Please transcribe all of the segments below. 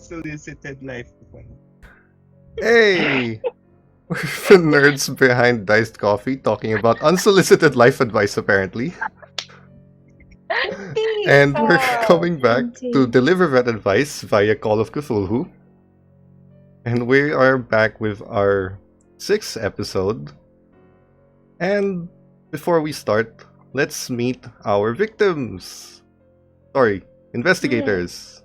unsolicited life advice. Hey! We're the nerds behind Diced Coffee talking about unsolicited life advice, apparently. And we're coming back to deliver that advice via Call of Cthulhu. And we are back with our 6th episode. And before we start, let's meet our victims. Sorry, investigators.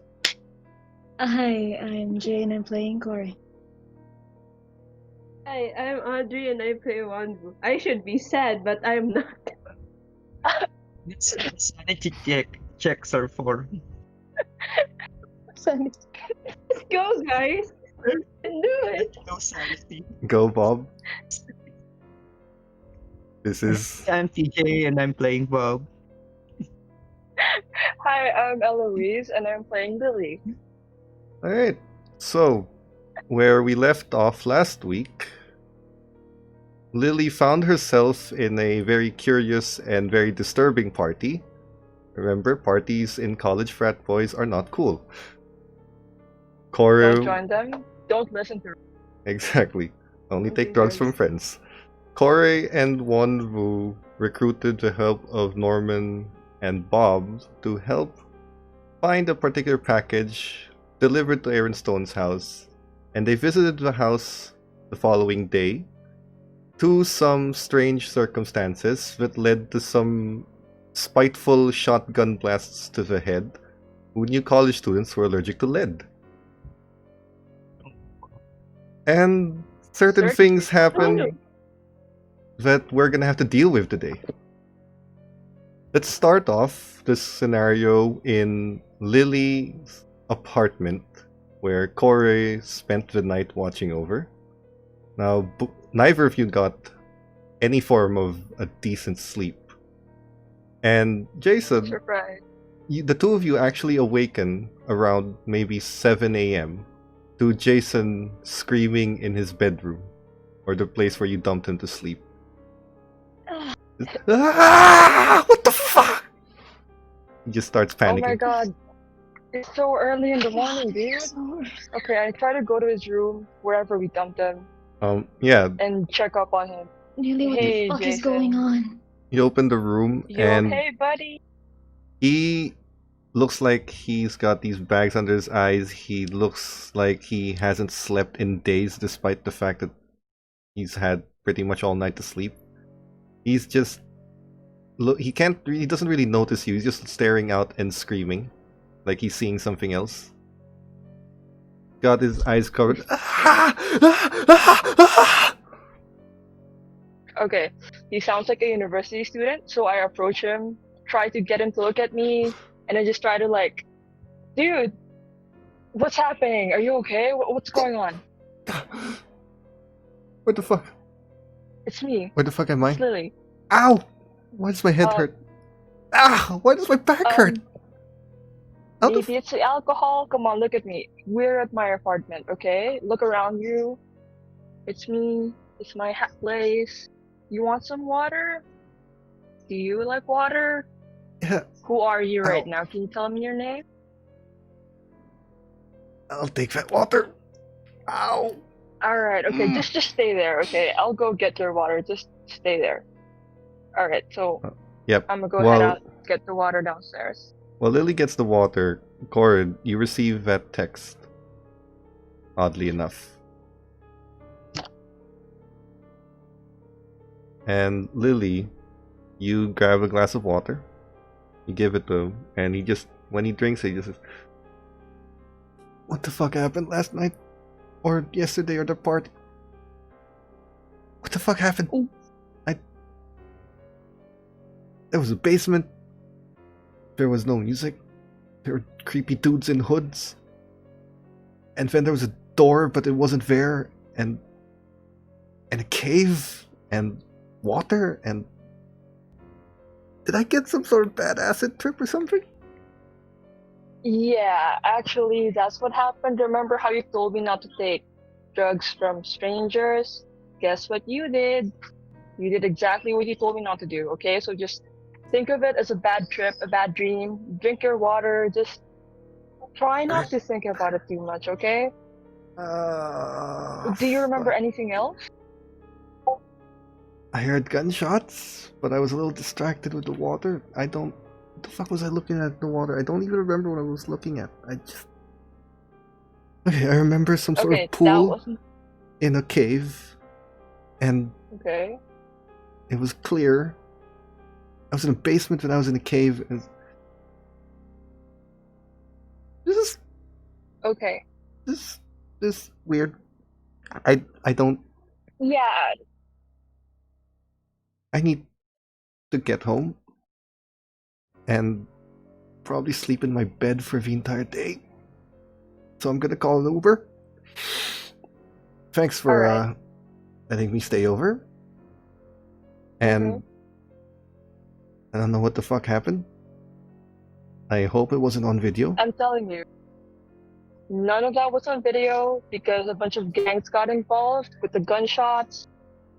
Hi, I'm Jay and I'm playing Corey. Hi, I'm Audrey and I play Wonvu. I should be sad, but I'm not. Sanity checks are for. Let's go, guys. We can do it. No sanity. Go, Bob. This is... I'm TJ and I'm playing Bob. Hi, I'm Heloise and I'm playing Lily. Alright, so where we left off last week, Lily found herself in a very curious and very disturbing party. Remember, parties in college frat boys are not cool. Don't join them. Don't listen to them. Exactly. Only take drugs from friends. Corey and Wonvu recruited the help of Norman and Bob to help find a particular package delivered to Aaron Stone's house, and they visited the house the following day to some strange circumstances that led to some spiteful shotgun blasts to the head. Who knew college students were allergic to lead? And certain things happen that we're gonna have to deal with today. Let's start off this scenario in Lily's apartment, where Corey spent the night watching over. Now, neither of you got any form of a decent sleep. And Jason, Surprise. the two of you actually awaken around maybe 7 a.m. to Jason screaming in his bedroom, or the place where you dumped him to sleep. Ah, what the fuck? He just starts panicking. Oh my god. It's so early in the morning, dude. Okay, I try to go to his room, wherever we dumped him, Yeah. and check up on him. Lily, what Hey, the fuck is Jason. going on? You open the room You and okay, buddy? he looks like he's got these bags under his eyes. He looks like he hasn't slept in days, despite the fact that he's had pretty much all night to sleep. He's just he doesn't really notice you. He's just staring out and screaming like he's seeing something else. Got his eyes covered. Okay, he sounds like a university student, so I approach him, try to get him to look at me, and I just try to like, dude, what's happening? Are you okay? What's going on? What the fuck? It's me. Where the fuck am I? It's Lily. Ow! Why does my head hurt? Ah! Why does my back hurt? Maybe it's the alcohol. Come on, look at me. We're at my apartment, okay? Look around you. It's me. It's my place. You want some water? Do you like water? Yeah. Who are you right now? Can you tell me your name? I'll take that water. Ow! Alright, okay, just stay there, okay? I'll go get your water. Just stay there. Alright, so Yep. I'm gonna go head out, get the water downstairs. While Lily gets the water, Corin, you receive that text. Oddly enough. And Lily, you grab a glass of water, you give it to him, and he just, when he drinks it, he just says, "What the fuck happened last night? Or yesterday, or the party? What the fuck happened? There was a basement. There was no music. There were creepy dudes in hoods. And then there was a door, but it wasn't there. And a cave. And water. And... Did I get some sort of bad acid trip or something?" Yeah, actually, that's what happened. Remember how you told me not to take drugs from strangers? Guess what you did? You did exactly what you told me not to do, okay? So just think of it as a bad trip, a bad dream. Drink your water, just Try not to think about it too much, okay? Do you remember Fuck. anything else? I heard gunshots, but I was a little distracted with the water. What the fuck was I looking at in the water? I don't even remember what I was looking at. Okay, I remember some sort Okay, of that pool wasn't in a cave, and okay. it was clear. I was in a basement when I was in a cave. And this Okay. is weird. I don't. Yeah. I need to get home and probably sleep in my bed for the entire day. So I'm gonna call an Uber. Thanks for Alright. letting me stay over. And I don't know what the fuck happened. I hope it wasn't on video. I'm telling you, none of that was on video because a bunch of gangs got involved with the gunshots.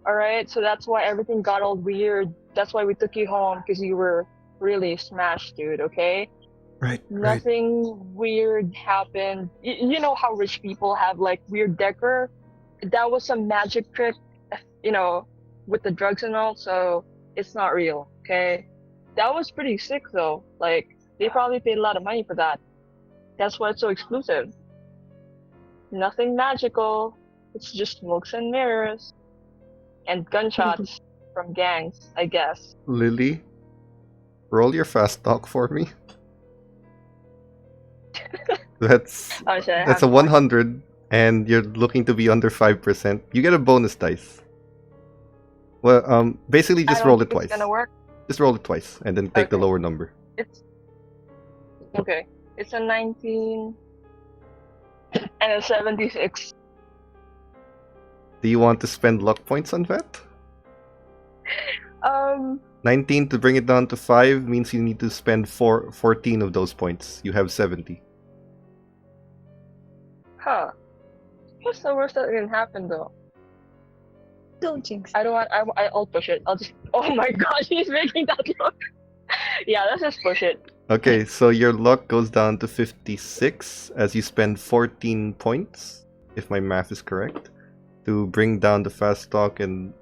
Alright, so that's why everything got all weird. That's why we took you home, because you were really smashed, dude, okay? Right. Nothing weird happened. You know how rich people have like weird decor? That was some magic trick, with the drugs and all, so it's not real, okay? That was pretty sick though. Like, they probably paid a lot of money for that. That's why it's so exclusive. Nothing magical. It's just smokes and mirrors. And gunshots from gangs, I guess. Lily, roll your fast talk for me. That's Oh, should I that's have a 100, and you're looking to be under 5%. You get a bonus dice. Well, basically I just don't roll think it twice. It's gonna work. Just roll it twice, and then take the Okay. lower number. It's okay. It's a 19 and a 76. Do you want to spend luck points on that? 19 to bring it down to 5 means you need to spend 14 of those points. You have 70. Huh. What's the worst that can happen though? Don't jinx. I don't want. I'll push it. I'll just. Oh my god, he's making that look. Yeah, let's just push it. Okay, so your luck goes down to 56 as you spend 14 points, if my math is correct, to bring down the fast talk, and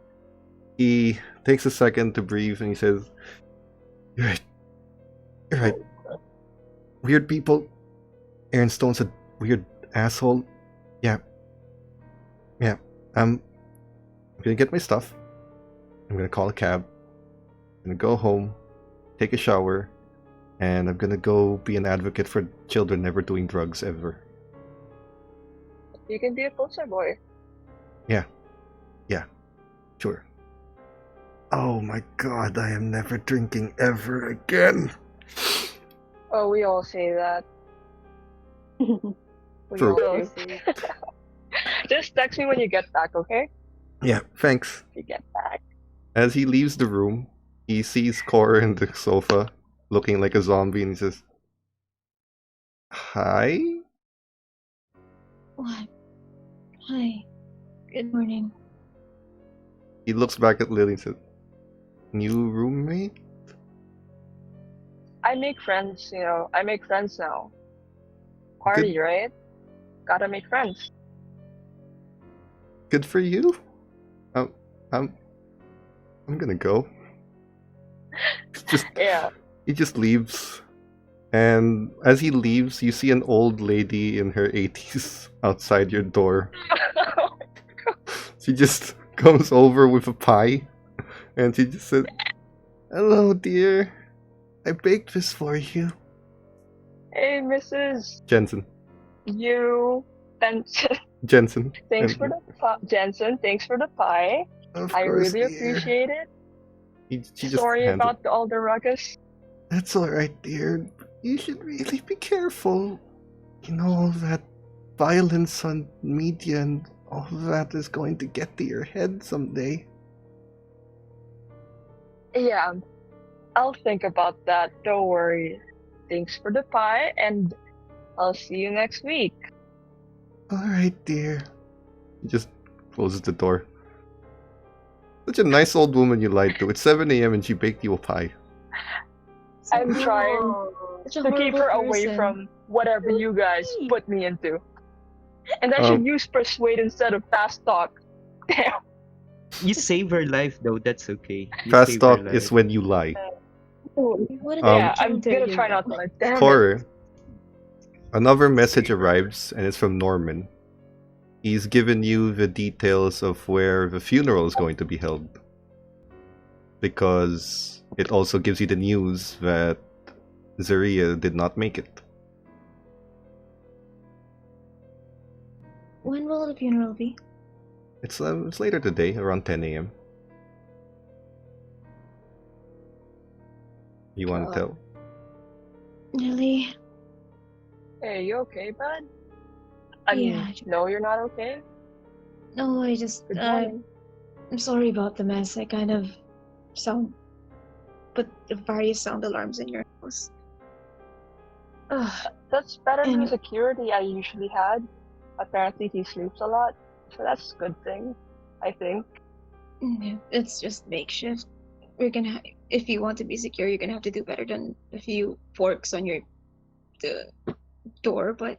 he takes a second to breathe and he says, You're right. You're right. Weird people. Aaron Stone's a weird asshole. Yeah. I'm gonna get my stuff. I'm gonna call a cab. I'm gonna go home, take a shower, and I'm gonna go be an advocate for children never doing drugs ever. You can be a poster boy. Sure. Oh my god, I am never drinking ever again. Oh, we all say that. We True. all say that. Just text me when you get back, okay? Yeah, thanks. If you get back. As he leaves the room, he sees Cora in the sofa, looking like a zombie, and he says, Hi? What? Hi. Good morning. He looks back at Lily and says, New roommate? I make friends, I make friends now. Party, right? Gotta make friends. Good for you. I'm gonna go. Yeah. He just leaves. And as he leaves, you see an old lady in her 80s outside your door. She just comes over with a pie. And she just said, Hello, dear. I baked this for you. Hey, Mrs. Jensen. Jensen, thanks And- for the Jensen. Thanks for the pie. Of I course, really dear. appreciate it. She just Sorry handed- about all the ruckus. That's alright, dear. You should really be careful. You know, all that violence on media and all that is going to get to your head someday. Yeah, I'll think about that. Don't worry. Thanks for the pie, and I'll see you next week. Alright, dear. He just closes the door. Such a nice old woman you lied to. It's 7 a.m. and she baked you a pie. I'm trying. Oh. Such a to keep her horrible away person. from whatever you guys put me into. And I Um, should use persuade instead of fast talk. Damn. You save her life though. That's okay. You Fast save her talk life. is when you lie. What did Yeah, I I'm do gonna you try not to now? lie. Damn it. Corey, another message arrives, and it's from Norman. He's given you the details of where the funeral is going to be held. Because it also gives you the news that Zaria did not make it. When will the funeral be? It's later today, around 10 a.m. You want to tell? Really? Hey, you okay, bud? I mean, Yeah. no, you're not okay? No, I just. Good morning. I'm sorry about the mess. I kind of put the various sound alarms in your house. Ugh. That's better than the And- security I usually had. Apparently he sleeps a lot, so that's a good thing, I think. It's just makeshift. We're gonna. If you want to be secure, you're gonna have to do better than a few forks on your door. But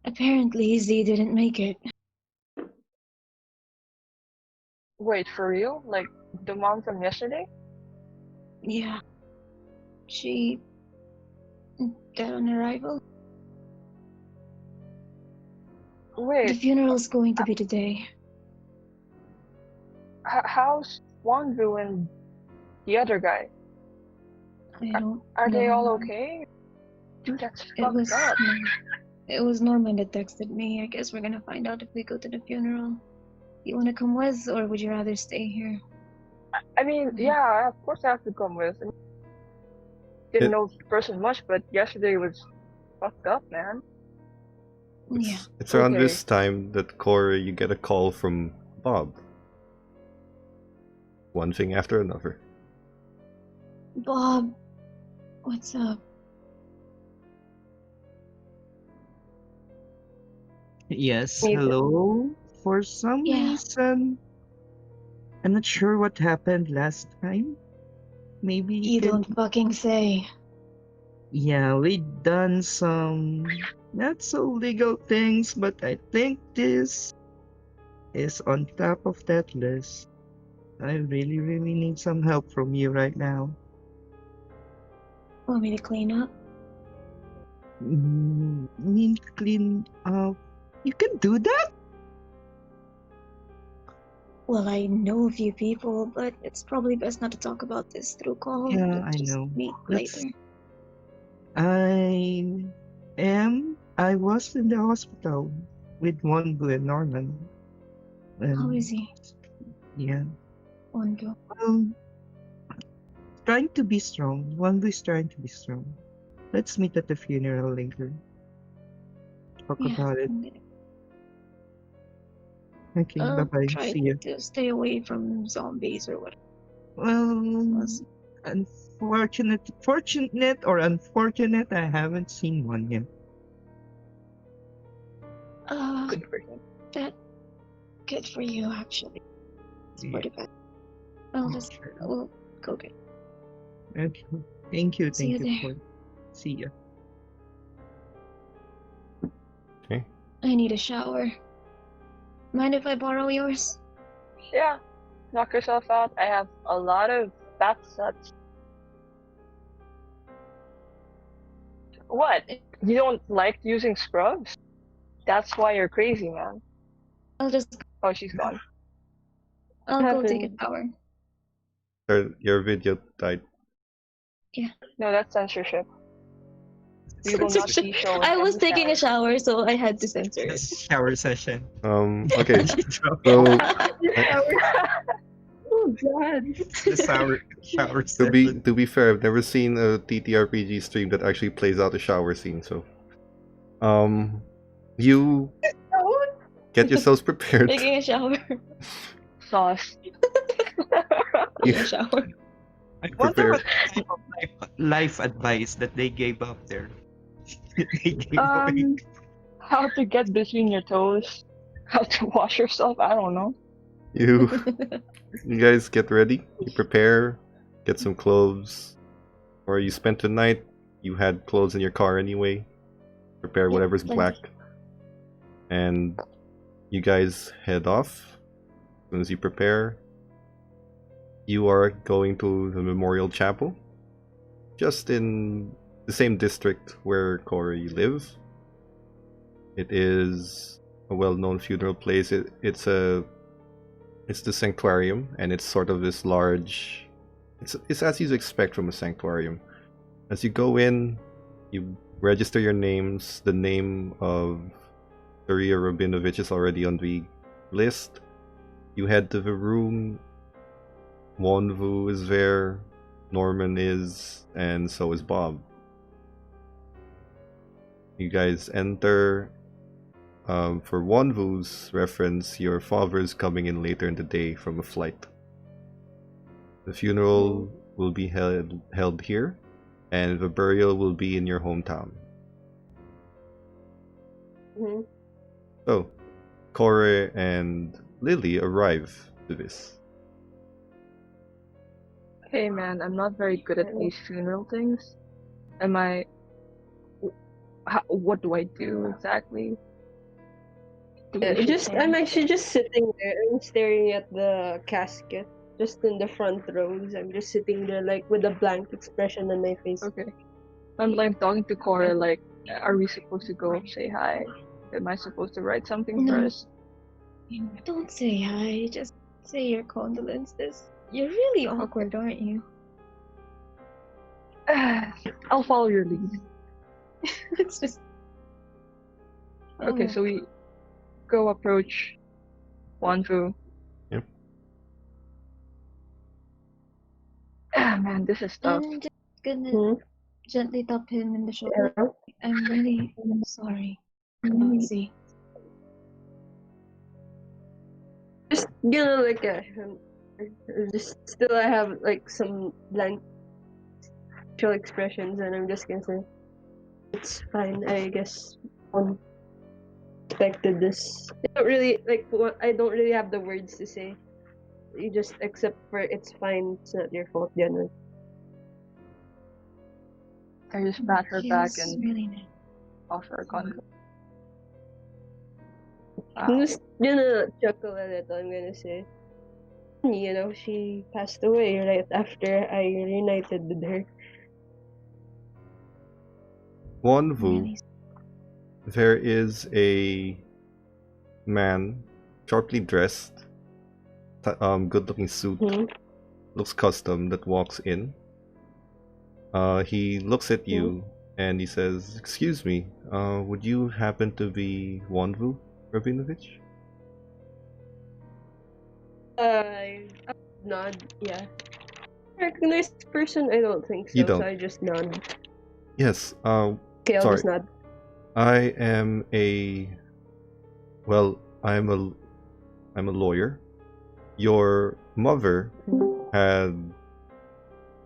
apparently, Z didn't make it. Wait, for real? Like, the mom from yesterday? Yeah. She dead on arrival. The Wait, funeral's going to be today. how's Wonvu and the other guy? I don't. Are they know. all okay? Dude, that's It fucked was. up. It was Norman that texted me. I guess we're gonna find out if we go to the funeral. You wanna come with, or would you rather stay here? I mean, yeah, of course I have to come with. Didn't know the person much, but yesterday was fucked up, man. Yeah. It's around Okay. this time that Corey, you get a call from Bob. One thing after another. Bob, what's up? Yes, Me too. hello. For some Yeah. reason, I'm not sure what happened last time. Maybe You can- don't fucking say. Yeah, we done some not so legal things, but I think this is on top of that list. I really, really need some help from you right now. Want me to clean up? Mean clean up. You can do that? Well, I know a few people, but it's probably best not to talk about this through call. Yeah, Let's I just know. meet Let's- later. I was in the hospital with Wonvu and Norman. How is he? Yeah. Wonvu. Trying to be strong. Wonvu is trying to be strong. Let's meet at the funeral later. Talk Yeah, about it. I'm gonna- Okay, I'll bye-bye. try See ya. to stay away from zombies or whatever. Well, Was- fortunate or unfortunate, I haven't seen one yet. Good for him. That good for you, actually. It's Yeah. pretty bad. I'll Oh, just sure. we'll go get. Okay. Thank you. See you Thank you there. for. See ya. Okay. I need a shower. Mind if I borrow yours? Yeah, knock yourself out. I have a lot of bath sets. What? You don't like using scrubs? That's why you're crazy, man. I'll just. Oh, she's gone. I'll go take a happened? shower. Your video died. No, that's censorship. We will not be showing. I was any taking a shower. shower, so I had to censor it. Shower session. Okay. So Oh god. The shower to session. be fair, I've never seen a ttrpg stream that actually plays out a shower scene. So, you get yourselves prepared. Taking a shower. Sauce. Taking a shower. I wonder Prepare. what type of life advice that they gave up there. They gave away. How to get between your toes. How to wash yourself. I don't know. You guys get ready. You prepare. Get some clothes. Or you spent the night. You had clothes in your car anyway. Prepare Yeah, whatever's plenty. black. And you guys head off. As soon as you prepare, you are going to the Memorial Chapel. Just in the same district where Corey lives. It is a well-known funeral place. It's the sanctuarium, and it's sort of this large. It's as you'd expect from a sanctuarium. As you go in, you register your names. The name of Maria Rabinovich is already on the list. You head to the room. Wonvu is there. Norman is, and so is Bob. You guys enter. For Wonvu's reference, your father is coming in later in the day from a flight. The funeral will be held here, and the burial will be in your hometown. Mm-hmm. So, Corey and Lily arrive to this. Hey man, I'm not very good at these funeral things. What do I do exactly? I'm actually just sitting there and staring at the casket, just in the front rows. I'm just sitting there like with a blank expression on my face. Okay. I'm like talking to Cora, like, are we supposed to go say hi? Am I supposed to write something No. first? Don't say hi, just say your condolences. You're really awkward, aren't you? I'll follow your lead. It's just. Okay, so we go approach Wonvu. Yep. Man, this is tough. I'm just gonna gently tap him in the shoulder. Yeah. I'm really sorry about Z. Just gonna look at him. Just still, I have like some blank facial expressions, and I'm just gonna say, "It's fine. I guess expected this." I don't really I don't really have the words to say. You just accept for it's fine. It's not your fault, generally. I just pat her back Feels and really nice. offer a condom. I'm just gonna chuckle a little. I'm gonna say, you know, she passed away right after I reunited with her. Wonvu, Really. there is a man, sharply dressed, good-looking suit, looks custom, that walks in. He looks at you and he says, "Excuse me, would you happen to be Wonvu Rabinovich?" I nod. Yeah. Recognize the person? I don't think so. You don't. So I just nod. Yes. Okay, I'll sorry. just nod. I am I'm a lawyer. Your mother had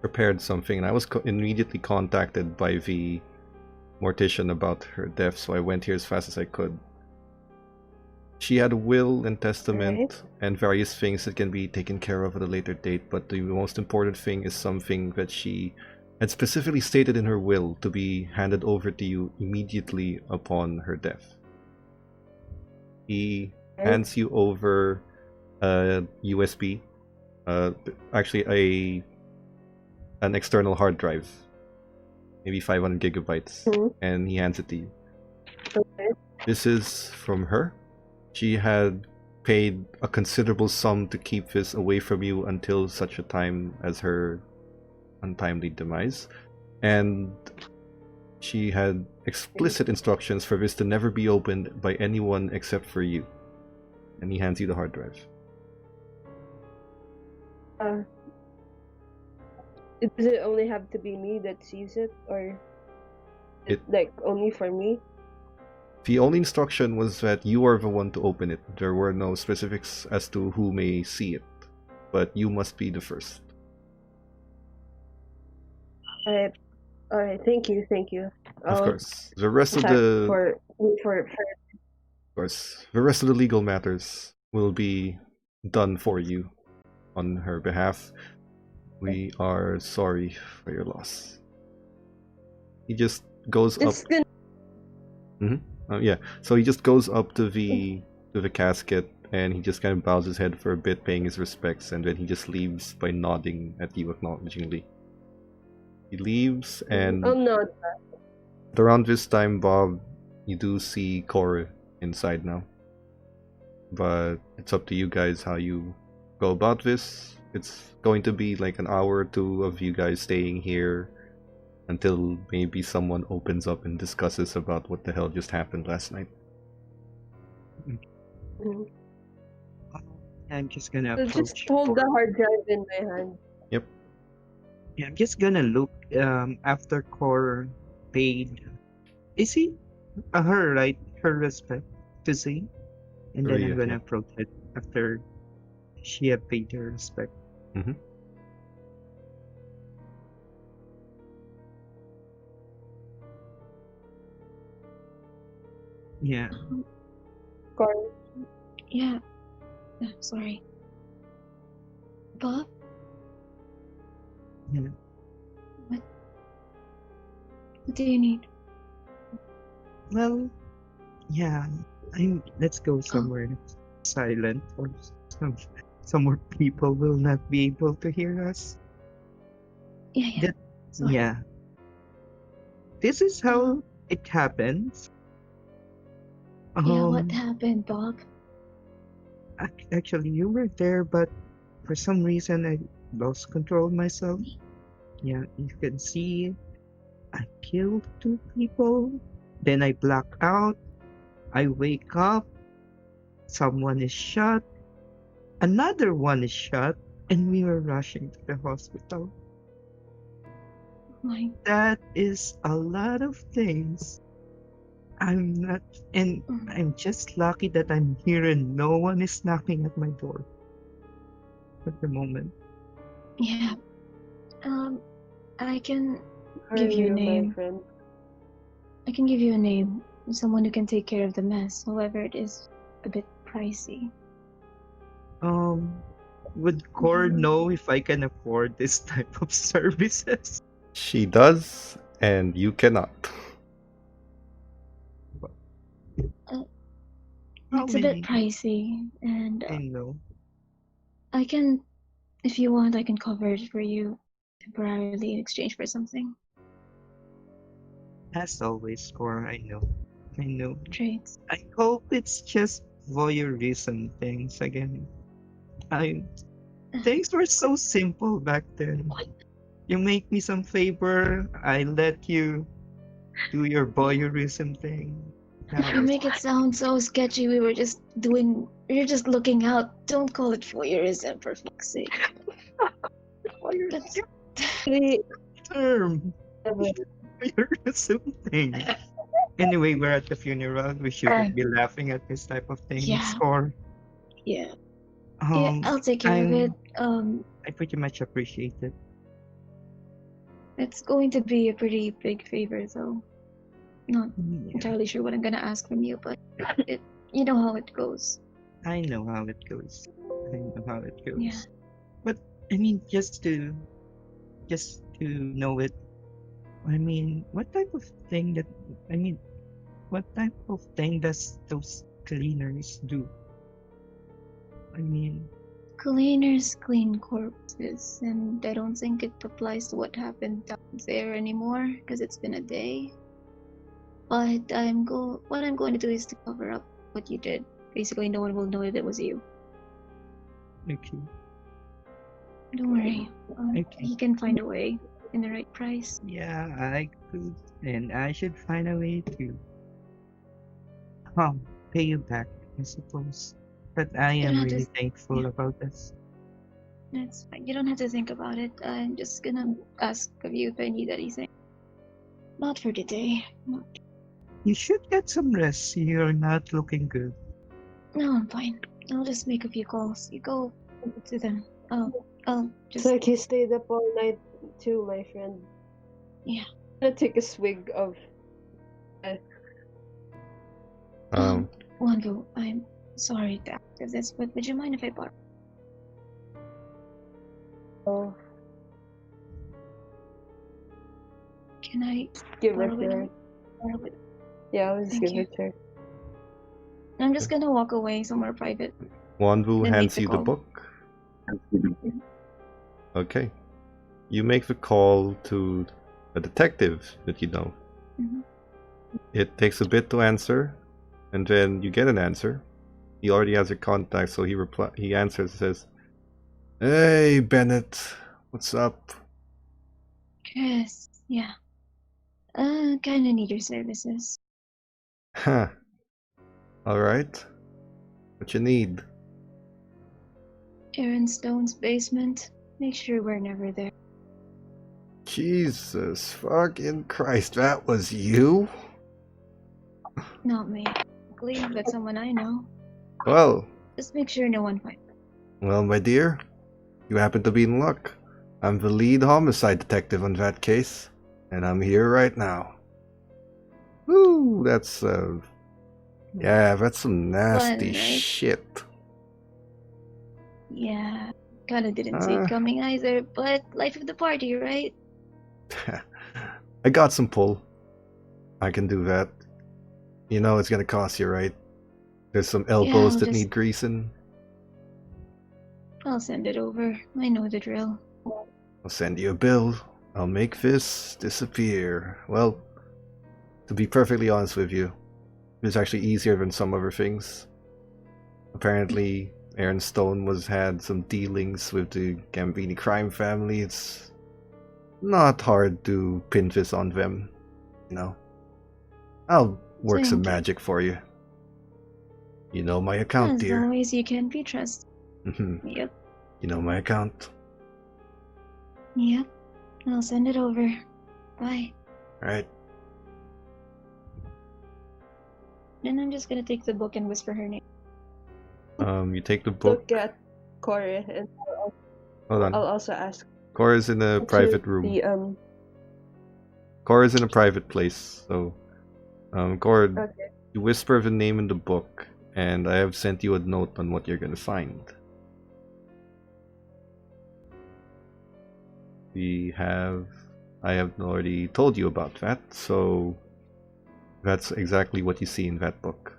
prepared something, and I was immediately contacted by the mortician about her death, so I went here as fast as I could. She had a will and testament and various things that can be taken care of at a later date, but the most important thing is something that she had specifically stated in her will to be handed over to you immediately upon her death. He hands you over a USB, actually an external hard drive, maybe 500 gigabytes, and he hands it to you. Okay. This is from her. She had paid a considerable sum to keep this away from you until such a time as her untimely demise, and she had explicit instructions for this to never be opened by anyone except for you. And he hands you the hard drive. Does it only have to be me that sees it, or like only for me? The only instruction was that you are the one to open it. There were no specifics as to who may see it, but you must be the first. Alright, thank you. Of course. The rest of the legal matters will be done for you on her behalf. We are sorry for your loss. he just goes up. It's gonna. Yeah, so he just goes up to the casket and he just kind of bows his head for a bit, paying his respects, and then he just leaves by nodding at you acknowledgingly. He leaves, and I'm not. around this time, Bob, you do see Cora inside now. But it's up to you guys how you go about this. It's going to be like an hour or two of you guys staying here until maybe someone opens up and discusses about what the hell just happened last night. Mhm. I'm just gonna So approach. just hold the Cora. hard drive in my hand. Yep. Yeah, I'm just gonna look after Core paid. Is he her right? Her respect to see, and then I'm Rhea, gonna yeah. approach it after she had paid her respect. Mhm. Yeah. Cora. Yeah. Sorry. Bob? Yeah. What do you need? Well, yeah. Let's go somewhere that's silent, or somewhere people will not be able to hear us. Yeah. That, Sorry. yeah. This is how it happens. Yeah, what happened, Bob? Actually, you were there, but for some reason I lost control of myself. Yeah, you can see I killed 2 people. Then I black out. I wake up. Someone is shot. Another one is shot. And we were rushing to the hospital. My, That is a lot of things. I'm not, and I'm just lucky that I'm here and no one is knocking at my door at the moment. yeah. I can How give are you a you, name. my friend? I can give you a name. Someone who can take care of the mess. However, it is a bit pricey. Would Core know if I can afford this type of services? She does, and you cannot. How It's a bit many? pricey, and I know. I can, if you want, I can cover it for you temporarily in exchange for something. As always, Core, I know. I know. Trades. I hope it's just voyeurism things again. Things were so simple back then. You make me some favor, I let you do your voyeurism thing. Now You make it sound so sketchy. We were just looking out. Don't call it voyeurism, for fuck's sake. That's The term. Voyeurism thing. Anyway, we're at the funeral. We shouldn't be laughing at this type of things. Yeah. Or yeah. Yeah, I'll take care of it. I pretty much appreciate it. It's going to be a pretty big favor, though. Not Yeah, entirely sure what I'm gonna ask from you, but you know how it goes. I know how it goes. I know how it goes. Yeah. But I mean, just to know it. I mean, what type of thing does those cleaners do? I mean, Cleaners clean corpses, and I don't think it applies to what happened down there anymore, because it's been a day. But what I'm going to do is to cover up what you did. Basically, no one will know that it was you. okay. Don't worry. Okay. He can find a way in the right price. Yeah, I could, and I should find a way to pay you back, I suppose. But I You am don't have really to- thankful yeah. about this. That's fine. You don't have to think about it. I'm just gonna ask of you if I need anything. Not for today. You should get some rest. You're not looking good. No, I'm fine. I'll just make a few calls. You go to them. I'll It's just. like you stayed up all night too, my friend. Yeah. I'm gonna take a swig of. Wonvu, I'm sorry to ask this, but would you mind if I borrow? Oh, Can I Give borrow it to it. her. Borrow it. Yeah, I'll just Thank give you. it to her. I'm just gonna walk away somewhere private. Wonvu Then make hands the you the call. book. Okay. You make the call to a detective that you know. Mhm. It takes a bit to answer, and then you get an answer. He already has your contact, so he answers and says, "Hey, Bennett, what's up?" Yes, yeah. Kinda need your services. Huh. Alright. What you need? Aaron Stone's basement. Make sure we're never there. Jesus fucking Christ, that was you? Not me, exactly, but someone I know. Well, Just make sure no one finds. my dear, you happen to be in luck. I'm the lead homicide detective on that case, and I'm here right now. Woo, that's some nasty Fun, right? shit. Yeah, kinda didn't see it coming either, but life of the party, right? I got some pull. I can do that. You know it's gonna cost you, right? There's some elbows that need greasing. I'll send it over. I know the drill. I'll send you a bill. I'll make this disappear. Well, to be perfectly honest with you, it's actually easier than some other things. Apparently, Aaron Stone had some dealings with the Gambini crime family. It's not hard to pin this on them, you know. I'll work some magic for you. You know my account, dear. As always, you can be trusted. Yep. You know my account. Yep. I'll send it over. Bye. Right. Then I'm just gonna take the book and whisper her name. You take the book. Look at Corey, and Hold on. I'll also ask. Cora's in a private room. Cora's in a private place, so Cora, Okay. you whisper the name in the book, and I have sent you a note on what you're gonna find. I have already told you about that, so that's exactly what you see in that book.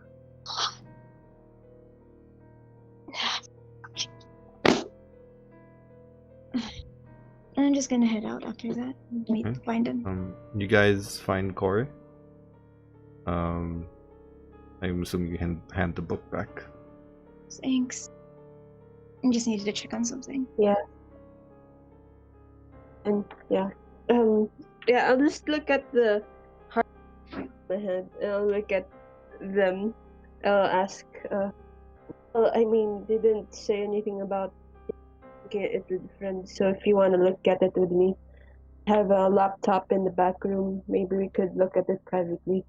I'm just gonna head out after that. Find him. You guys find Corey. I'm assuming you hand the book back. Thanks. I just needed to check on something. Yeah. And I'll just look at the heart in my head, and I'll look at them. I'll ask, they didn't say anything about looking at it with friends, so if you want to look at it with me, I have a laptop in the back room. Maybe we could look at it privately.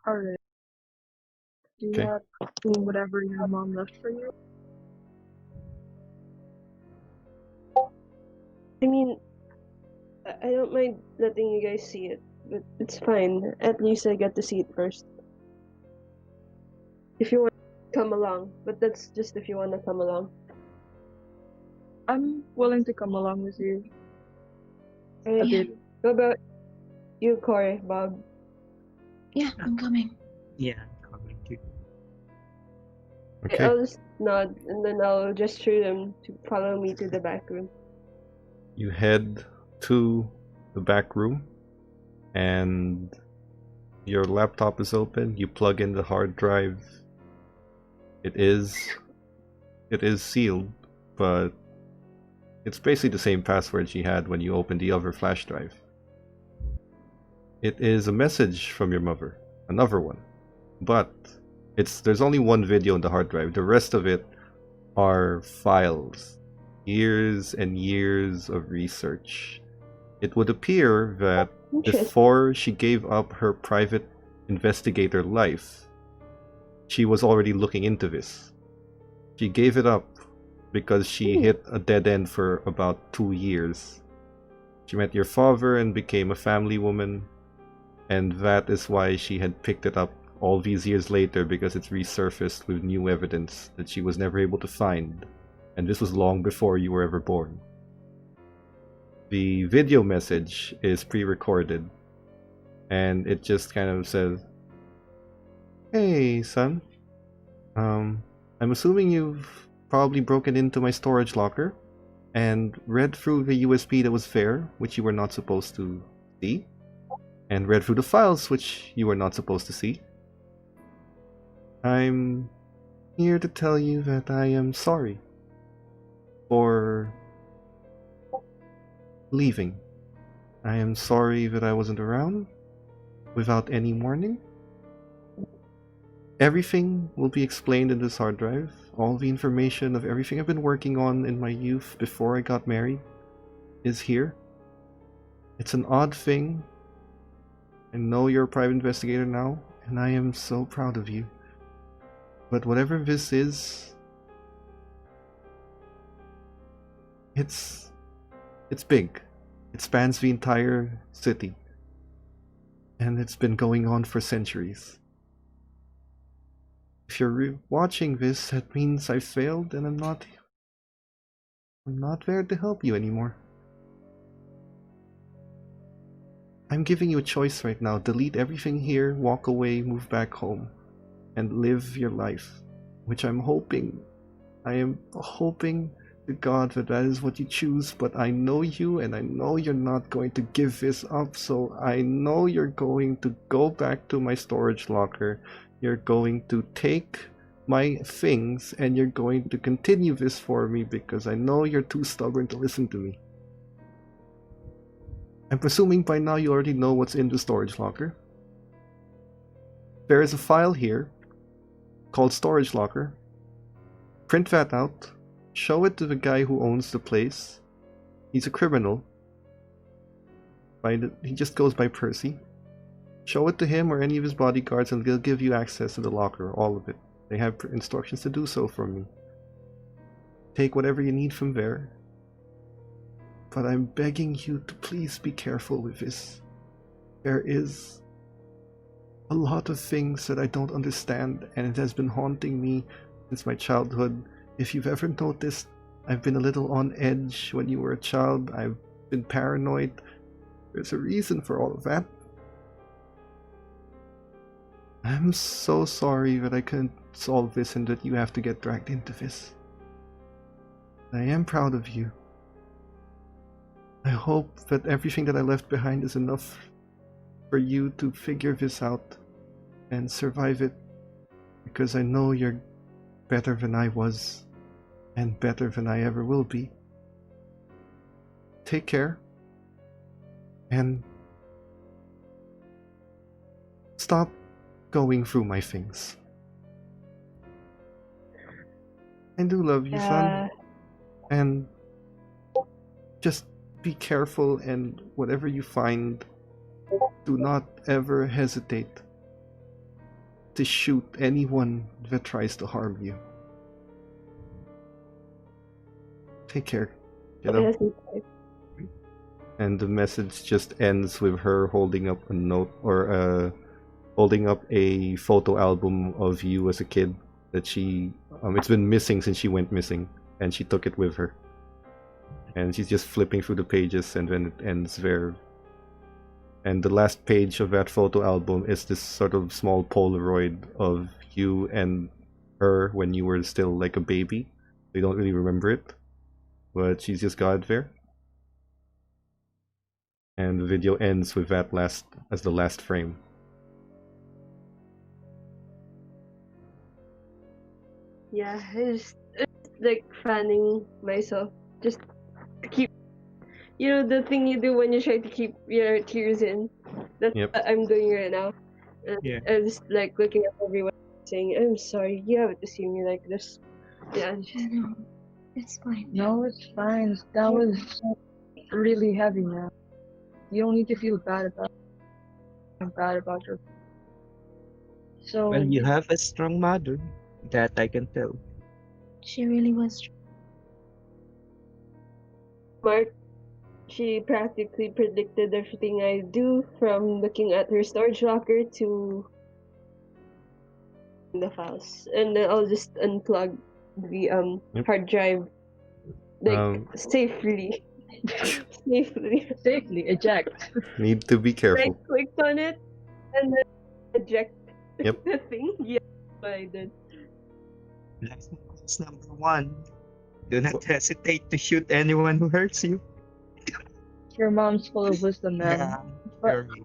Alright. Do you have whatever your mom left for you? I mean, I don't mind letting you guys see it, but it's fine. At least I get to see it first. If you want to come along, but that's just if you want to come along. I'm willing to come along with you. A bit. What about you, Corey, Bob? Yeah, I'm coming. Yeah, I'm coming too. Okay. I'll just nod, and then I'll gesture them to follow me to the back room. You head to the back room, and your laptop is open. You plug in the hard drive. It is sealed, but it's basically the same password she had when you opened the other flash drive. It is a message from your mother, another one, but there's only one video in the hard drive. The rest of it are files, years and years of research. It would appear that before she gave up her private investigator life, she was already looking into this. She gave it up because she hit a dead end for about 2 years. She met your father and became a family woman, and that is why she had picked it up all these years later, because it's resurfaced with new evidence that she was never able to find, and this was long before you were ever born. the video message is pre-recorded, and it just kind of says, "Hey, son. I'm assuming you've probably broken into my storage locker and read through the USB that was there, which you were not supposed to see, and read through the files, which you were not supposed to see. I'm here to tell you that I am sorry for leaving. I am sorry that I wasn't around without any warning. Everything will be explained in this hard drive. All the information of everything I've been working on in my youth before I got married is here. It's an odd thing. I know you're a private investigator now, and I am so proud of you. But whatever this is, it's big. It spans the entire city. And it's been going on for centuries. If you're watching this, that means I failed and I'm not there to help you anymore. I'm giving you a choice right now. Delete everything here, walk away, move back home, and live your life. Which I am hoping to God that is what you choose, but I know you and I know you're not going to give this up, so I know you're going to go back to my storage locker. You're going to take my things and you're going to continue this for me because I know you're too stubborn to listen to me. I'm presuming by now you already know what's in the storage locker. There is a file here called Storage Locker. Print that out. Show it to the guy who owns the place. He's a criminal. He just goes by Percy. Show it to him or any of his bodyguards and they'll give you access to the locker, all of it. They have instructions to do so from me. Take whatever you need from there. But I'm begging you to please be careful with this. There is a lot of things that I don't understand and it has been haunting me since my childhood. If you've ever noticed, I've been a little on edge when you were a child. I've been paranoid. There's a reason for all of that. I'm so sorry that I couldn't solve this and that you have to get dragged into this. I am proud of you. I hope that everything that I left behind is enough for you to figure this out and survive it, because I know you're better than I was and better than I ever will be. Take care and stop going through my things. I do love you, son. And just be careful, and whatever you find, do not ever hesitate to shoot anyone that tries to harm you. Take care. And the message just ends with her holding up a note, or holding up a photo album of you as a kid that she it's been missing since she went missing, and she took it with her. And she's just flipping through the pages, and then it ends there. And the last page of that photo album is this sort of small Polaroid of you and her when you were still like a baby. They don't really remember it, but she's just got it there. And the video ends with that as the last frame. Yeah, it's like fanning myself just to keep, the thing you do when you try to keep your tears in. That's Yep. what I'm doing right now. And Yeah. I'm just like looking at everyone saying, I'm sorry, you have to see me like this. Yeah, just, No, it's fine. No, it's fine. That was really heavy, man. You don't need to feel bad about your. So Well, you have a strong mother. That I can tell. She really was. Mark, she practically predicted everything I do, from looking at her storage locker to the files. And then I'll just unplug the Yep. hard drive Um, safely. Safely. Safely eject. Need to be I careful. clicked on it and then eject Yep. the thing. Yeah, I did. Life is number one. Do not hesitate to shoot anyone who hurts you. Your mom's full of wisdom, man. Yeah, But- very.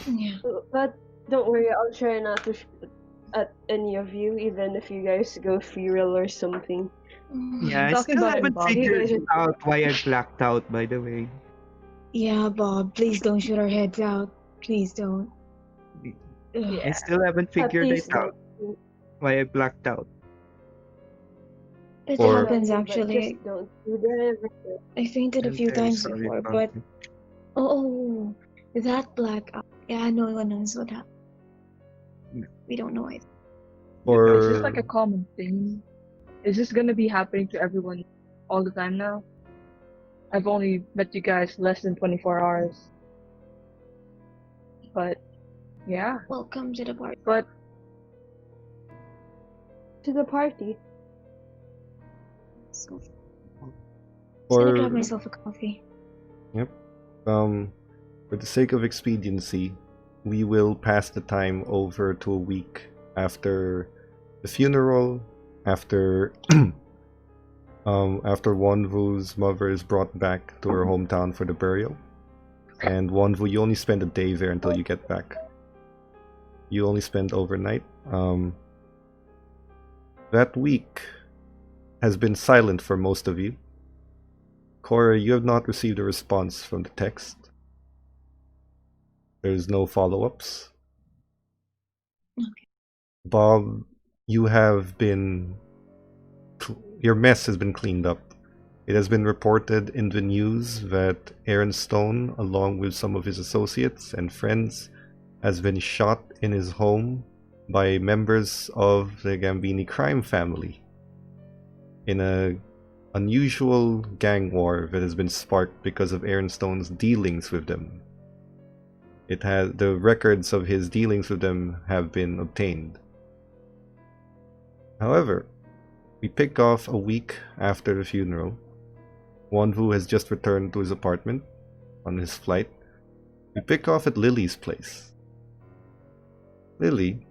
Yeah. But don't worry, I'll try not to shoot at any of you, even if you guys go feral or something. Yeah, I Talking still about it, haven't Bob. figured out why I blacked out, by the way. Yeah, Bob. Please don't shoot our heads out. Please don't. Ugh. I Yeah. still haven't At figured it least out why I blacked out. It Or- happens but actually. just don't do that. I fainted a I'm few very times sorry before, about but it. oh, that blackout. Yeah, no one knows what happened. We don't know it. Or Is this like a common thing? Is this gonna be happening to everyone all the time now? I've only met you guys less than 24 hours. But, yeah. Welcome to the party. But, To the party. So, I'm gonna grab or myself a coffee. for the sake of expediency, we will pass the time over to a week after the funeral, after after Wonvu's mother is brought back to her hometown for the burial. And Wonvu, you only spend a day there until you get back. You only spend overnight. That week has been silent for most of you. Cora, you have not received a response from the text. There's no follow-ups. Okay. Bob, you have been... Your mess has been cleaned up. It has been reported in the news that Aaron Stone, along with some of his associates and friends, has been shot in his home by members of the Gambini crime family in a unusual gang war that has been sparked because of Aaron Stone's dealings with them. The records of his dealings with them have been obtained. However, we pick off a week after the funeral. Wonvu has just returned to his apartment on his flight. We pick off at Lily's place. Lily,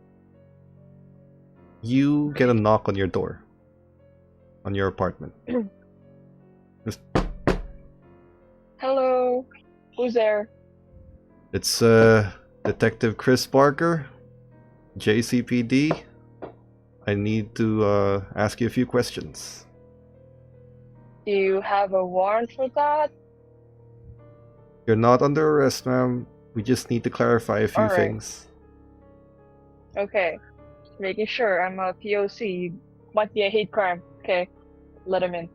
you get a knock on your door, on your apartment. Just, hello. Who's there? it's Detective Chris Barker, JCPD. I need to ask you a few questions. Do you have a warrant for that? You're not under arrest, ma'am. We just need to clarify a few Alright. things. Okay. Making sure I'm a POC. Might be a hate crime. Okay. Let him in.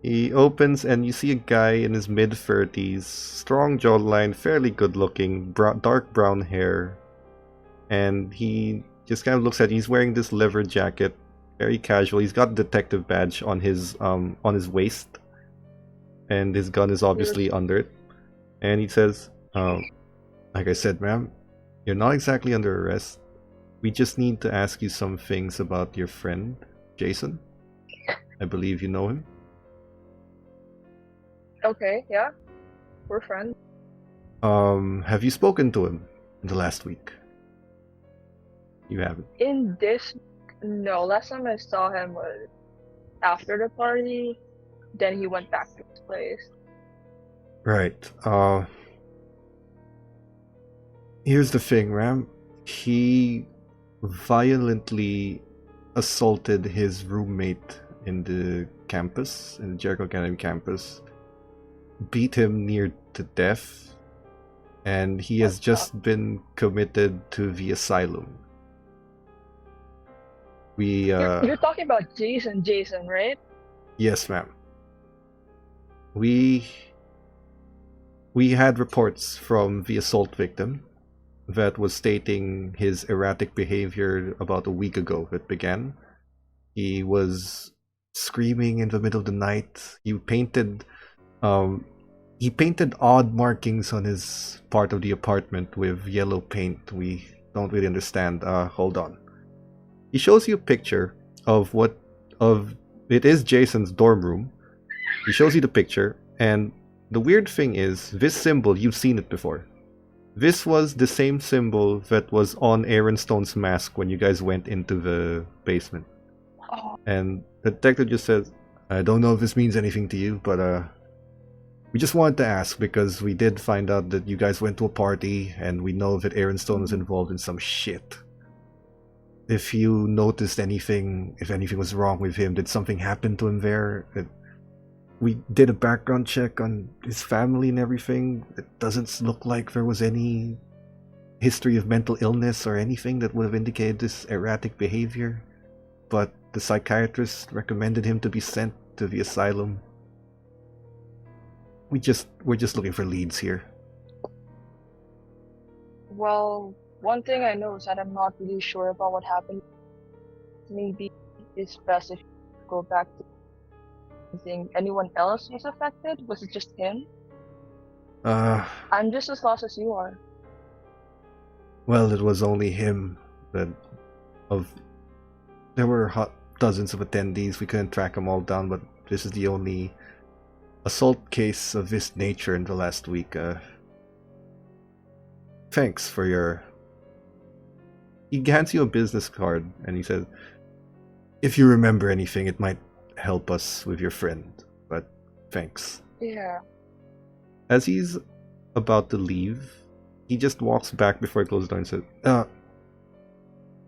He opens and you see a guy in his mid-30s, strong jawline, fairly good-looking, dark brown hair. And he just kind of looks at you. He's wearing this leather jacket, very casual. He's got a detective badge on his waist. And his gun is obviously under it. And he says, like I said, ma'am, you're not exactly under arrest. We just need to ask you some things about your friend, Jason. I believe you know him. Okay, yeah. We're friends. Have you spoken to him in the last week? You haven't. In this, no. Last time I saw him was after the party. Then he went back to his place. Right. Here's the thing, Ram. He violently assaulted his roommate in the campus, in the Jericho Academy campus. Beat him near to death. And he has just been committed to the asylum. You're talking about Jason, right? Yes, ma'am. We had reports from the assault victim that was stating his erratic behavior about a week ago that began. He was screaming in the middle of the night. He painted odd markings on his part of the apartment with yellow paint. We don't really understand. Hold on. He shows you a picture of it is Jason's dorm room. He shows you the picture, And the weird thing is, this symbol, you've seen it before. This was the same symbol that was on Aaron Stone's mask when you guys went into the basement. Oh, And the detective just said, I don't know if this means anything to you, but we just wanted to ask because we did find out that you guys went to a party and we know that Aaron Stone was involved in some shit. If you noticed anything, if anything was wrong with him, did something happen to him there? We did a background check on his family and everything. It doesn't look like there was any history of mental illness or anything that would have indicated this erratic behavior. But the psychiatrist recommended him to be sent to the asylum. We're just looking for leads here. well, one thing I know is that I'm not really sure about what happened. Maybe it's best if you go back to think anyone else was affected. Was it just him? I'm just as lost as you are. Well, it was only him that there were dozens of attendees. We couldn't track them all down, but this is the only assault case of this nature in the last week. Thanks for your... He hands you a business card and he says, if you remember anything, it might help us with your friend, but thanks. Yeah. As he's about to leave, he just walks back before he closes the door and says,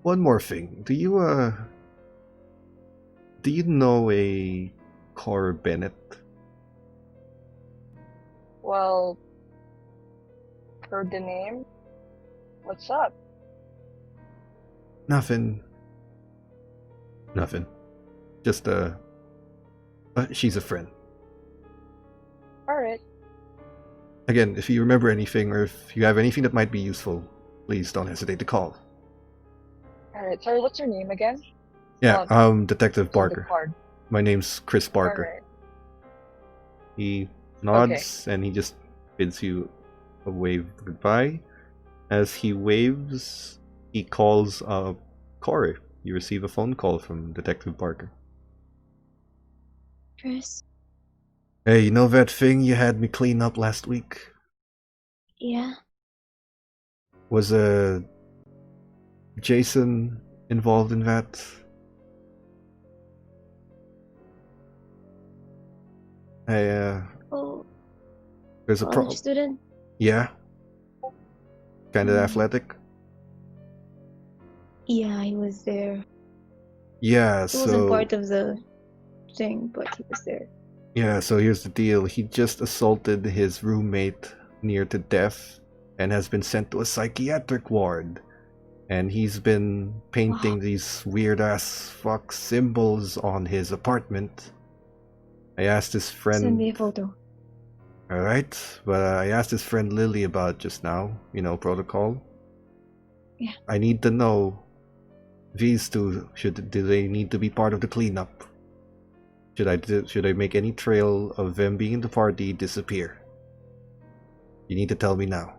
one more thing. Do you know a Cora Bennett? Well, heard the name. What's up? Nothing. Just she's a friend. Alright. Again, if you remember anything or if you have anything that might be useful, please don't hesitate to call. Alright, sorry, what's your name again? Yeah, Detective Barker. Card. My name's Chris Barker. Alright. He nods and he just bids you a wave goodbye. As he waves, he calls Corey. You receive a phone call from Detective Barker. Chris? Hey, you know that thing you had me clean up last week? Yeah? Was Jason involved in that? Oh, There's a college problem. student? Yeah? Kinda Mm. athletic? Yeah, he was there. Yeah, He wasn't part of the thing, but he was there. Yeah, so here's the deal. He just assaulted his roommate near to death and has been sent to a psychiatric ward. And he's been painting these weird-ass fuck symbols on his apartment. I asked his friend... Send me a photo. Alright, but I asked his friend Lily about it just now. You know, protocol. Yeah. I need to know, these two, do they need to be part of the cleanup? Should I make any trail of them being in the party disappear? You need to tell me now.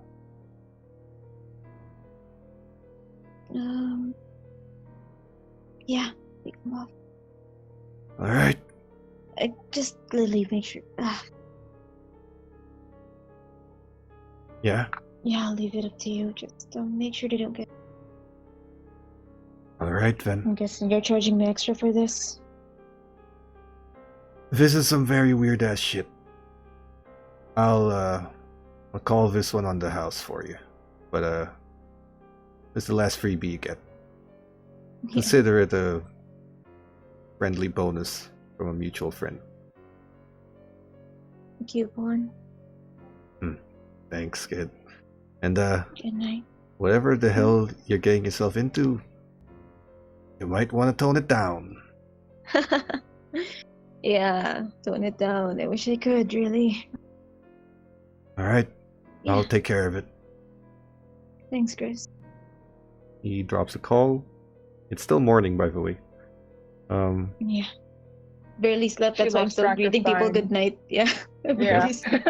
Yeah, take them off. Alright. Just Lily, make sure. Yeah? Yeah, I'll leave it up to you. Just make sure they don't get. Alright then. I'm guessing you're charging me extra for this. This is some very weird ass shit. I'll call this one on the house for you. But this is the last freebie you get. Yeah. Consider it a friendly bonus from a mutual friend. Coupon. Thanks, kid. And Good night. whatever the hell you're getting yourself into, you might want to tone it down. Yeah, tone it down. I wish I could, really. Alright, Yeah. I'll take care of it. Thanks, Chris. He drops a call. It's still morning, by the way. Yeah. Barely slept, She that's why I'm lost still track of greeting people time. good night. Yeah. I Yeah. barely slept.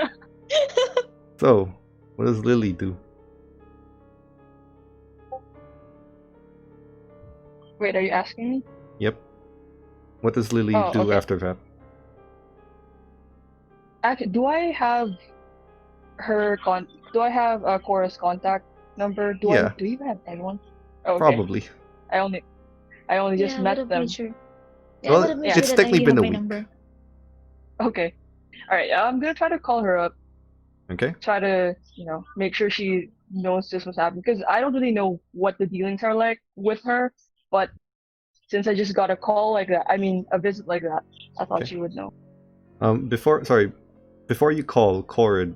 So, what does Lily do? Wait, are you asking me? Yep. What does Lily Oh, do okay. after that? Actually, do I have do I have Cora's contact number? Yeah, Do you even have anyone? Oh, okay. probably. I only just Yeah, I would met have made them. sure. Yeah, I would Well, have made Yeah. sure it's that technically you been have a my week. number. Okay. All right. I'm gonna try to call her up. Okay. Try to make sure she knows this was happening because I don't really know what the dealings are like with her. But since I just got a call like that, I mean a visit like that, I thought Okay. she would know. Before you call Cord,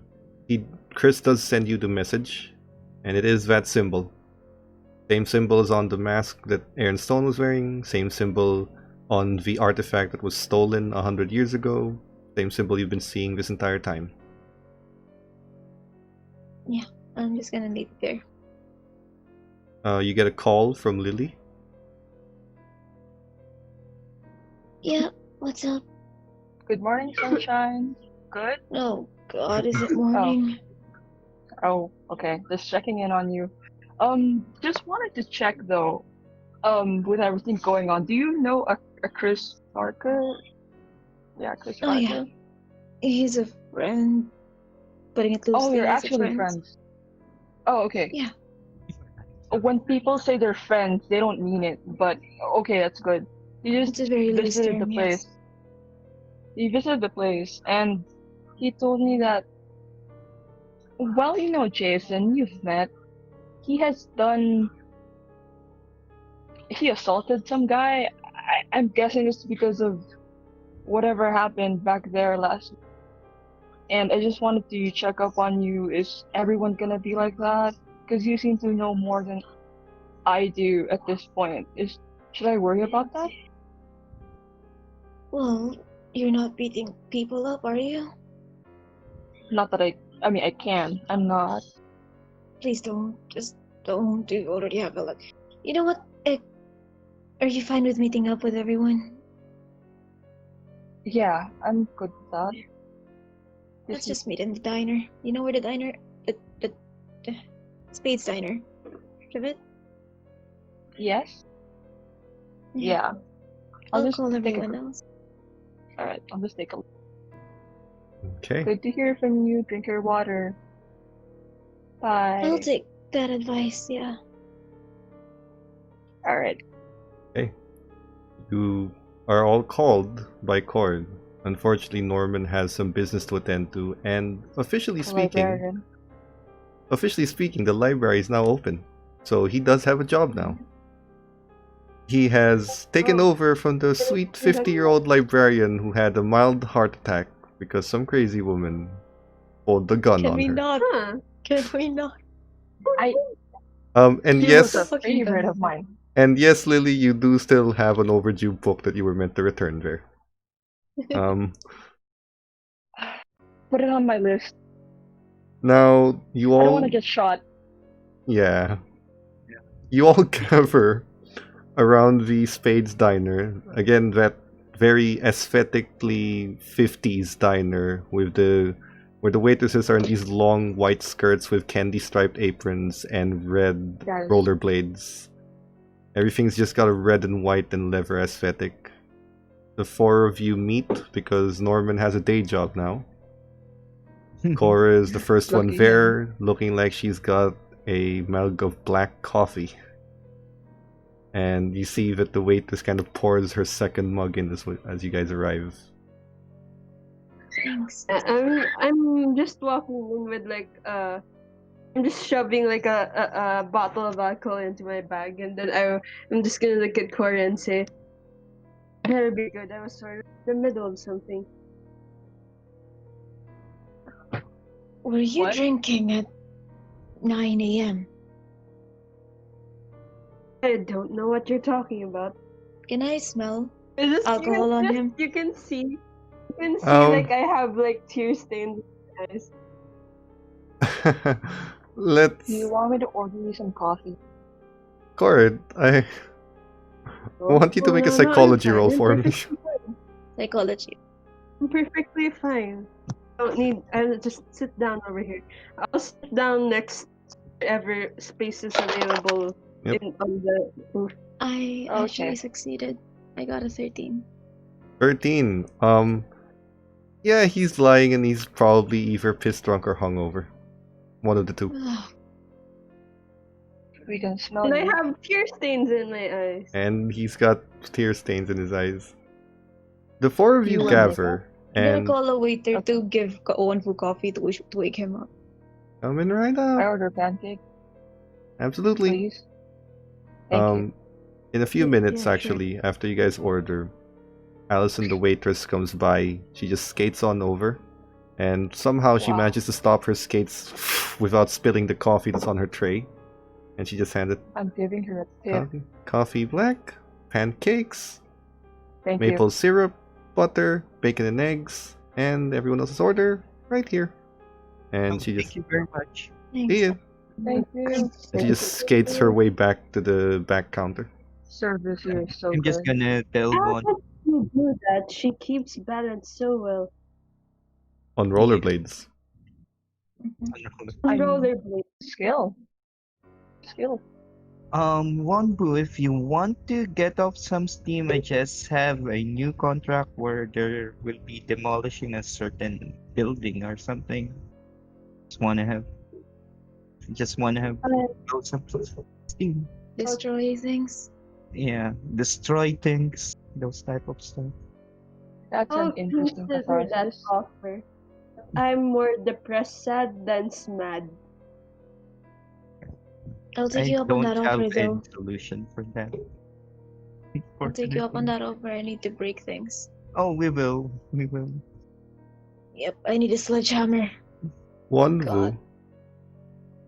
Chris does send you the message, and it is that symbol. Same symbol as on the mask that Aaron Stone was wearing. Same symbol on the artifact that was stolen 100 years ago. Same symbol you've been seeing this entire time. Yeah, I'm just gonna leave it there. You get a call from Lily. Yeah, what's up? Good morning, sunshine. Good. Oh God, is it morning? Oh, okay. Just checking in on you. Just wanted to check though. With everything going on, do you know a Chris Parker? Yeah, Chris Oh Parker. yeah, he's a friend. Putting it loosely, Oh, you're he's a actually friend. friends. Oh, okay. Yeah. When people say they're friends, they don't mean it. But okay, that's good. You It's just a very loose visited the term, place. yes. He visited the place, and he told me that. Well, you know, Jason, you've met. He has done. He assaulted some guy. I'm guessing it's because of whatever happened back there last week. And I just wanted to check up on you. Is everyone gonna be like that? Because you seem to know more than I do at this point. Should I worry about that? Well, you're not beating people up, are you? Not that I mean, I can. I'm not. Please don't. Just don't. You already have a lot. You know what? Are you fine with meeting up with everyone? Yeah, I'm good with that. Let's just meet in the diner. You know where the diner? The Spades Diner. Heard of it? Yes? Yeah. I'll just call take a everyone else. Alright, I'll just take a look. Okay. Good to hear from you. Drink your water. Bye. I'll take that advice, yeah. Alright. You are all called by Cord. Unfortunately, Norman has some business to attend to, and officially speaking, the library is now open. So he does have a job now. He has taken over from the sweet 50-year-old librarian who had a mild heart attack because some crazy woman pulled the gun on her. Huh. Can we not? And She yes, was a favorite of mine. and yes, Lily, you do still have an overdue book that you were meant to return there. Put it on my list. Now you I don't want all, to get shot. yeah, you all gather around the Spades Diner again. That very aesthetically 50s diner with where the waitresses are in these long white skirts with candy striped aprons and red Yes. rollerblades. Everything's just got a red and white and leather aesthetic. The four of you meet because Norman has a day job now. Cora is the first one Lucky there, looking like she's got a mug of black coffee. And you see that the waitress kind of pours her second mug in as you guys arrive. Thanks. I'm just walking in with like I'm just shoving like a bottle of alcohol into my bag, and then I'm just gonna look at Corey and say, "Better be good. I was sort of in the middle of something." Were you What? drinking at 9 a.m.? I don't know what you're talking about. Can I smell Is this alcohol on him? You can see Um, like I have like tear stains in my eyes. Let's. Do you want me to order you some coffee? Cora, I want you to make a No, psychology I'm roll fine. for I'm me. perfectly fine. Psychology. I'm perfectly fine. I'll just sit down over here. I'll sit down next to whatever space is available Yep. on the roof. I actually Okay. succeeded. I got a 13. 13. Yeah, he's lying and he's probably either pissed drunk or hungover. One of the two. We can smell And I you. have tear stains in my eyes. And he's got tear stains in his eyes. The four of you You gather I'm gonna and call a waiter Okay. to give Wonvu coffee to wake him up. coming right I up. order pancake, Absolutely. please. Thank you. In a few Yeah, minutes, sure. actually, after you guys order, Allison, the waitress, comes by. She just skates on over, and somehow she Wow. manages to stop her skates without spilling the coffee that's on her tray. And she just handed I'm giving her a tip. coffee black, pancakes, Thank maple you. syrup, butter, bacon and eggs, and everyone else's order right here. And she just Thank you very much. Thanks. see you. Thank you. And she just skates her way back to the back counter. Service here is so I'm good. just gonna tell How one. did you do that? She keeps balance so well. On rollerblades. I'm- Rollerblade. Skill. Wonbu, if you want to get off some steam, I just have a new contract where there will be demolishing a certain building or something. Just wanna have blow some steam. Destroy things. Yeah, destroy things, those type of stuff. That's an interesting pieces with that catharsis. offer. I'm more depressed, sad than mad. I'll take I you up on don't that have offer any though. solution for that. I'll take you up on Unfortunately. that offer. I need to break things. Oh, we will. We will. Yep, I need a sledgehammer. Wonvu, God.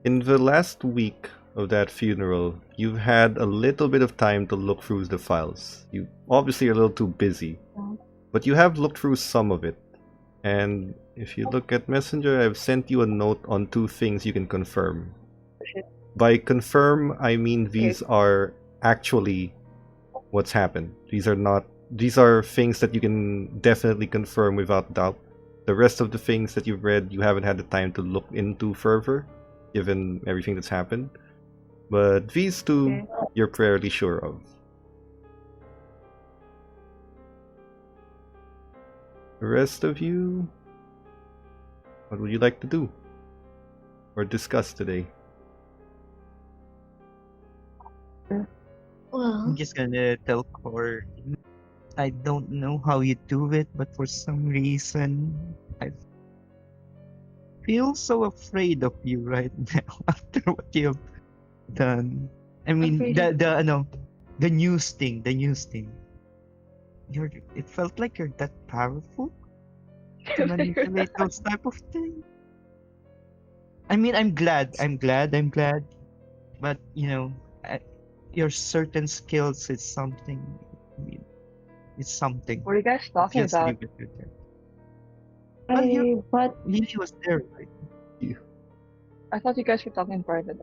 in the last week of that funeral, you've had a little bit of time to look through the files. You obviously are a little too busy, but you have looked through some of it. And if you look at Messenger, I've sent you a note on two things you can confirm. By confirm, I mean these are actually what's happened. These are things that you can definitely confirm without doubt. The rest of the things that you've read, you haven't had the time to look into further, given everything that's happened. But these two, you're fairly sure of. The rest of you, what would you like to do? Or discuss today? Well, I'm just gonna tell Core, I don't know how you do it, but for some reason, I feel so afraid of you right now after what you've done. I mean, Afraid the news thing. It felt like you're that powerful to manipulate those type of things. I mean, I'm glad, but your certain skills is something. I mean, it's something. What are you guys talking Just about? leave it with that. Well, But Lily was there, right? I thought you guys were talking in private.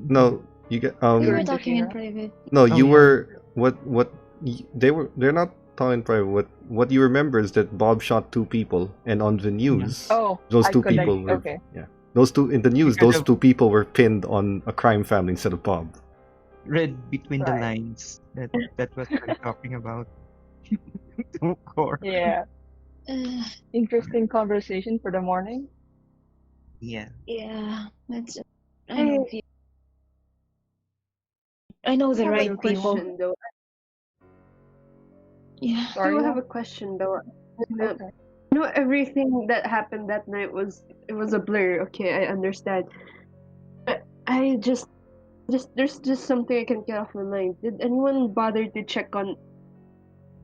No, you get we You're were in talking in Shakira? private. No, Oh, you yeah. were they're not talking private. What you remember is that Bob shot two people, and on the news, Oh, those I two connect. people were Okay. those two in the news. Because Those of- two people were pinned on a crime family instead of Bob. Read between the Right. lines. That what we're talking about. To Core. Yeah. Uh, Interesting conversation for the morning. Yeah. yeah, that's. I know. I know the I have right a people. question though. Yeah. I Sorry. do have Mom? a question though. Okay. You know, everything that happened that night was a blur. Okay, I understand. But I just there's just something I can't get off my mind. Did anyone bother to check on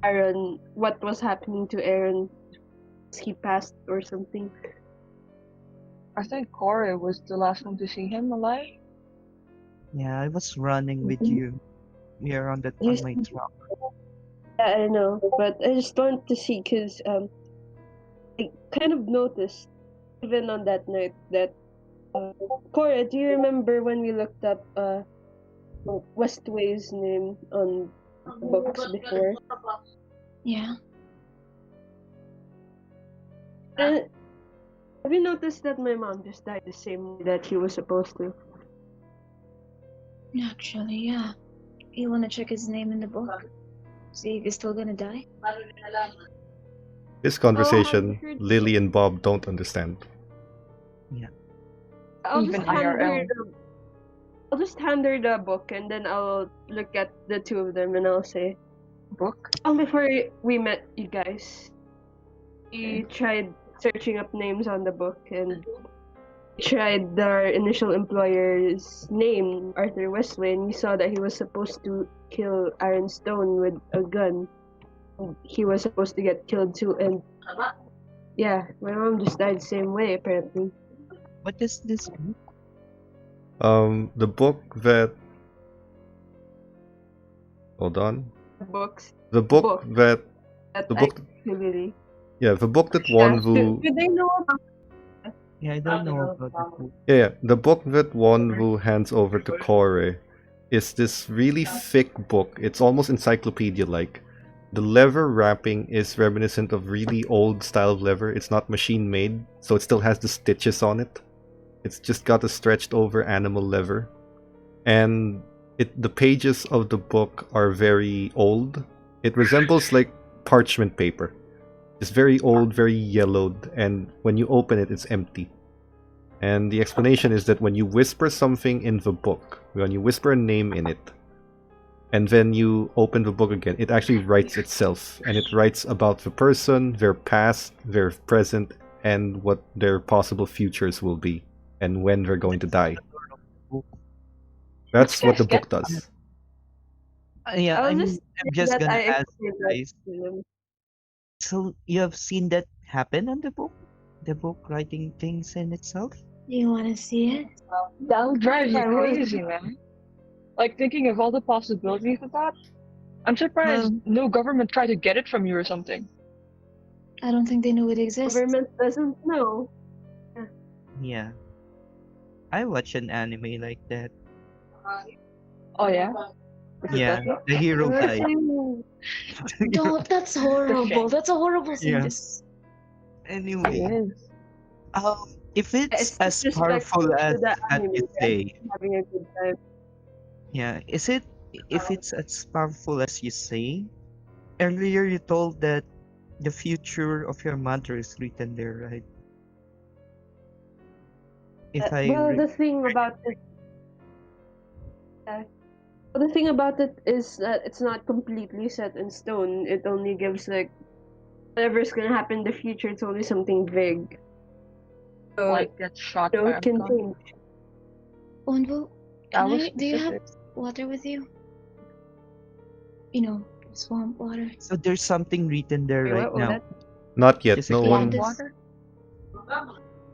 Aaron? What was happening to Aaron? He passed or something? I think Corey was the last one to see him alive. Yeah, I was running with you. We are on You my said- truck. Yeah, I know, but I just wanted to see because I kind of noticed even on that night that Cora, do you remember when we looked up Westway's name on books before? Yeah. And have you noticed that my mom just died the same way that she was supposed to? Actually, yeah. You wanna check his name in the book? See if he's still gonna die? This Oh, have you conversation, heard? Lily and Bob don't understand. I'll just Even hand her IRL. I'll just hand her the book and then I'll look at the two of them and I'll say, Book? before we met you guys, we tried searching up names on the book and tried our initial employer's name, Arthur Westway, and we saw that he was supposed to kill Ironstone with a gun. He was supposed to get killed too, and yeah, my mom just died the same way apparently. What is this book? The book that. Hold on. Books The book book. that. that The I book. really. Yeah, the book that Yeah, Wonvu. do they know about? Yeah, I don't know about the book. Yeah, the book that Wonvu hands over to Kore is this really thick book. It's almost encyclopedia-like. The leather wrapping is reminiscent of really old style of leather. It's not machine-made, so it still has the stitches on it. It's just got a stretched over animal leather. And the pages of the book are very old. It resembles like parchment paper. It's very old, very yellowed, and when you open it, it's empty. And the explanation is that when you whisper something in the book, when you whisper a name in it, and then you open the book again, it actually writes itself. And it writes about the person, their past, their present, and what their possible futures will be, and when they're going to die. That's what the book does. Yeah, I'll I'm just I'm just that gonna I ask explained you that guys. to them. So you have seen that happen on the book? The book writing things in itself? Do you want to see it? That'll drive you I was- crazy, man. Like thinking of all the possibilities of that. I'm surprised no government tried to get it from you or something. I don't think they knew it exists. Government doesn't know. Yeah. I watch an anime like that. Oh yeah? Is it Yeah, that? the hero died. Don't. That's horrible. That's a horrible thing Yeah. to s- Anyway, It is. if it's It's as disrespectful powerful to as the you anime, say, having a good time. yeah, if it's as powerful as you say, earlier you told that the future of your mother is written there, right? If I Well, the thing about it, well, the thing about it is that it's not completely set in stone. It only gives like whatever's gonna happen in the future. It's only something vague. So Like get shot you know, by a it can gun. change. Wonvu, That was do you have specific. water with you? You know, swamp water. so there's something written there Wait, right what was now. that? Not yet. Just No explain one. this. Water?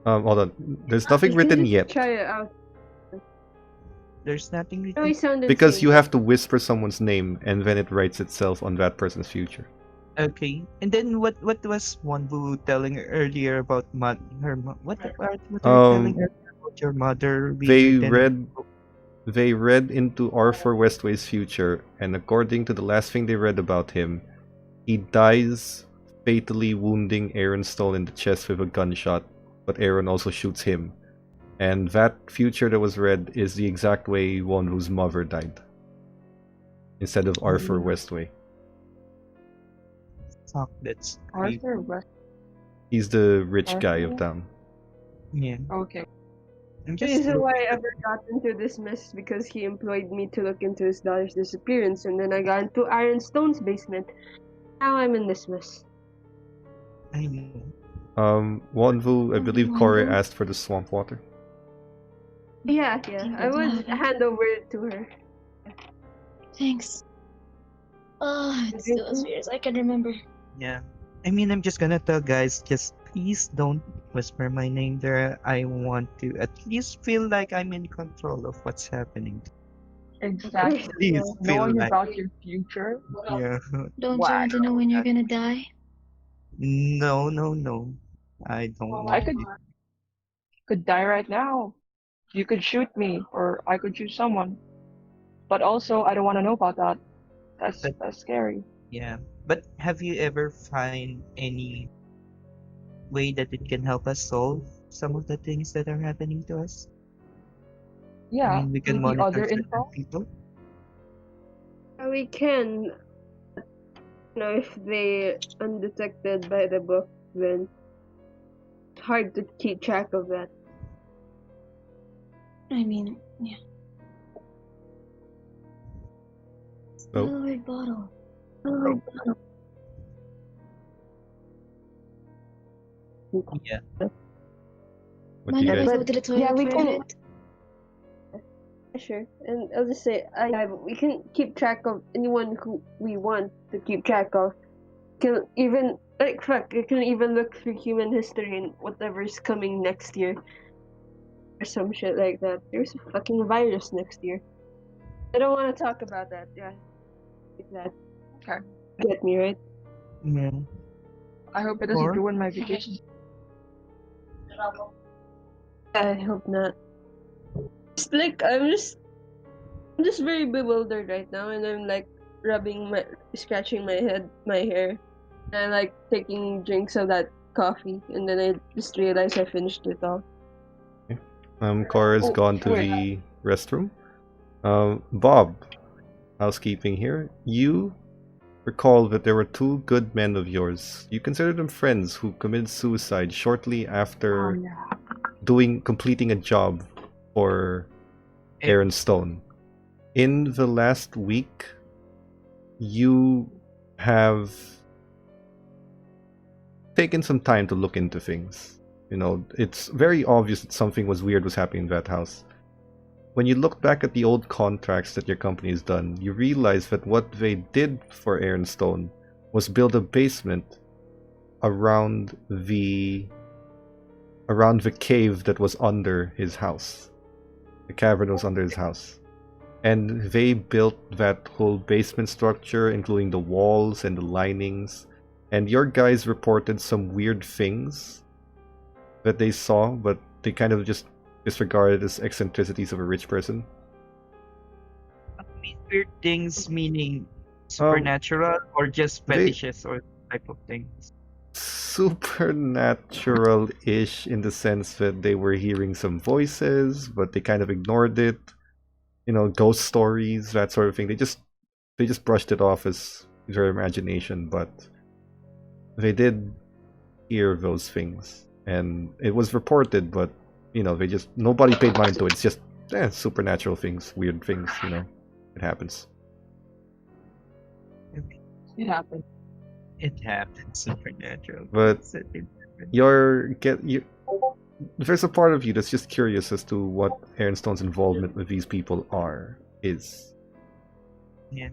Hold on. There's nothing You can written just yet. Try it out. There's nothing No, written. he sounded Because safe. you have to whisper someone's name, and then it writes itself on that person's future. Okay, and then what was Wonbu telling earlier about what are you telling earlier about your mother being They written in read the book? they read into Arthur Westway's future, and according to the last thing they read about him, he dies fatally wounding Aaron Stoll in the chest with a gunshot, but Aaron also shoots him. And that future that was read is the exact way Wonwu's mother died. Instead of Arthur Westway. Fuck, that's creepy. Arthur West. He's the rich guy of Arthur? town. Yeah, Okay. I'm The just reason why I ever got into this mess because he employed me to look into his daughter's disappearance, and then I got into Ironstone's basement. Now I'm in this mess. I know. Wonwu, I believe Kore Wonvu? asked for the swamp water. Yeah, Thank I you, would Dad. hand over it to her. Thanks. Oh, it's still as weird as I can remember. Yeah. I mean, I'm just gonna tell guys, just please don't whisper my name there. I want to at least feel like I'm in control of what's happening. Exactly. Please feel Knowing like, about your future. yeah. Don't Wow. you want to know when you're gonna die? No, no, no. I don't I want could die right now. You could shoot me, or I could shoot someone. But also, I don't want to know about that. That's scary. Yeah. But have you ever find any way that it can help us solve some of the things that are happening to us? I Yeah. mean, we can Maybe monitor other certain info. people. We can. if they undetected by the book, then it's hard to keep track of that. I mean, yeah. So, Little bottle. Yeah. what do you Mind if guys? I go to the toilet yeah, we for a can. bit? Sure, and I'll just say, we can keep track of anyone who we want to keep track of. Can even you can even look through human history and whatever's coming next year, or some shit like that. There's a fucking virus next year. I don't want to talk about that. Yeah, like that. Okay. Get me right? Yeah. I hope it doesn't Or- ruin my vacation. I hope not. It's like I'm just very bewildered right now, and I'm like scratching my hair, and I like taking drinks of that coffee, and then I just realized I finished it all. Cora's Oh, gone to the restroom. Bob, housekeeping here. You recall that there were two good men of yours. You consider them friends who committed suicide shortly after completing a job for Aaron Stone. In the last week, you have taken some time to look into things. You know, it's very obvious that something was happening in that house. When you look back at the old contracts that your company has done, you realize that what they did for Aaron Stone was build a basement around the cave that was under his house. The cavern was under his house. And they built that whole basement structure, including the walls and the linings. And your guys reported some weird things that they saw, but they kind of just disregarded as eccentricities of a rich person. I mean, weird things meaning supernatural or just fetishes or type of things? Supernatural-ish in the sense that they were hearing some voices, but they kind of ignored it. You know, ghost stories, that sort of thing. They just brushed it off as their imagination, but they did hear those things, and it was reported, but you know, nobody paid mind to it. It's just supernatural things, weird things, you know. It happens. It happened. It happens, supernatural. But It there's a part of you that's just curious as to what Aaron Stone's involvement with these people is. Yeah.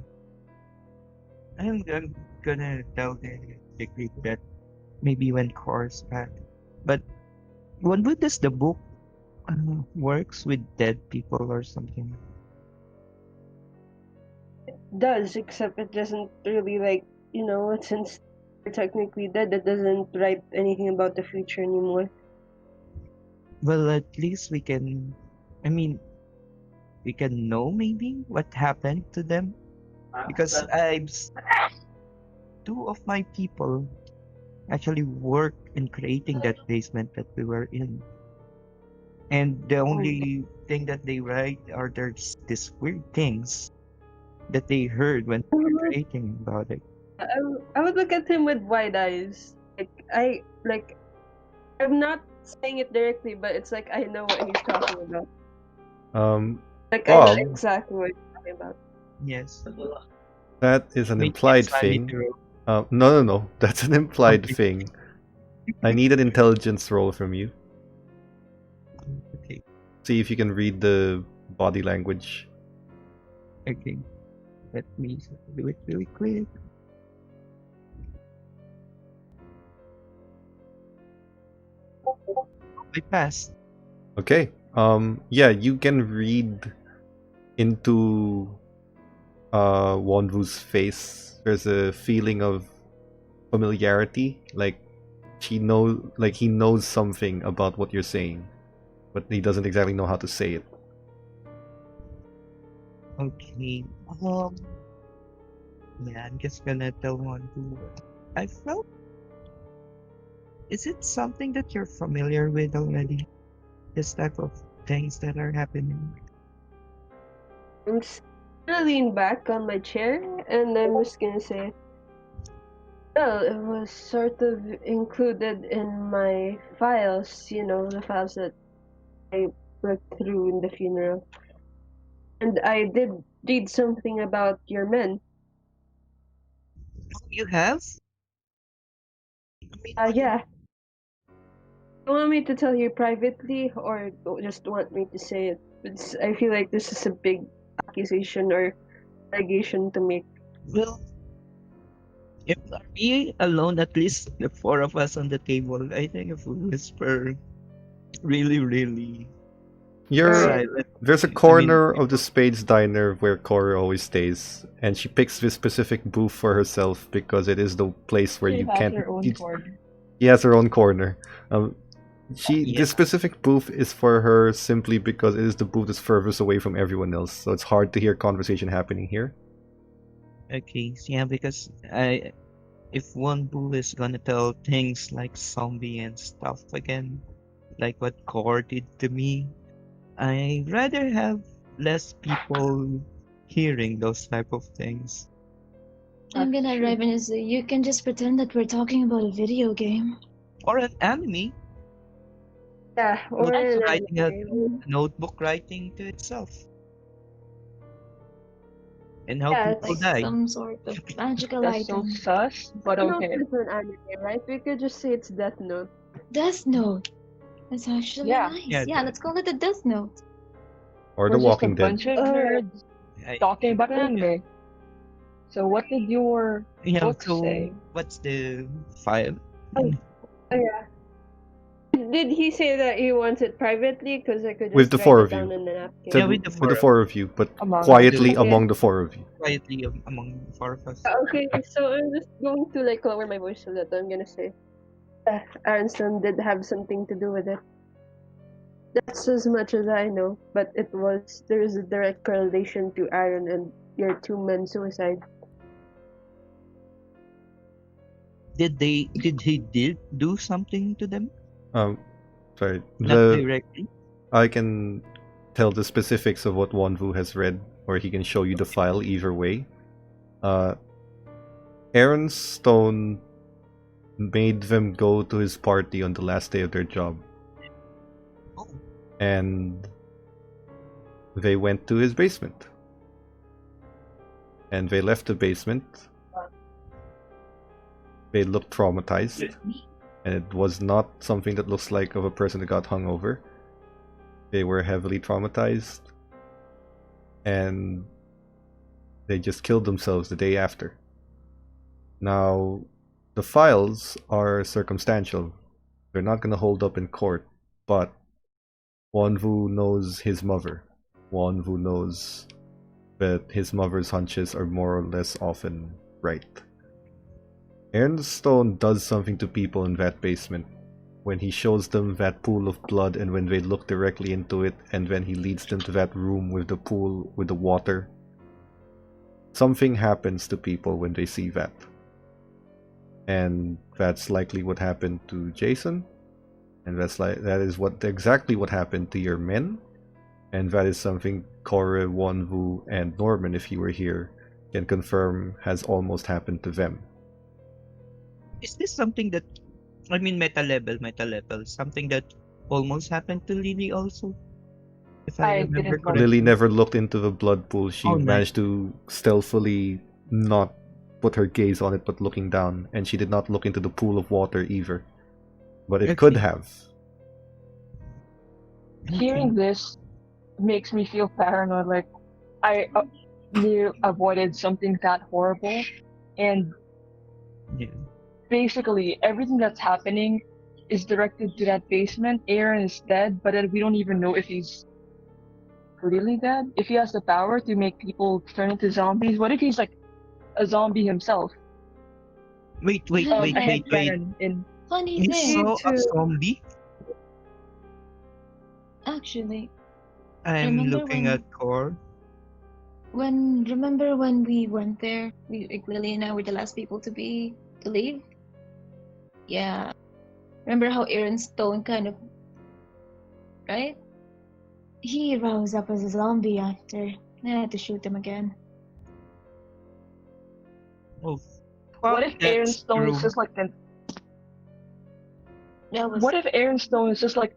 I'm gonna tell the group that maybe when Core's back. But Wonvu, does the book works with dead people or something? It does, except it doesn't really since they're technically dead, it doesn't write anything about the future anymore. Well, at least we can know maybe what happened to them. Because two of my people actually worked in creating that basement that we were in. And the only thing that they write are there's these weird things that they heard when they were creating about it. I would look at him with wide eyes. I'm not saying it directly, but it's like I know what he's talking about. I Bob, know exactly what he's talking about. Yes. that is an Maybe implied it's funny thing. to- No, that's an implied Okay. thing. I need an intelligence roll from you. Okay. See if you can read the body language. Okay. Let me do it really quick. I passed. Okay. Yeah, you can read into Wonvu's face. There's a feeling of familiarity, like he knows something about what you're saying, but he doesn't exactly know how to say it. Okay. Yeah, I'm just gonna tell one who I felt. Is it something that you're familiar with already? This type of things that are happening. I'm just gonna lean back on my chair, and I'm just gonna say, Well, it was sort of included in my files, the files that I looked through in the funeral. And I did read something about your men. You have? I mean, what? Yeah. You want me to tell you privately or just want me to say it? I feel like this is a big accusation or allegation to make. Well, if are we alone, at least the four of us on the table, I think if we whisper really, really You're Alright. silent. there's a I mean, corner of the Spades Diner where Cora always stays, and she picks this specific booth for herself because it is the place where She you has can't. her own corner. She has her own corner. yeah. This specific booth is for her simply because it is the booth that's furthest away from everyone else, so it's hard to hear conversation happening here. Okay, yeah, because if Wonvu is gonna tell things like zombie and stuff again, like what Core did to me, I'd rather have less people hearing those type of things. I'm That's gonna true. arrive and say, you can just pretend that we're talking about a video game. Or an anime, Yeah, or notebook an writing anime. notebook writing to itself. And how Yeah, people Like die. some sort of magical That's so item. sus, but You don't okay. it's an anime, right? We could just say it's Death Note. Death Note. That's actually Yeah. nice. Yeah, Yeah, let's call it a Death Note. Or We're The just a Walking Dead. bunch of Alright. nerds I, talking about anime. So what did your yeah, book so say? what's the file? Oh, yeah. Did he say that he wants it privately? Because I could With just the write four it of you. down in the napkin. Said Yeah, with the with the four four of you, but Among quietly Okay. among the four of you. quietly among the four of us. Okay, so I'm just going to lower my voice a little. I'm gonna say, Aronson did have something to do with it. That's as much as I know, but there is a direct correlation to Aaron and your two men suicide. Did he do something to them? Sorry. Not directly. I can tell the specifics of what Wonvu has read, or he can show you the file either way. Aaron Stone made them go to his party on the last day of their job. Oh, And they went to his basement. And they left the basement. They looked traumatized. And it was not something that looks like of a person that got hungover. They were heavily traumatized. And they just killed themselves the day after. Now, the files are circumstantial. They're not going to hold up in court, but Wonvu knows his mother. Wonvu knows that his mother's hunches are more or less often right. Aaron Stone does something to people in that basement when he shows them that pool of blood and when they look directly into it and when he leads them to that room with the pool with the water. Something happens to people when they see that. And that's likely what happened to Jason. And that is exactly what happened to your men. And that is something Cora, Wonvu, and Norman, if he were here, can confirm has almost happened to them. is this something that meta level, something that almost happened to Lily also? If I I remember didn't correctly. Lily never looked into the blood pool. She Oh, nice. managed to stealthily not put her gaze on it but looking down, and she did not look into the pool of water either. But it could have. Hearing this makes me feel paranoid. Like I avoided something that horrible, and Yeah. basically everything that's happening is directed to that basement. Aaron is dead, but then we don't even know if he's really dead. If he has the power to make people turn into zombies, what if he's like a zombie himself? Wait. I had In Funny You thing, saw a zombie? actually. I'm Remember looking when- at Core. Remember when we went there? Lily and I were the last people to leave. Yeah. Remember how Aaron Stone kind of, right? He rose up as a zombie after. I had to shoot him again. Oh, What if Aaron That's Stone is true. just like an That was What if Aaron Stone is just like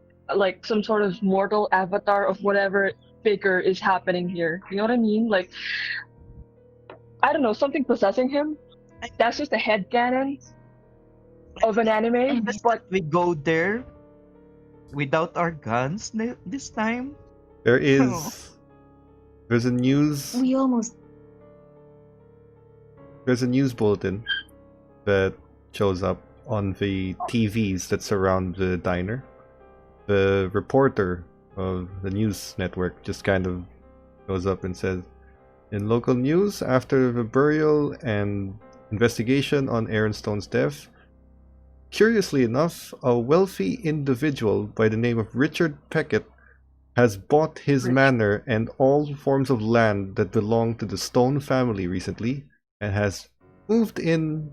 some sort of mortal avatar of whatever figure is happening here? You know what I mean? Like I don't know, something possessing him. That's just a headcanon of an anime, Just but we go there without our guns this time. There Oh. there's a news we almost bulletin that shows up on the TVs that surround the diner. The reporter of the news network just kind of goes up and says, in local news, after the burial and investigation on Aaron Stone's death, curiously enough, a wealthy individual by the name of Richard Peckett has bought his manor and all forms of land that belonged to the Stone family recently and has moved in.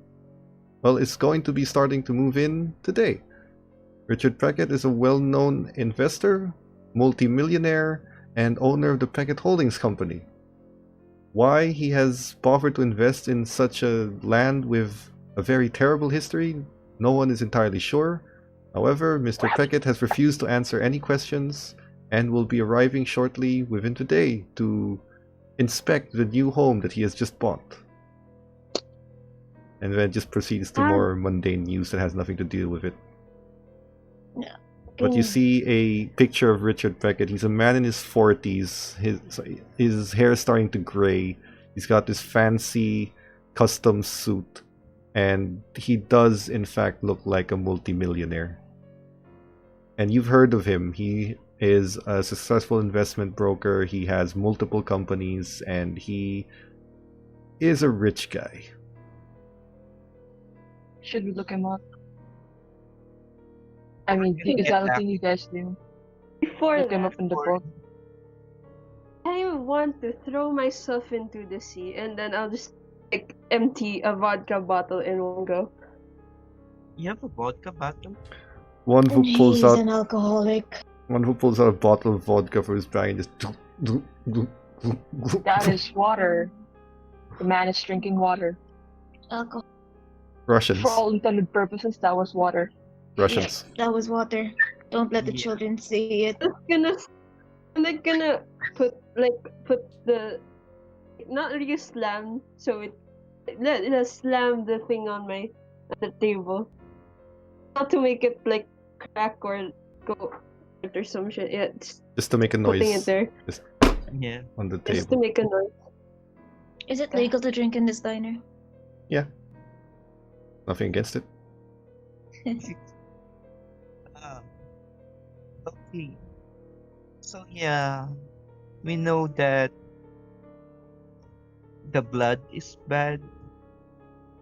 Well, it's going to be starting to move in today. Richard Peckett is a well-known investor, multimillionaire, and owner of the Peckett Holdings Company. Why he has offered to invest in such a land with a very terrible history, no one is entirely sure. However, Mr. Peckett has refused to answer any questions and will be arriving shortly within today to inspect the new home that he has just bought. And then just proceeds to more mundane news that has nothing to do with it. Yeah. But you see a picture of Richard Peckett. He's a man in his 40s. His hair is starting to gray. He's got this fancy custom suit. And he does, in fact, look like a multimillionaire. And you've heard of him. He is a successful investment broker. He has multiple companies. And he is a rich guy. should we look him up? I mean, is that a thing you guys do? Before Look him that, up in the book. I want to throw myself into the sea and then I'll just like empty a vodka bottle in one go. You have a vodka bottle? One who pulls He's out an alcoholic. a bottle of vodka from his bag and just That is water. The man is drinking water. Alcohol. Russians. For all intended purposes, that was water. Russians. That was water. Don't let the Yeah. children see it. I'm not gonna put the not really slam so let's slam the thing on the table. Not to make it like crack or go or some shit. Yeah, Just to make a putting noise it there. Yeah. on the Just to table. make a noise. Is it legal to drink in this diner? Nothing against it. Okay. So yeah, we know that the blood is bad.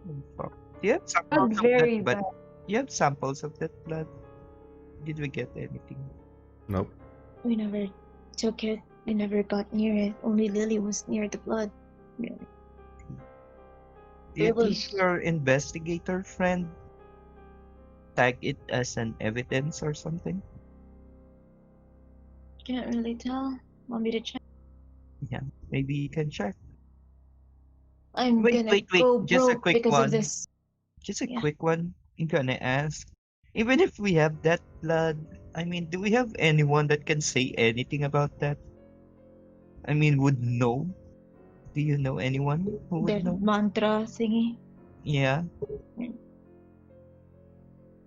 Oh, fuck. Do you have samples That's of very that? But bad. you have samples of that blood? Did we get anything? Nope. We never took it. We never got near it. Only Lily was near the blood. Yeah. Do you It think was- your investigator friend tag it as an evidence or something? Can't really tell. Want me to check? Yeah, maybe you can check. I'm Wait, gonna wait, go just a broke quick because one. of this. Just a Yeah. quick one. I'm gonna ask. Even if we have that blood, I mean, do we have anyone that can say anything about that? I mean, would know? Do you know anyone who would The know? mantra thingy. Yeah.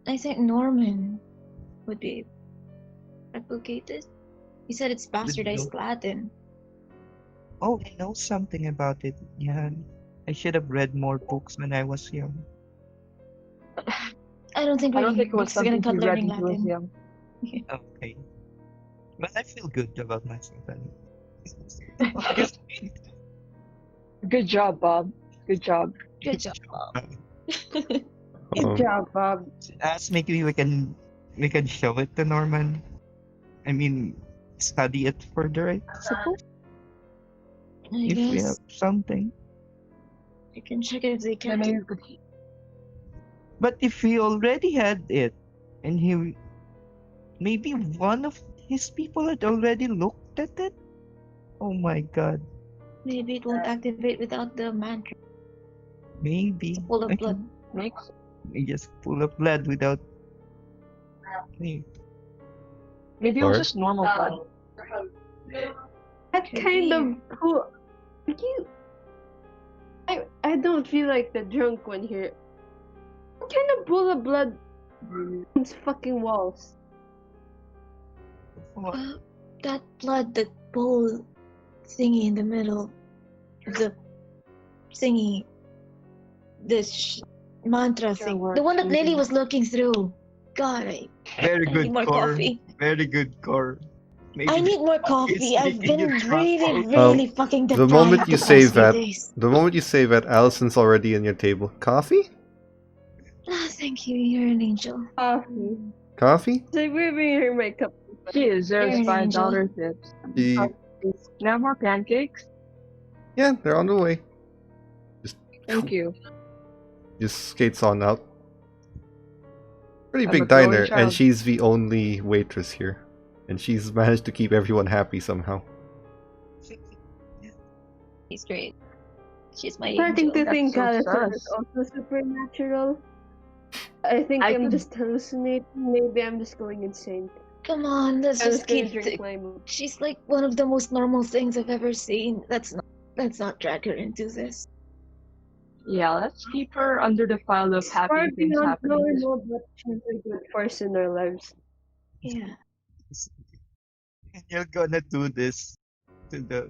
I think Norman would be able to replicate it. He said it's bastardized Latin. Oh, I know something about it. Yeah. I should have read more books when I was young. I don't think I don't think it was books are gonna something cut he read learning when he was Latin. young. Okay. But I feel good about myself. Good job, Bob. Good job. Good job. Uh-oh. Good job, Bob. Ask maybe we can show it to Norman. I mean, study it further, I suppose. I If we guess have something. I can check it if they Yeah, can. maybe we could. But if he already had it, and maybe one of his people had already looked at it. Oh my god. Maybe it won't activate without the mantra. Maybe. Full of I blood. can Makes just full of blood without. Hey, maybe it was Or just normal blood. That kind of cool. You, I don't feel like the drunk one here. What kind of pool of blood on these fucking walls? what? That blood, that bowl thingy in the middle, the thingy, this mantra thing, the one that Lily was looking through. God, Very I need good more core. coffee. Very good core. Maybe I need more it's coffee. I've making you been drunk. really fucking the deprived moment you the say past few that, days. Allison's already in your table. Coffee? Ah, thank you. You're an angel. Coffee. Coffee? So we're bringing her my cup. She deserves You're an angel. $5 tips. She, Now more pancakes. yeah, they're on the way. Thank you. Just skates on out. Pretty I'm big a growing diner, and child. she's the only waitress here. And she's managed to keep everyone happy somehow. She's great. She's my Starting angel. to think so Allison is sus. also supernatural. I think I I'm could- just hallucinating. Maybe I'm just going insane. Come on, let's I'm just just gonna keep. drink my milk. She's like one of the most normal things I've ever seen. Let's not drag her into this. Yeah, let's keep her under the file of happy Far things beyond happening. normal, but she's a good force in our lives. Yeah. And you're gonna do this to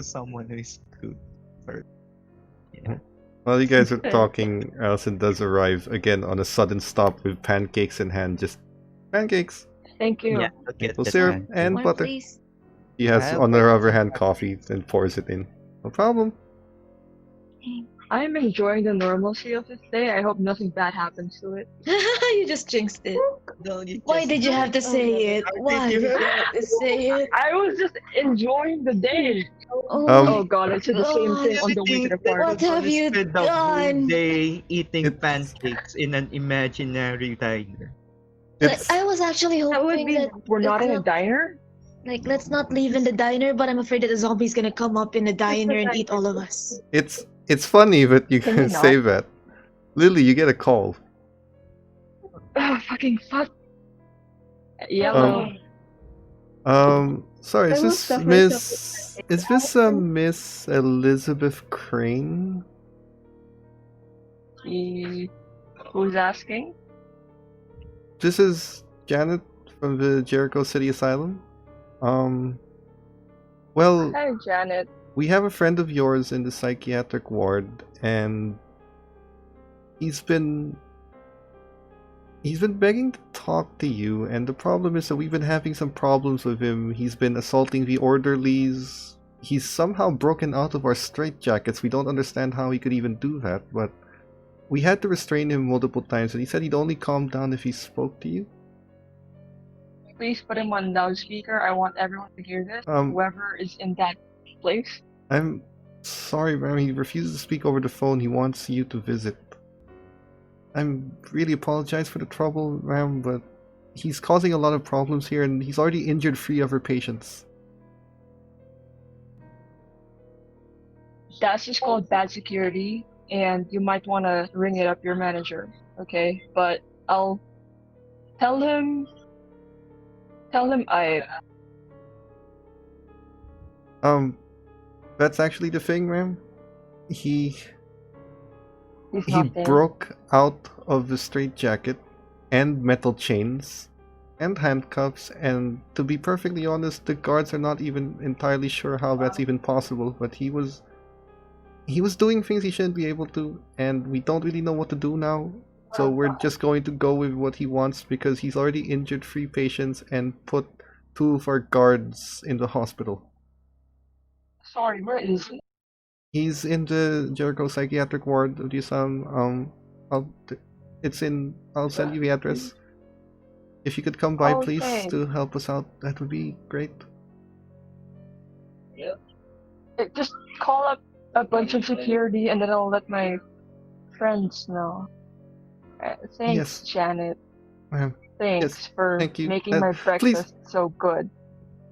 someone who is good. Yeah. While you guys are talking, Allison does arrive again on a sudden stop with pancakes in hand. Just pancakes, Thank you. Yeah. Look at maple that syrup, man. and More, butter. please. She has I'll on wait her other for hand that. coffee and pours it in. No problem. I am enjoying the normalcy of this day. I hope nothing bad happens to it. You just jinxed it. No, you Why just did you have to say it? How Why did did you you have to say it? I was just enjoying the day. Oh Oh my god, I said the same God. thing on the way to the think that party. What you're have gonna you spend the whole done? day eating It's- pancakes in an imaginary diner? It's I was actually That would hoping be- that We're not it's in a diner? like let's not leave in the diner, but I'm afraid that the zombie's gonna come up in the diner and eat all of us. it's funny, but you Can can we say not? that. Lily, you get a call. Oh, fucking fuck. Yellow. Sorry, I is will this stuff Miss? Is this Miss Elizabeth Crane? Who's asking? This is Janet from the Jericho City Asylum. Well, Hi, Janet. we have a friend of yours in the psychiatric ward, and he's been begging to talk to you, and the problem is that we've been having some problems with him. He's been assaulting the orderlies. He's somehow broken out of our straitjackets. We don't understand how he could even do that, but we had to restrain him multiple times, and he said he'd only calm down if he spoke to you. Please put him on loudspeaker. I want everyone to hear this. Um, Whoever is in that place. I'm sorry, ma'am. He refuses to speak over the phone. He wants you to visit. I'm really apologize for the trouble, ma'am, but he's causing a lot of problems here, and he's already injured 3 other patients. That's just called bad security, and you might want to ring it up your manager, okay? But I'll tell him I That's actually the thing, ma'am. he's He not there. broke out of the straitjacket and metal chains and handcuffs, and to be perfectly honest, the guards are not even entirely sure how that's even possible, but he was doing things he shouldn't be able to, and we don't really know what to do now. So we're just going to go with what he wants because he's already injured 3 patients and put 2 of our guards in the hospital. Sorry, where is he? He's in the Jericho psychiatric ward of the asylum. I'll send you the address. If you could come by, please, Okay. to help us out, that would be great. Just call up a bunch of security, and then I'll let my friends know. Thanks, Yes. Janet. Ma'am, Thanks yes, for thank you. making my please. breakfast so good.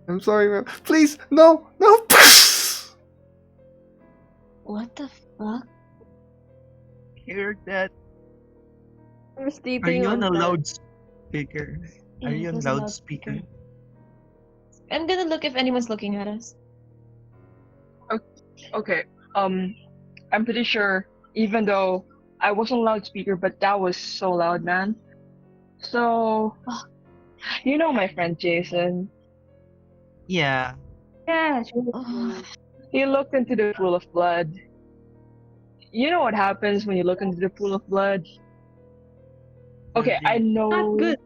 I'm sorry, ma'am. Please, no, no. What the fuck? hear that? I was Are sleeping you on a the loudspeaker? Are Yeah, you it on was a loudspeaker? I'm gonna look if anyone's looking at us. Okay. I'm pretty sure, even though I wasn't loudspeaker, but that was so loud, man. So, you know my friend Jason. Yeah. Yeah, Oh, He looked into the pool of blood. You know what happens when you look into the pool of blood? Okay, I know. not good.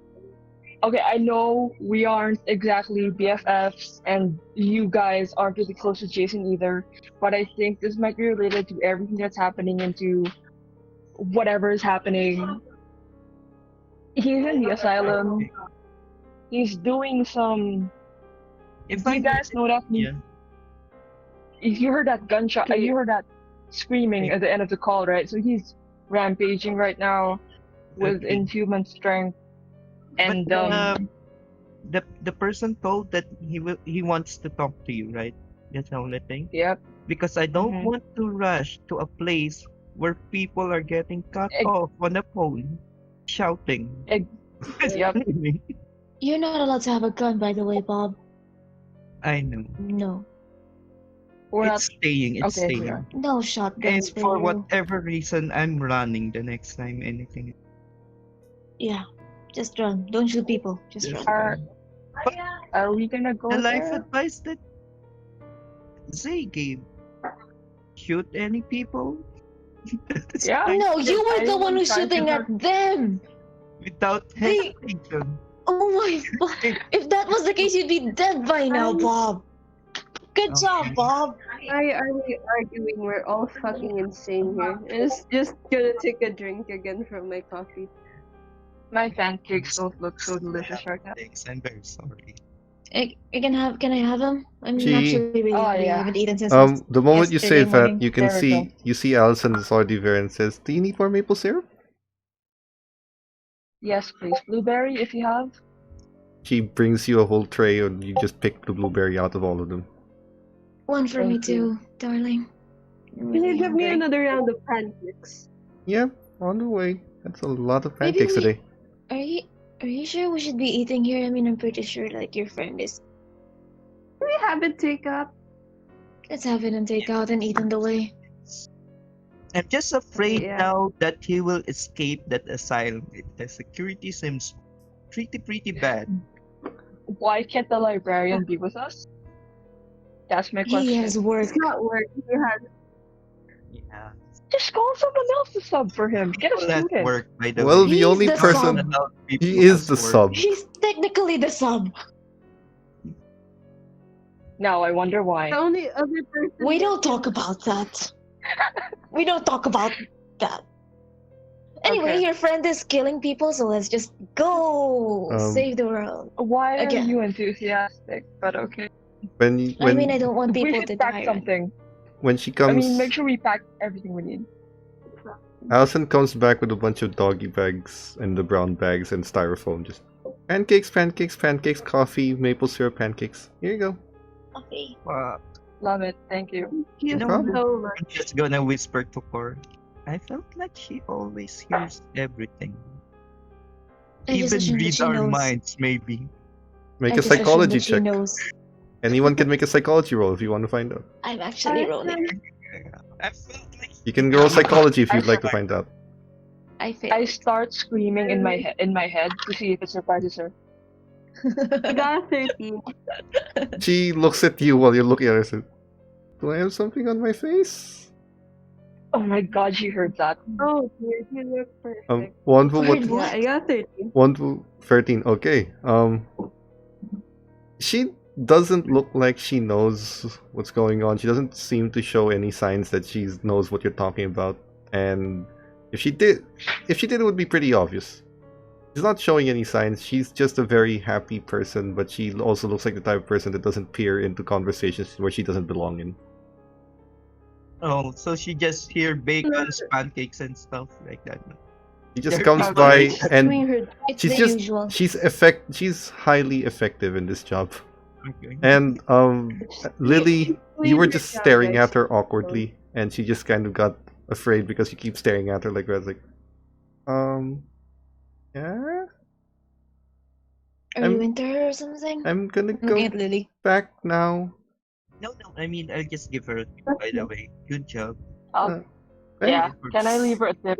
Okay, I know we aren't exactly BFFs, and you guys aren't really close to Jason either. But I think this might be related to everything that's happening into whatever is happening. He's in the asylum. He's doing some. If Do I you guys know that? yeah. You heard that gunshot. You heard that screaming at the end of the call, right? So he's rampaging right now with Okay. inhuman strength. And But the person told that he wants to talk to you, right? That's the only thing. yep. Because I don't Mhm. want to rush to a place where people are getting cut off on the phone, shouting. Yep. you're not allowed to have a gun, by the way, Bob. I know. No, We're not. It's staying. It's Okay, staying. yeah. no And shotguns for for you. whatever reason, I'm running the next time anything. Yeah, just run. Don't shoot people. Just run. Are we gonna go The life there? advice that Zay gave: shoot any people. That's Yeah. fine. No, you were the one who's Trying to shooting at them. Without They- hesitation. Oh my! If that was the case, you'd be dead by now, Bob. Good job, Okay. Bob. Why are we arguing? We're all fucking insane here. It's just gonna take a drink again from my coffee. My pancakes don't look so delicious right now. Thanks, I'm very sorry. Can I have them? I'm Gee. actually really Oh, hungry. I yeah. haven't eaten since The moment you say yesterday morning. that, you can There we see go. you see Allison is already there and says, "Do you need more maple syrup?" Yes, please. Blueberry, if you have. She brings you a whole tray, and you just pick the blueberry out of all of them. One for me Thank you. too, darling. I'm Can you really give me hungry. another round of pancakes? Yeah, on the way. That's a lot of Maybe pancakes we- today. Are you sure we should be eating here? I mean, I'm pretty sure like your friend is. Can we have it take up? Let's have it and take out and eat on the way. I'm just afraid Yeah. now that he will escape that asylum. The security seems pretty bad. Why can't the librarian be with us? That's my question. He has work. It's not work. He has Yeah. Just call someone else to sub for him. Get a People at student. work, by the Well, way. the He's only the person sub. he is the sub. He's technically the sub. Now I wonder why. the only other person. We that don't can- talk about that. We don't talk about that. Anyway, Okay. your friend is killing people, so let's just go save the world. Why are Again. you enthusiastic? But okay. When you, I mean, I when don't want We people should to pack die. something. when she I comes, mean, make sure we pack everything we need. Allison comes back with a bunch of doggy bags and the brown bags and styrofoam. Just pancakes, coffee, maple syrup pancakes. Here you go. Okay. Love it. Thank you. Thank you No problem. so much. I'm just gonna whisper to Cor. I felt like she always hears everything. I just Even assume that read she our knows. minds, maybe. Make I a just assume psychology that she check. knows. Anyone can make a psychology roll if you want to find out. I'm actually rolling. I felt like You can roll psychology if I you'd like to survived. find out. I failed. I start screaming in my head to see if it surprises her. I got a 13. She looks at you while you're looking at her and says, "Do I have something on my face?" Oh my god, she heard that. Oh, dear, you look perfect. Wonvu, Word what? Yeah, I got 13. Wonvu, 13. Okay. She doesn't look like she knows what's going on. She doesn't seem to show any signs that she knows what you're talking about. And if she did, it would be pretty obvious. She's not showing any signs. She's just a very happy person, but she also looks like the type of person that doesn't peer into conversations where she doesn't belong in. oh, so she just hear bacons, pancakes, and stuff like that. She just They're comes not by nice. and Doing her It's she's the just usual. she's highly effective in this job. Okay. And Lily, you were doing just her job, staring guys. at her awkwardly, and she just kind of got afraid because you keep staring at her like that. Like, yeah. Are you into her or something? I'm gonna Looking go at Lily. back now. No, I mean, I'll just give her a tip, by the way. Good job. Uh, Yeah. Thank you. Can I leave her a tip?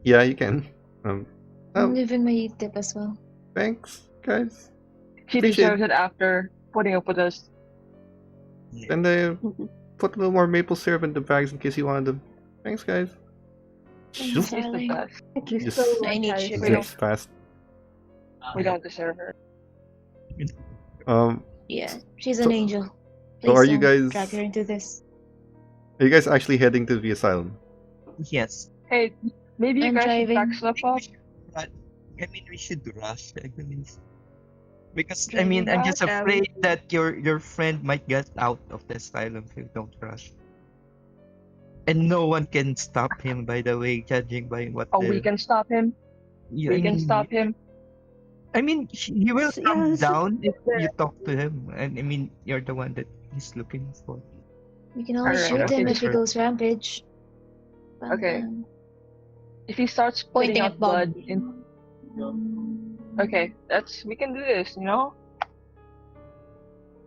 Yeah, you can. I'm Oh, leaving my tip as well. thanks, guys. She Appreciate deserves it after putting up with us. Yeah. And put a little more maple syrup in the bags in case you wanted them. Thanks, guys. Shoot. She's the Darling. best. Thank you Just so much. I need Harry. sugar. We don't, Zips past. we don't deserve her. Yeah, she's So- an angel. so Please are you don't guys- drag her into this? Are you guys actually heading to the asylum? Yes. Hey, maybe you I'm guys should driving. pack stuff up. I mean, we should rush, I believe. Because, I Driving mean, I'm just back, afraid that your friend might get out of the asylum if you don't rush. And no one can stop him, by the way, judging by what Oh, we can stop him. Yeah, We I can mean, stop him. I mean, he will Yeah, calm let's down if there. you talk to him. And I mean, you're the one that he's looking for. We can always Alright, shoot okay, him if he sure. goes rampage. Well, Okay. If he starts Pointing putting at up Bob. blood in, okay, we can do this. You know.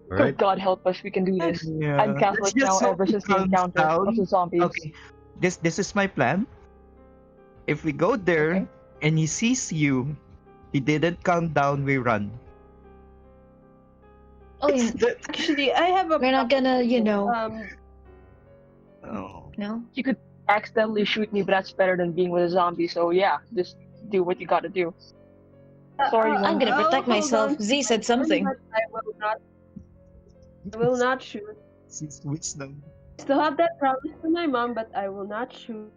Oh, Alright. God help us, we can do this. Yeah. I'm Catholic now ever since the encounter of the zombies. Okay, this is my plan. If we go there Okay. and he sees you, he didn't calm down, we run. Oh, yeah. Actually, I have a. We're not gonna, Oh. no. You could accidentally shoot me, but that's better than being with a zombie. So yeah, just do what you gotta do. Sorry, I'm gonna I'll protect hold myself. on to Z said something. but I will not. I will not shoot. His wisdom. Still have that promise to my mom, but I will not shoot.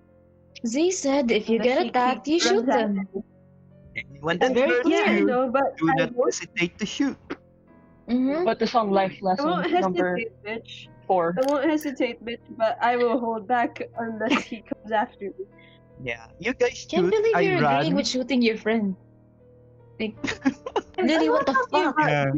Z said if you Unless get she attacked, you keeps shoot runs them. after me. Anyone It's that very hurts clear. Yeah, I you, know, but do I not won't, hesitate to shoot. Mm-hmm. Put this on life I won't lesson number hesitate, bitch. 4. I won't hesitate, bitch, but I will hold back unless he comes after me. Yeah, you guys Can't shoot, believe I you're agreeing run. with shooting your friend. Like, Lily, what the fuck? Yeah.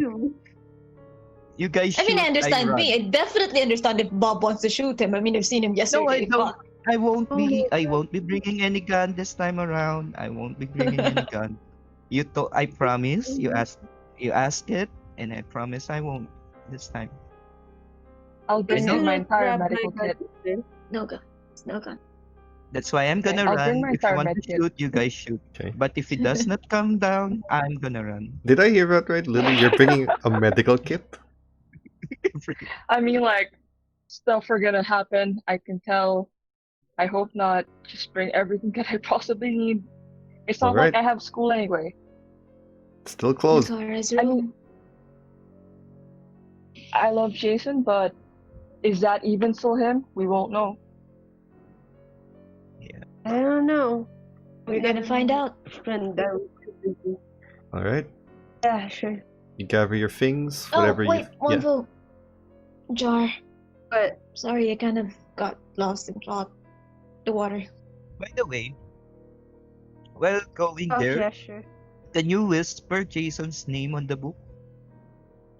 You guys shoot, I mean, I understand run. me. I definitely understand if Bob wants to shoot him. I mean, I've seen him No, I yesterday. don't. Fuck. I won't be bringing any gun this time around. I won't be bringing any gun. I promise. You ask it, and I promise I won't this time. I'll bring I in my don't entire grab my medical gun. kit. No gun. No gun. That's why I'm gonna I'll bring run. my If you entire want to medkit. shoot, you guys shoot. Okay. But if it does not come down, I'm gonna run. Did I hear that right, Lily? You're bringing a medical kit? I mean, like, stuff are gonna happen. I can tell. I hope not. Just bring everything that I possibly need. It's not Alright. like I have school anyway. Still closed. Zara's I room. mean, I love Jason, but is that even still him? We won't know. I don't know. We're gonna find out. Friend, Alright. yeah, sure. You gather your things, whatever Oh, wait, you. Yeah. Wonvu. Jar. But Sorry, I kind of got lost in thought. The water. By the way, while going there, yeah, sure. can you whisper Jason's name on the book?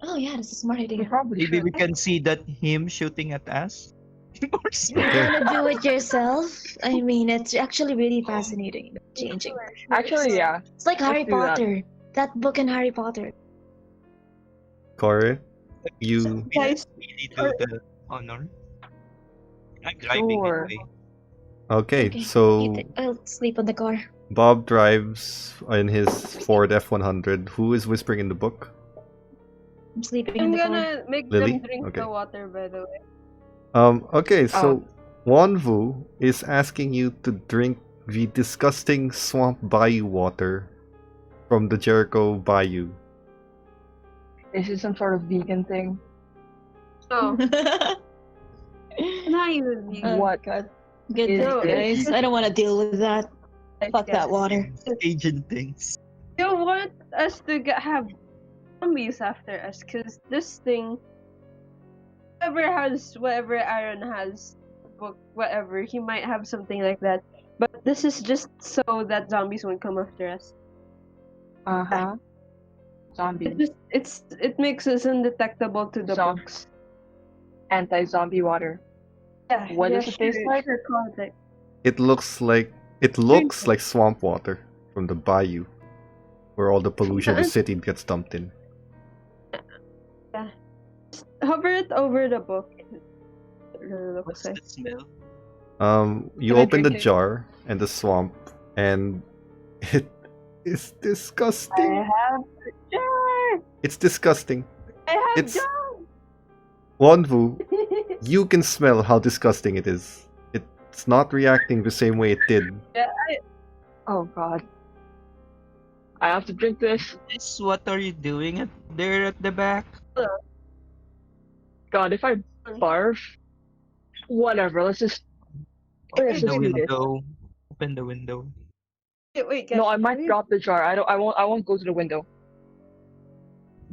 Oh yeah, that's a smart We idea. probably Maybe should. we can see that him shooting at us. Or You something. Okay. wanna do it yourself? I mean, it's actually really fascinating. Changing. Actually, yeah. It's like Harry do that. Potter. That book in Harry Potter. Corey, you. We Guys, really do the honor. I'm driving Sure. anyway. Okay, Okay, so I'll sleep on the car. Bob drives in his Ford F100. Who is whispering in the book? I'm sleeping in I'm the car. gonna make Lily? them drink Okay. the water, by the way. Okay, so Wonvu is asking you to drink the disgusting swamp bayou water from the Jericho Bayou. Is it some sort of vegan thing? So, not even vegan. What? God. Good Is night, it- guys. I don't want to deal with that. Fuck that water. Asian things. You want us to have zombies after us, because this thing, whatever Aaron has, book, whatever, he might have something like that. But this is just so that zombies won't come after us. Uh huh. Zombies. It makes us undetectable to the Zom- books. Anti-zombie water. Yeah. What yeah, does it taste sure, like? Sure, contact. It looks like swamp water from the bayou, where all the pollution of the city gets dumped in. Yeah. Just hover it over the book. What's the smell? You Can I open the drink it? jar and the swamp, and it is I disgusting. have a jar. It's disgusting. I have It's jar. Wonvu. You can smell how disgusting it is. It's not reacting the same way it did. Oh god. I have to drink this. What are you doing there at the back? God, if I barf, whatever. Let's just Open the do this. window. Open the window. Wait, guys. No, I might drop the jar. I won't go to the window.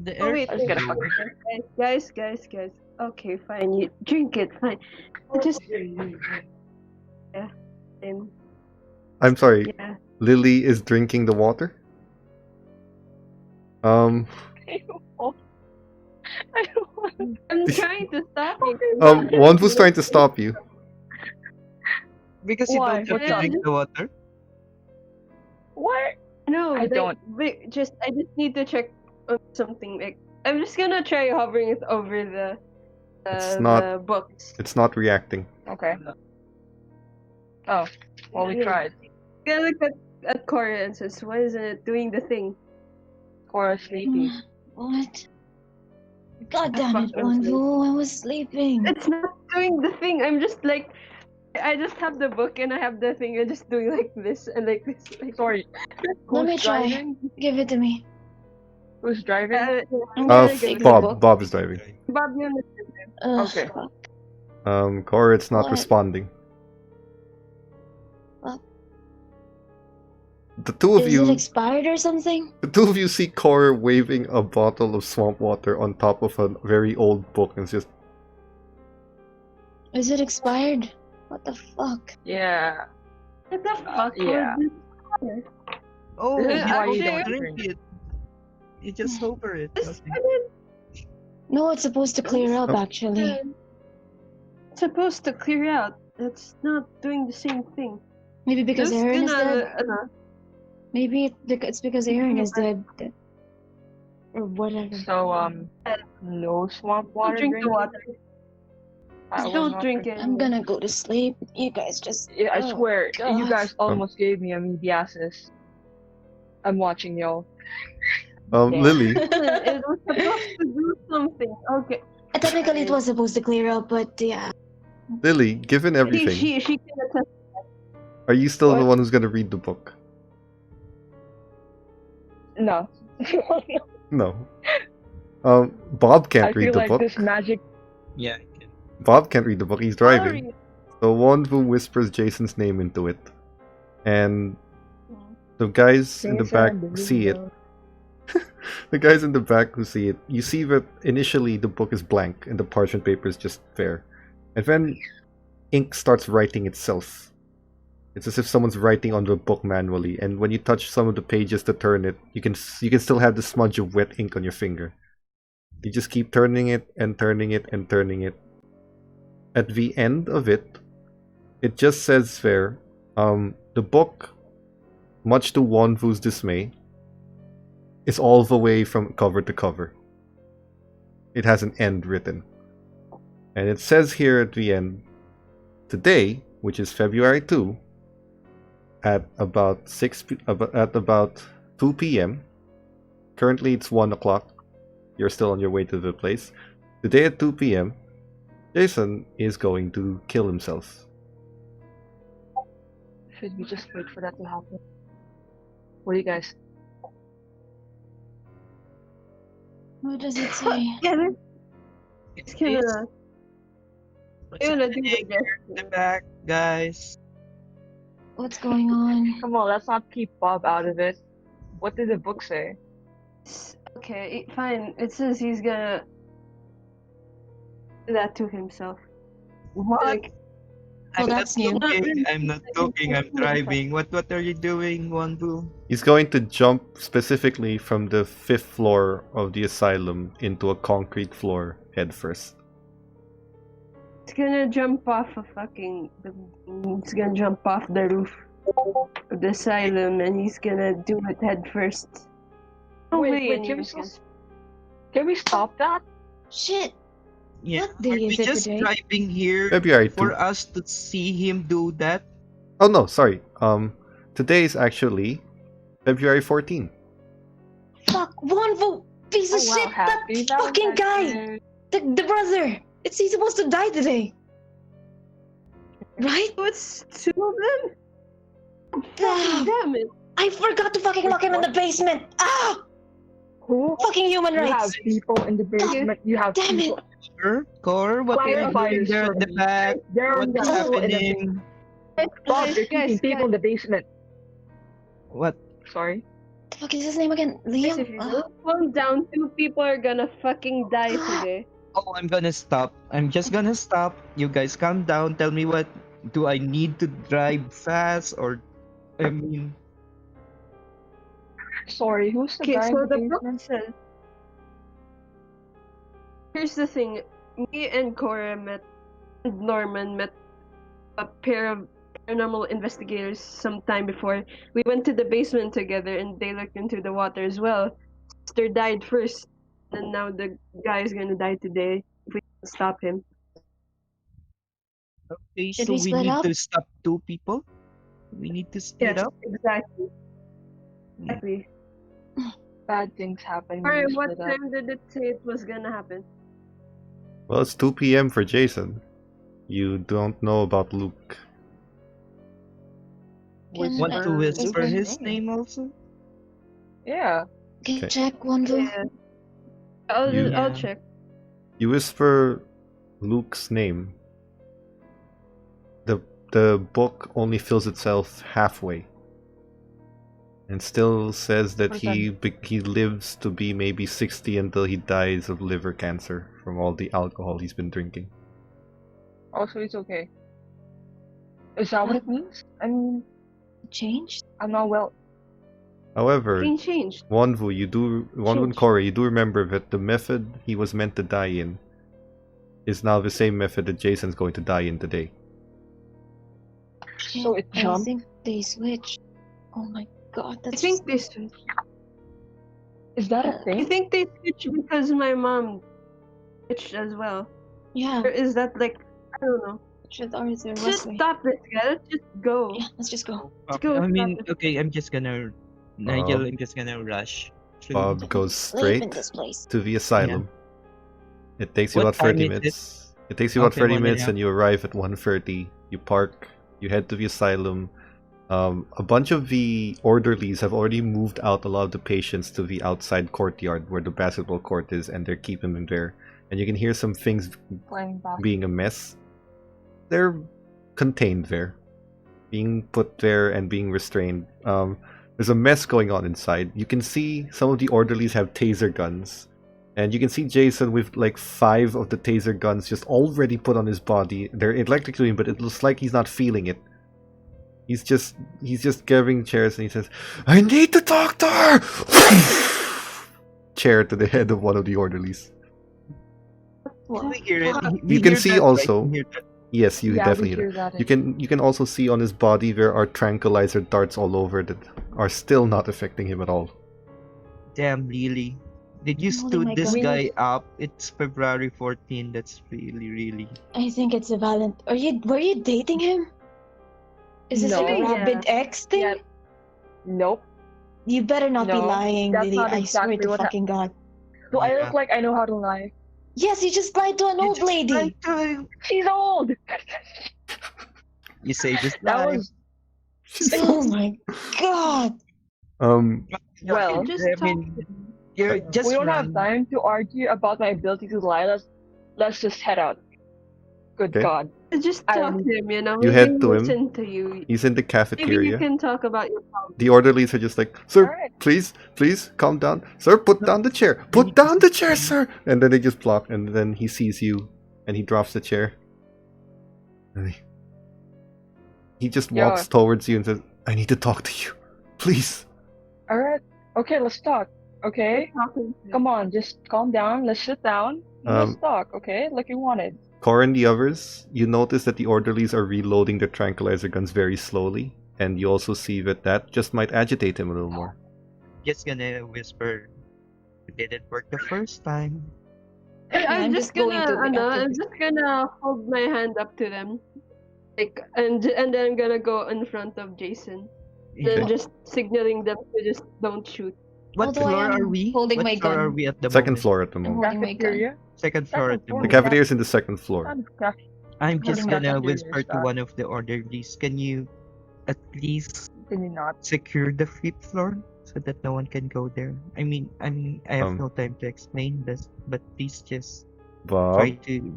The Oh, air wait, I just wait, gotta guys. Okay, fine. You drink it, fine. I just yeah. I'm sorry. Yeah. Lily is drinking the water. I don't want to. I'm trying to stop you. Wonvu's trying to stop you. Because you Why? don't have What's to up? drink the water. What? No, I don't. Wait, I just need to check on something. Like, I'm just gonna try hovering it over the the books. It's not reacting. Okay. Oh, well, we Yeah. tried. Gonna look at Cora and says, "Why isn't it doing the thing?" Cora's sleepy. What? God damn it, fucking sleep. Wonvu, I was sleeping. It's not doing the thing. I'm just like, I just have the book and I have the thing. I'm just doing like this and like this. Like, Sorry, Let me who's try. driving? Give it to me. Who's driving? I'm gonna take the Bob. book. Bob is driving. Bob, you Ugh, Okay. fuck. Cora, it's not What? responding. What? The two of Is you, it expired or something? see Cora waving a bottle of swamp water on top of a very old book, and it's just Is it expired? What the fuck? Yeah. What the fuck? yeah. Oh, This is you why you don't don't drink drink. it. You just hover it. This Okay. No, it's supposed to clear up actually. It's supposed to clear out. It's not doing the same thing. Maybe because Just Aaron is gonna, dead. Maybe it's because Aaron is dead. Or whatever. So, no swamp water drink the drinking? water. I Just will don't not drink it. I'm gonna go to sleep. You guys just. Yeah, I Oh, swear, you God. guys almost gave me amoebiasis. I'm watching y'all. Lily. It was supposed to do something. Okay. Technically, it was supposed to clear up, but yeah. Lily, given everything, She can attest. are you still the What? one who's gonna read the book? No. No. Bob I can't feel read the like book. this magic. Yeah. I can. Bob can't read the book. He's driving. Sorry. So Wonvu whispers Jason's name into it, and the guys in the back see it. The guys in the back who see it, you see that initially the book is blank and the parchment paper is just there, and then ink starts writing itself. It's as if someone's writing on the book manually, and when you touch some of the pages to turn it, you can still have the smudge of wet ink on your finger. You just keep turning it and turning it and turning it. At the end of it, it just says there, the book, much to Wonvu's dismay, is all the way from cover to cover. It has an end written. And it says here at the end, today, which is February 2, at about 2 p.m. Currently it's 1 o'clock. You're still on your way to the place. Today at 2 p.m., Jason is going to kill himself. Should we just wait for that to happen? What do you guys? What does it say? Yeah, it's gonna. What's Gonna do happening here in the back, guys? What's going on? Come on, let's not keep Bob out of it. What did the book say? Okay, fine. It says he's gonna do that to himself. What? Like, Oh, I'm that's not new. cooking. I'm not cooking. I'm driving. What are you doing, Wonvu? He's going to jump specifically from the 5th floor of the asylum into a concrete floor head first. He's gonna jump off a fucking. He's gonna jump off the roof of the asylum, and he's gonna do it head first. No way Wait, anyone's gonna. can we stop that? Shit. Yeah. What day Are we is it just today? driving here February 2. for us to see him do that? Oh no, sorry. Today is actually February 14. Fuck, Wonvu, piece of Oh, wow, shit, that happy fucking guy, Valentine's the brother. He's supposed to die today, right? What's two of them? Ah, Damn it! I forgot to fucking lock him in the basement. Ah, Who? fucking human You have rights. people in the basement. You have Damn people. Sure, Core, what are you Clarify doing this there for at the me. back? There are What's people in the happening? Bob, you're keeping people in the basement. What? Sorry. The fuck is his name again? Guys, Liam? if you don't calm down, 2 people are gonna fucking die today. Oh, I'm gonna stop. I'm just gonna stop. You guys calm down. Tell me what do I need to drive fast or I mean Sorry, who's the Okay, guy so in the the book basement? says. Here's the thing. Me and Cora met, and Norman met a pair of paranormal investigators sometime before. We went to the basement together and they looked into the water as well. Sister died first, and now the guy is gonna die today if we don't stop him. okay, Should so we we split need up? to stop 2 people? We need to split Yes, up? exactly. Exactly. Bad things happen when Alright, you what split up. time did it say it was gonna happen? Well, it's 2 p.m. for Jason. You don't know about Luke. Can Want I- to whisper okay. his name also? Yeah. Can you Okay. check Wonvu? Yeah. I'll Yeah. check. You whisper Luke's name. The book only fills itself halfway. And still says that he lives to be maybe 60 until he dies of liver cancer from all the alcohol he's been drinking. Also, it's okay. Is that what it means? I mean, Changed? I'm not well. However, Thing changed. Wonvu and Corey, you do remember that the method he was meant to die in is now the same method that Jason's going to die in today. So it I jumped. think they switched. Oh my god, I that's think they just... switched. Is that a I I thing? think they switched because my mom switched as well. Yeah, Or is that like I don't know. should Arthur Let's just Wesley. stop this guy. Let's just go. Yeah, let's just go. Let's go. I mean, stop it. okay, I'm just gonna Nigel, I'm just gonna rush. through. Bob goes Sleep in straight this place. to the asylum. It takes you What about 30 time is minutes. It takes you about Okay, 30 1 minutes a.m. and you arrive at 1:30. You park, you head to the asylum. A bunch of the orderlies have already moved out a lot of the patients to the outside courtyard where the basketball court is, and they're keeping them there. And you can hear some things Playing basketball. being a mess. They're contained there, being put there and being restrained. There's a mess going on inside. You can see some of the orderlies have taser guns. And you can see Jason with like 5 of the taser guns just already put on his body. They're electric to him, but it looks like he's not feeling it. He's just grabbing chairs and he says, "I need to talk to her!" Chair to the head of one of the orderlies. We hear it. You can see also- We hear that. Yes, you Yeah, definitely we hear hear that. You can also see on his body there are tranquilizer darts all over that are still not affecting him at all. Damn, Lily. Did you Holy stood my this God. guy up? It's February 14. That's really. I think it's a Were you dating him? Is this like a No. rabid ex thing? Yeah. Nope. You better not be No, lying, that's Lily. not I swear exactly to what fucking God. Do I Yeah. look like I know how to lie? Yes, you just lied to an old lady. She's old! You say just That lie. was. Oh my God. Well, Just I talk mean, to him. you're just we don't run. have time to argue about my ability to lie. Let's just head out. Good Okay. God. Just I talk need- to him, you know. You Maybe head he'll to him. listen to you. He's in the Maybe you cafeteria. can talk about your problem. The orderlies are just like, "Sir, Alright. please, calm down. Sir, put down the chair. Put down the chair, sir!" And then they just block, and then he sees you, and he drops the chair. And he just Yeah. walks towards you and says, "I need to talk to you. Please." Alright. Okay, let's talk. Okay? Talking to him. Come on, just calm down. Let's sit down. Let's talk, okay? Like you wanted. Cor and the others, you notice that the orderlies are reloading their tranquilizer guns very slowly, and you also see that just might agitate him a little more. Just gonna whisper, it didn't work the first time. I'm just gonna, going to I'm just gonna hold my hand up to them, like, and then I'm gonna go in front of Jason, then Okay. just signaling them to just don't shoot. What Although I floor am are we? holding What my floor gun. are we at the Second moment? floor at the I'm moment. holding my gun. Cafeteria? Second floor at the Second floor. The moment. cafeteria is in the second floor. Kind of caf- I'm just Holding gonna cafeteria whisper to staff. one of the orderlies. Can you at least Can you not? secure the fifth floor so that no one can go there? I mean, I have no time to explain this, but please just try Bob, to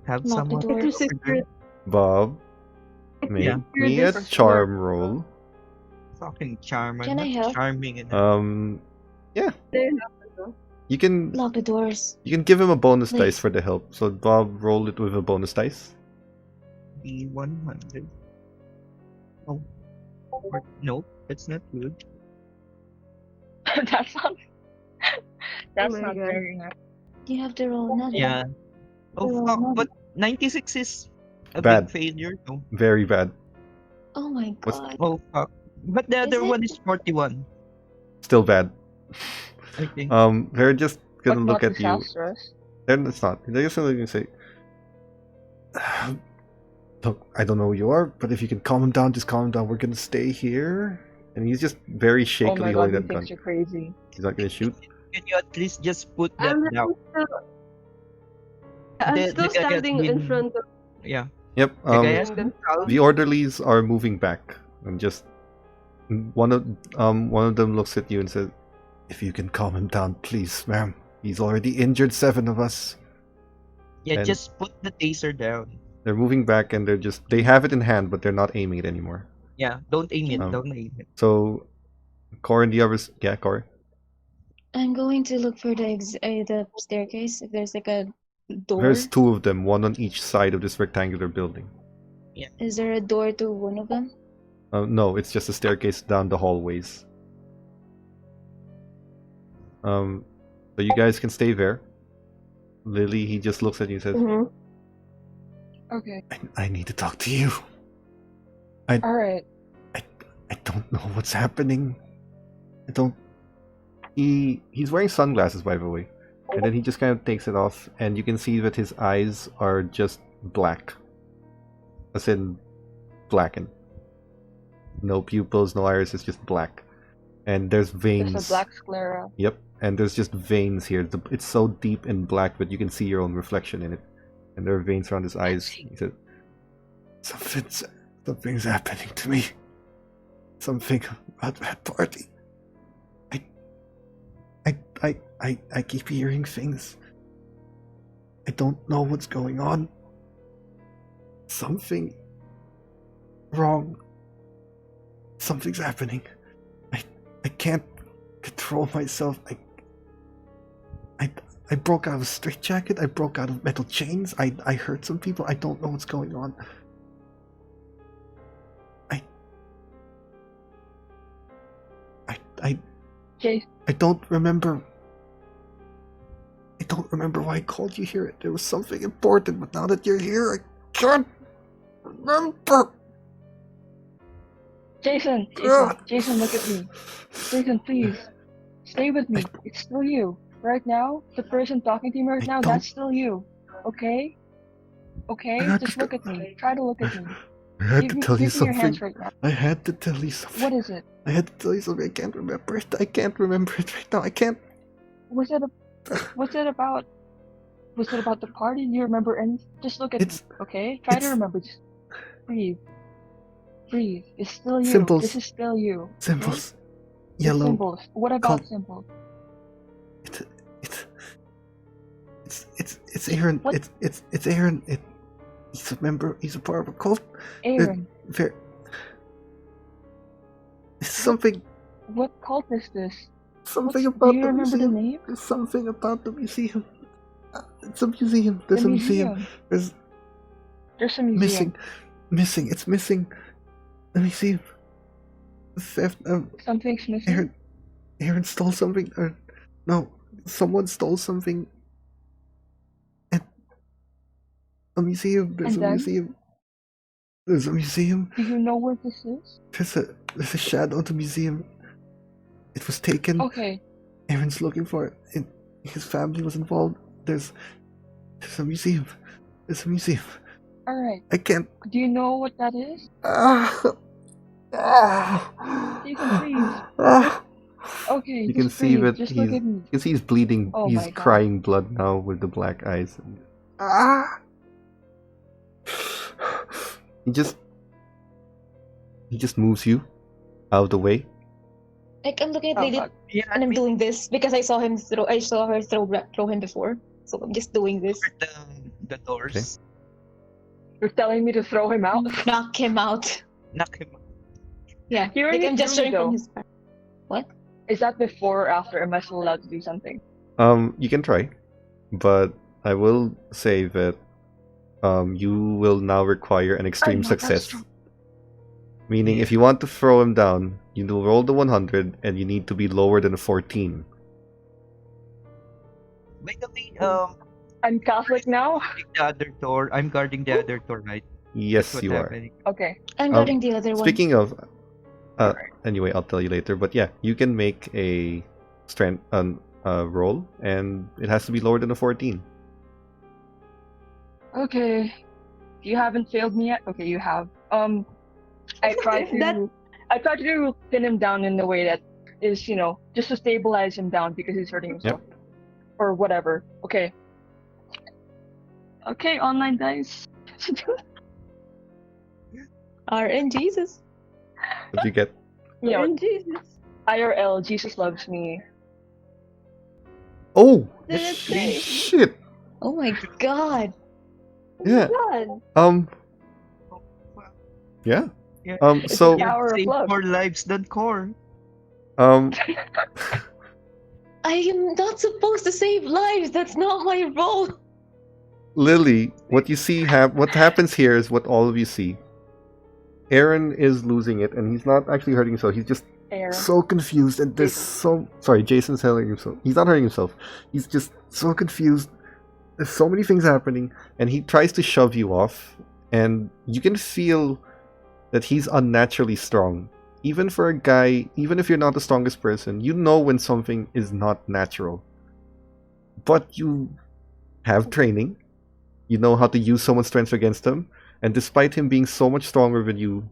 have Lock the someone. doors. To secure, Bob, make Yeah. me a this charm roll. Fucking charm. I'm Can I not help? charming enough. You can Lock the doors. give him a bonus Please. dice for the help. So Bob, roll it with a bonus dice. Be 100. Oh. No, that's not good. That's not. That's my not God. very nice. You have to roll another. Yeah. Oh Oh, fuck, no. but 96 is a Bad. big failure. No. Very bad. Oh my What's- god. Oh fuck. But the Is other it? one is 41. Still bad. Okay. They're just gonna But look not at you. disastrous. Then it's not. They're just gonna say, "Look, I don't know who you are, but if you can calm him down, just calm him down. We're gonna stay here." And he's just very Oh shakily my god, holding he that gun. thinks you're crazy. He's not gonna shoot. Can you at least just put that I'm down? I'm The still guy has standing in been- front of Yeah. Yep. The guy has them. The orderlies are moving back, and just one of them looks at you and says, "If you can calm him down, please, ma'am. He's already injured 7 of us." Yeah, And- just put the taser down. They're moving back, and they have it in hand, but they're not aiming it anymore. Yeah, don't aim it. Um, Don't aim it. So, Cor and the others, yeah, Cor. I'm going to look for the staircase. If there's like a door. There's 2 of them, one on each side of this rectangular building. Is there a door to one of them? No, it's just a staircase down the hallways. So you guys can stay there. Lily, he just looks at you and says, Mhm. Okay. I need to talk to you. Alright. I don't know what's happening. I don't. He's wearing sunglasses, by the way, and then he just kind of takes it off, and you can see that his eyes are just black, as in blackened. No pupils, no iris. It's just black, and there's veins. There's a black sclera. Yep, and there's just veins here. It's so deep and black that you can see your own reflection in it, and there are veins around his eyes. He said, "Something's happening to me. Something about that party. I keep hearing things. I don't know what's going on. Something wrong. Something's happening. I can't control myself. I broke out of a straitjacket. I broke out of metal chains. I hurt some people. I don't know what's going on. Jason, I don't remember. I don't remember why I called you here. There was something important, but now that you're here, I can't remember. Jason, God. Jason, look at me. Jason, please, stay with me. It's still you. Right now, the person talking to you right I now, don't- that's still you. Okay? Okay? I Just understand. look at me. Try to look at me. I had Give to me, tell you give me your hands something. right now. I had to tell you something. What is it? I had to tell you something. I can't remember it. I can't remember it right now. I can't. Was it about the party? Do you remember? And just look at It's- me, okay? Try to it's- remember. Just breathe. Breathe. It's still you. Symbols. This is still you. okay? Symbols. It's Yellow. Symbols. What about Called- symbols? It's Aaron. What? It's Aaron. He's a member. He's a part of a cult. Aaron, It's something. what cult is this? Something What's- about do you the remember the museum. name? There's something about the museum. It's a museum. There's The a museum. There's There's a museum. missing. It's missing. Let me see. Something's missing. Aaron stole something. No, someone stole something. And A museum. There's And a then? museum. There's a museum. Do you know where this is? There's a shadow in the museum. It was taken. Okay. Aaron's looking for it. His family was involved. There's a museum. There's a museum. Alright. I can't. Do you know what that is? Jason, please. Okay, You can just see breathe. that Just look at me. you can see he's bleeding. Oh He's my God. crying blood now with the black eyes. He just moves you out of the way. Like I'm looking at Oh, Lady fuck. Yeah, and I'm doing this because I saw her throw him before. So I'm just doing this. the doors. You're telling me to throw him out? Knock him out. Knock him out. Yeah. He Like already I'm threw gesturing me, though. from his back. What? Is that before or after? Am I still allowed to do something? You can try, but I will say that you will now require an extreme know, that's success. true. Meaning, if you want to throw him down, you do roll the 100, and you need to be lower than a 14. By the way, I'm Catholic now? the other door. I'm guarding the other door, right? Yes, What's you are. happening? Okay. I'm guarding the other one. Speaking of, anyway, I'll tell you later. But yeah, you can make a strength roll, and it has to be lower than a 14. Okay. You haven't failed me yet? Okay, you have. I tried to pin him down in a way that is, just to stabilize him down because he's hurting himself. Or whatever. Okay. Okay, online dice. RN Jesus. What do you get? And Jesus. IRL, Jesus loves me. Oh, That's great. shit! Oh my god. Yeah. God. Yeah. Yeah. So, the power of Save love. more lives than core. I am not supposed to save lives. That's not my role. Lily, what you see what happens here is what all of you see. Aaron is losing it, and he's not actually hurting himself. He's just Aaron. so confused, and there's sorry, Jason's hurting himself. He's not hurting himself. He's just so confused. There's so many things happening, and he tries to shove you off, and you can feel that he's unnaturally strong. Even for a guy, even if you're not the strongest person, you know when something is not natural. But you have training. You know how to use someone's strength against them. And despite him being so much stronger than you,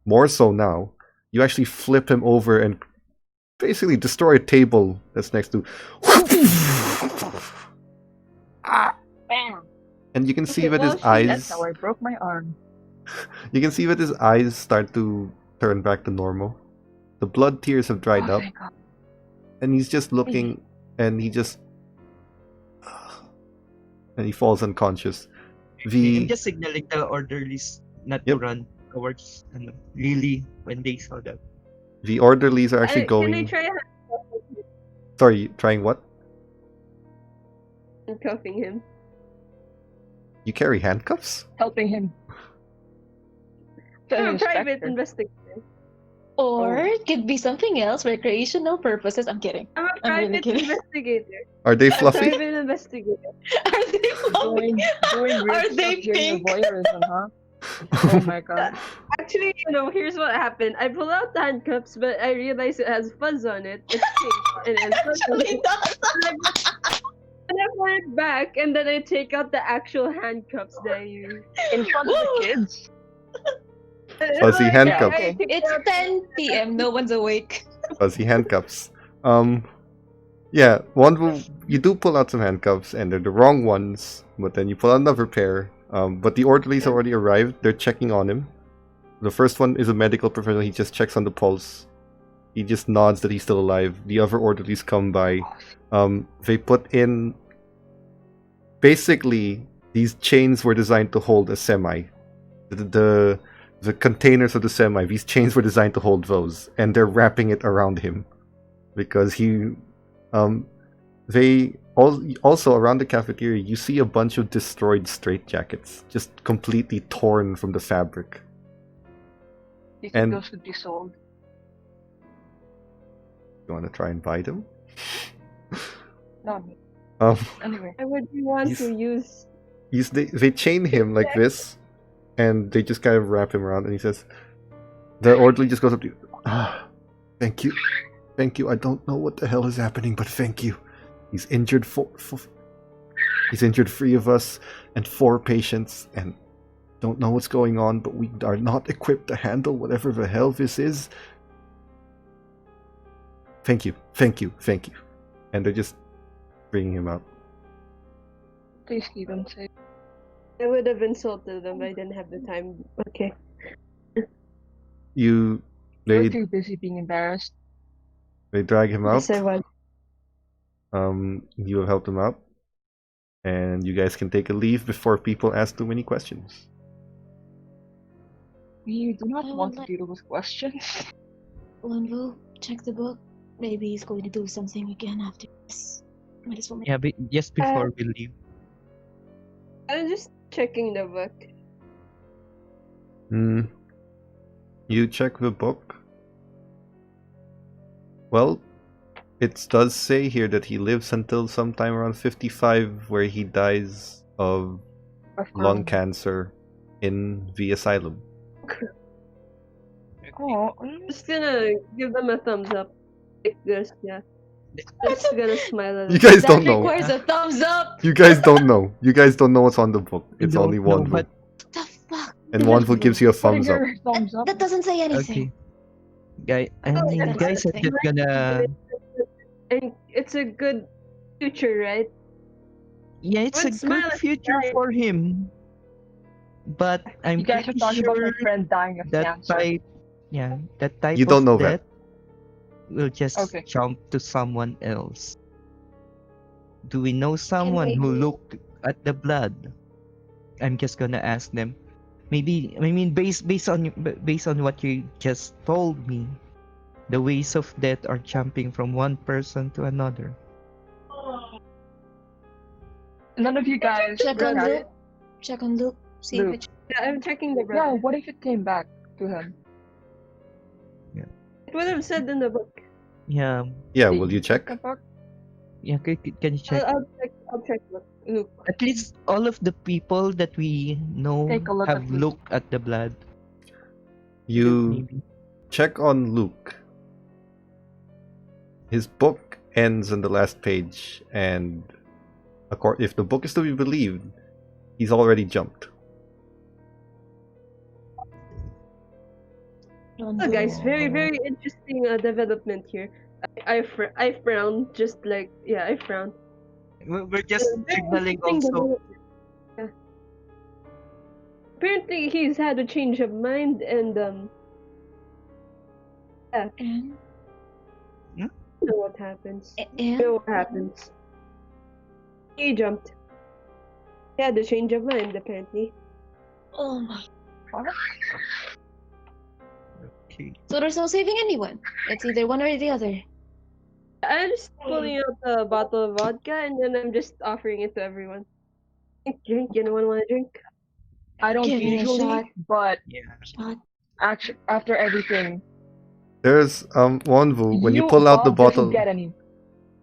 more so now, you actually flip him over and basically destroy a table that's next to... Bam! And you can see Okay, that his well, eyes... That's how I broke my arm. You can see that his eyes start to turn back to normal. The blood tears have dried Oh, up. thank God. And he's just looking, and he just... And he falls unconscious. I'm just signaling the orderlies not to Yep. run towards Lily when they saw that. The orderlies are actually going... Can I try Sorry, trying what? handcuffing him? You carry handcuffs? Helping him. To an I'm a private inspector. investigator. Or it could be something else, recreational purposes. I'm kidding. I'm a I'm really private kidding. investigator. Are they I'm a fluffy? private investigator. Are they fluffy? Doing weird Are they stuff during pink? your voyeurism, huh? Oh my God. Actually, here's what happened. I pull out the handcuffs, but I realize it has fuzz on it. It's pink, and it has fuzz on Actually it. does. And I put it back, and then I take out the actual handcuffs that I use. In front of the Woo! kids? Fuzzy handcuffs. I take It's out- 10 p.m. No one's awake. Fuzzy handcuffs. Yeah, Wonvu, you do pull out some handcuffs, and they're the wrong ones, but then you pull out another pair. But the orderlies already arrived. They're checking on him. The first one is a medical professional. He just checks on the pulse. He just nods that he's still alive. The other orderlies come by. They put in... Basically, these chains were designed to hold a semi. The containers of the semi, these chains were designed to hold those. And they're wrapping it around him. Because he... They... Also, around the cafeteria, you see a bunch of destroyed straitjackets. Just completely torn from the fabric. Do you think And- those could be sold? You want to try and buy them? No. Um, Anyway. I would want He's- to use They chain him like this, and they just kind of wrap him around, and he says, the orderly just goes up to you. Ah, thank you. Thank you. I don't know what the hell is happening, but thank you. He's injured he's injured 3 of us and 4 patients, and don't know what's going on, but we are not equipped to handle whatever the hell this is. Thank you. Thank you. Thank you. And they're just bringing him out. Please keep him safe. I would have insulted them, but I didn't have the time. Okay. We're They too busy being embarrassed. drag him out. Yes, I was. You have helped him out, and you guys can take a leave before people ask too many questions. We do not I would want to like- deal with questions. Wonvu, check the book. Maybe he's going to do something again after this. Might as well make Yeah, but just before we leave. I'm just checking the book. You check the book. Well, it does say here that he lives until sometime around 55, where he dies of lung cancer in the asylum. Oh, Just gonna give them a thumbs up. Like this, yeah. Just gonna smile at You them. guys that don't know. requires a thumbs up. You guys don't know. You guys don't know what's on the book. We It's only don't know, Wonvu. but- What the fuck? And Wonvu gives you a thumbs up. your thumbs up. That doesn't say anything. Okay. I mean, that's guys are the just gonna. And it's a good future, right? Yeah, it's a Would smile good at future guys. for him. But I'm You guys are pretty talking about my sure friend dying of that cancer. type, yeah, that type You don't of know that. death will just Okay. jump to someone else. Do we know someone who maybe- looked at the blood? I'm just gonna ask them. Maybe I mean based on what you just told me, the ways of death are jumping from one person to another. None of you guys. Check on look at Luke. Check on Luke. See if Luke. it. Yeah, I'm checking the book. Yeah, what if it came back to him? It would have said in the book. Yeah, Yeah, Did will you check? the book? yeah. Can you check? I'll check Luke. At least all of the people that we know Take a look have at Luke. looked at the blood. You Maybe. check on Luke. His book ends on the last page, and if the book is to be believed, he's already jumped. Oh, guys, very, very interesting development here. I frowned, just like, yeah, I frowned. We're just Very signaling interesting also. development. Yeah. Apparently, he's had a change of mind, and And you know what happens. You and know what happens. He jumped. He had a change of mind, apparently. oh my. Okay. So there's no saving anyone. It's either one or the other. I'm just pulling out a bottle of vodka, and then I'm just offering it to everyone. Drink. Anyone want to drink? I don't Give me a usually, shot. but Yeah. Shot. actually, after everything, There's Wonvu, when you you pull out the Bob doesn't bottle. get any.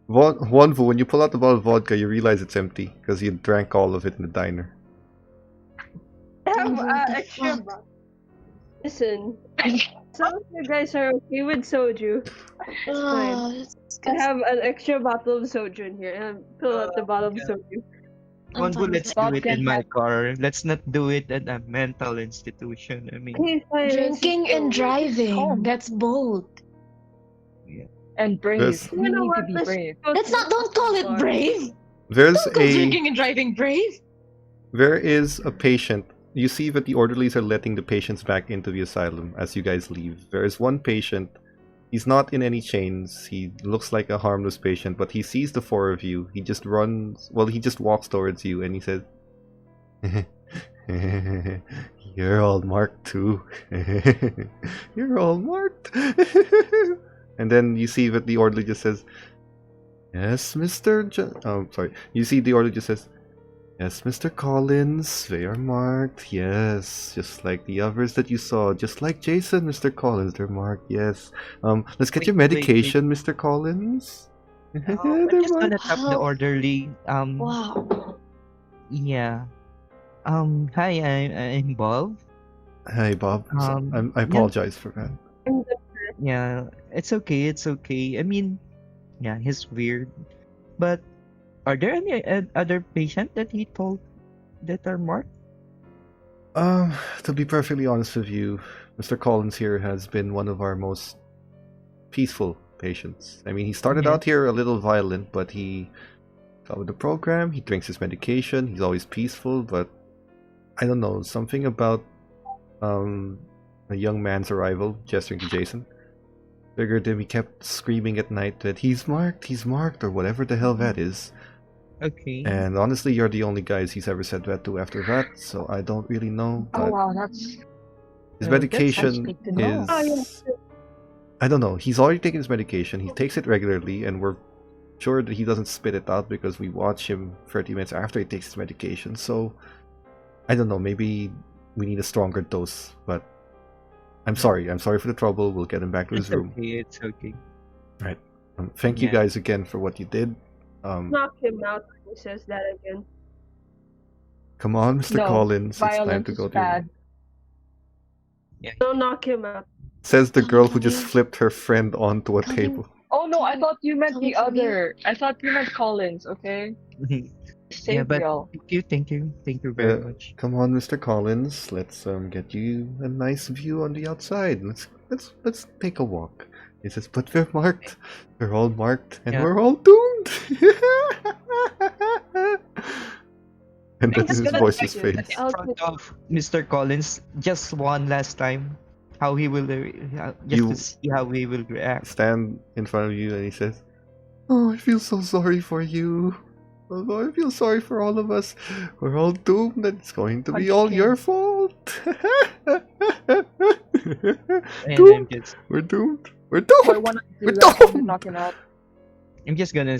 Wonvu, when you pull out the bottle of vodka, you realize it's empty because you drank all of it in the diner. I have What the extra fuck? bottle. Listen, some of you guys are okay with soju. It's fine. Oh, that's I disgusting. have an extra bottle of soju in here, and pull out the bottle of soju. I'm One fine with let's that. do it in my car. Let's not do it at a mental institution. I mean, Okay, fine. Drinking and driving. calm. That's bold. And brave. There's- You You know need what? to be Let's brave. Let's not. Don't call it brave. There's Don't call a drinking and driving brave. there is a patient. You see that the orderlies are letting the patients back into the asylum as you guys leave. There is one patient. He's not in any chains. He looks like a harmless patient, but he sees the 4 of you. He just runs. Well, he just walks towards you and he says, "You're all marked too. You're all marked." And then you see that the orderly just says, "Yes, Mr. Sorry. You see the orderly just says, "Yes, Mr. Collins, they are marked. Yes, just like the others that you saw. Just like Jason, Mr. Collins, they're marked. Yes. Let's get your Wait, wait, medication, Mr. Collins." I'm They're just gonna marked. tap the How- orderly. Wow. Yeah. Hi, I'm Bob. Hey, Bob. I Yeah, apologize for that. yeah, it's okay, it's okay. I mean, yeah, he's weird. But are there any other patient that he told that are marked? To be perfectly honest with you, Mr. Collins here has been one of our most peaceful patients. I mean, he started Yeah, out here a little violent, but he followed the program, he drinks his medication, he's always peaceful, but I don't know, something about a young man's arrival, gesturing to Jason, triggered him. He kept screaming at night that he's marked, or whatever the hell that is. okay. And honestly, you're the only guys he's ever said that to after that, so I don't really know. Oh But wow, that's his That's medication good to know. is. I don't know. He's already taken his medication. He takes it regularly, and we're sure that he doesn't spit it out because we watch him 30 minutes after he takes his medication. So I don't know. Maybe we need a stronger dose. But I'm sorry. I'm sorry for the trouble. We'll get him back to his it's room. okay, it's okay. Right. Thank you Yeah. guys again for what you did. Knock him out when he says that again. Come on, Mr. No, Collins. It's time violence to is go to your room. bad. Yeah. Don't knock him out. Says the girl who just flipped her friend onto a Colin. table. Oh no, I thought you meant the Colin, other. I thought you meant Collins. Okay, Yeah, but Sabriel. thank you very Yeah. much. Come on, Mr. Collins. Let's get you a nice view on the outside. Let's take a walk. He says, but we're marked. We're all marked, and Yeah. we're all doomed. And then I'm just his gonna voice check just it. fades. I'll In front of Mr. Collins, just one last time, how he will just to see how he will react. Stand in front of you, and he says, "Oh, I feel so sorry for you. Oh, I feel sorry for all of us. We're all doomed, and it's going to be all your fault." And Doomed. We're doomed. We're So I doomed. want to We're do that to doomed. knock him out. I'm just gonna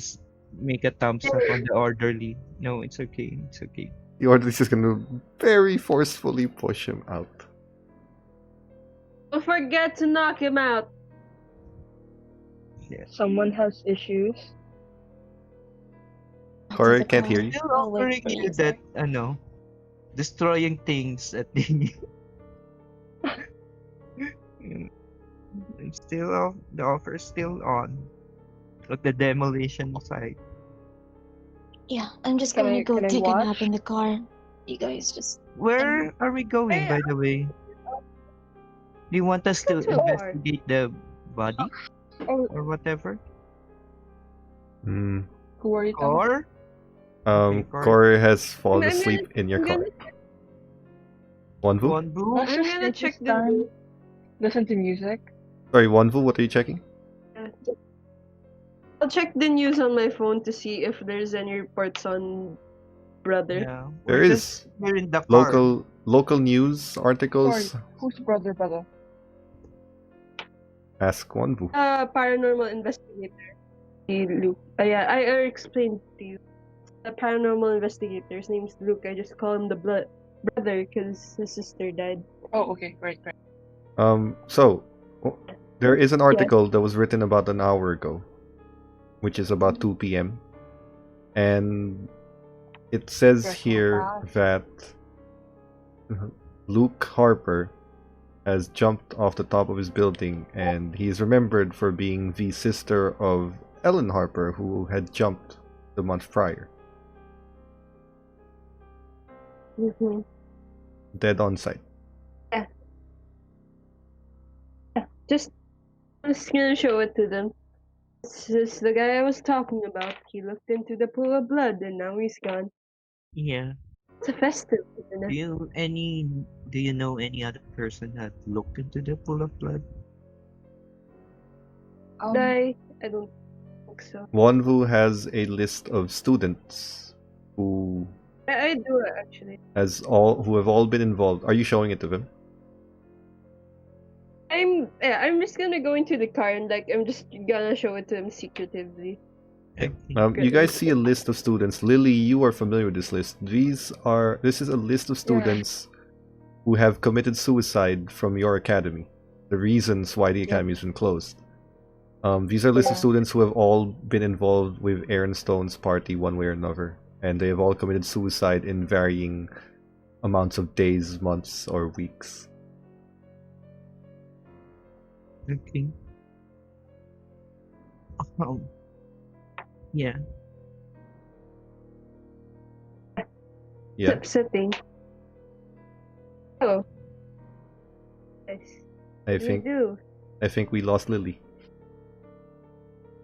make a thumbs up on the orderly. No, it's okay. It's okay. The orderly's just gonna very forcefully push him out. Don't forget to knock him out. Someone has issues. Corey, can't hear you. Still I'll wait offering for you you, that, sir. destroying things at the. It's still off. The offer is still on. At the demolition site. Yeah, I'm just Can going to I- go can I take a nap watch? in the car. You guys just. Where are we going, by the way? Do you want us to That's so hard. investigate the body Oh, or whatever? Hmm. who are you talking? Or Okay, Corey. Corey has fallen I'm asleep in your I'm car. gonna- Wonvu? Wonvu? Let's I'm just gonna take check this the time. Listen to music. Sorry, Wonvu, what are you checking? I'll check the news on my phone to see if there's any reports on brother. Yeah. There We're is just here in the car. Local news articles. Sorry, who's brother? Ask Wonvu. Paranormal investigator. Luke. Yeah, I explained to you. The paranormal investigator. His name's Luke. I just call him the brother because his sister died. Oh, okay, right. So there is an article that was written about an hour ago, which is about 2 p.m. And it says Fresh here fast. that Luke Harper has jumped off the top of his building, and he is remembered for being the sister of Ellen Harper, who had jumped the month prior, Mm-hmm. dead on sight. Just gonna show it to them. This is the guy I was talking about. He looked into the pool of blood and now he's gone. Yeah. It's a festive, isn't it? Do you know any other person that looked into the pool of blood? I don't think so. Wonvu has a list of students who I do actually. who have all been involved. Are you showing it to them? I'm just gonna go into the car and I'm just gonna show it to him secretively. You guys see a list of students. Lily, you are familiar with this list. This is a list of students who have committed suicide from your academy. The reasons why the academy has been closed. These are a list of students who have all been involved with Aaron Stone's party one way or another, and they have all committed suicide in varying amounts of days, months, or weeks. Okay. Yeah. Yeah, Sitting. Oh. Yes. I What do you think do? I think we lost Lily.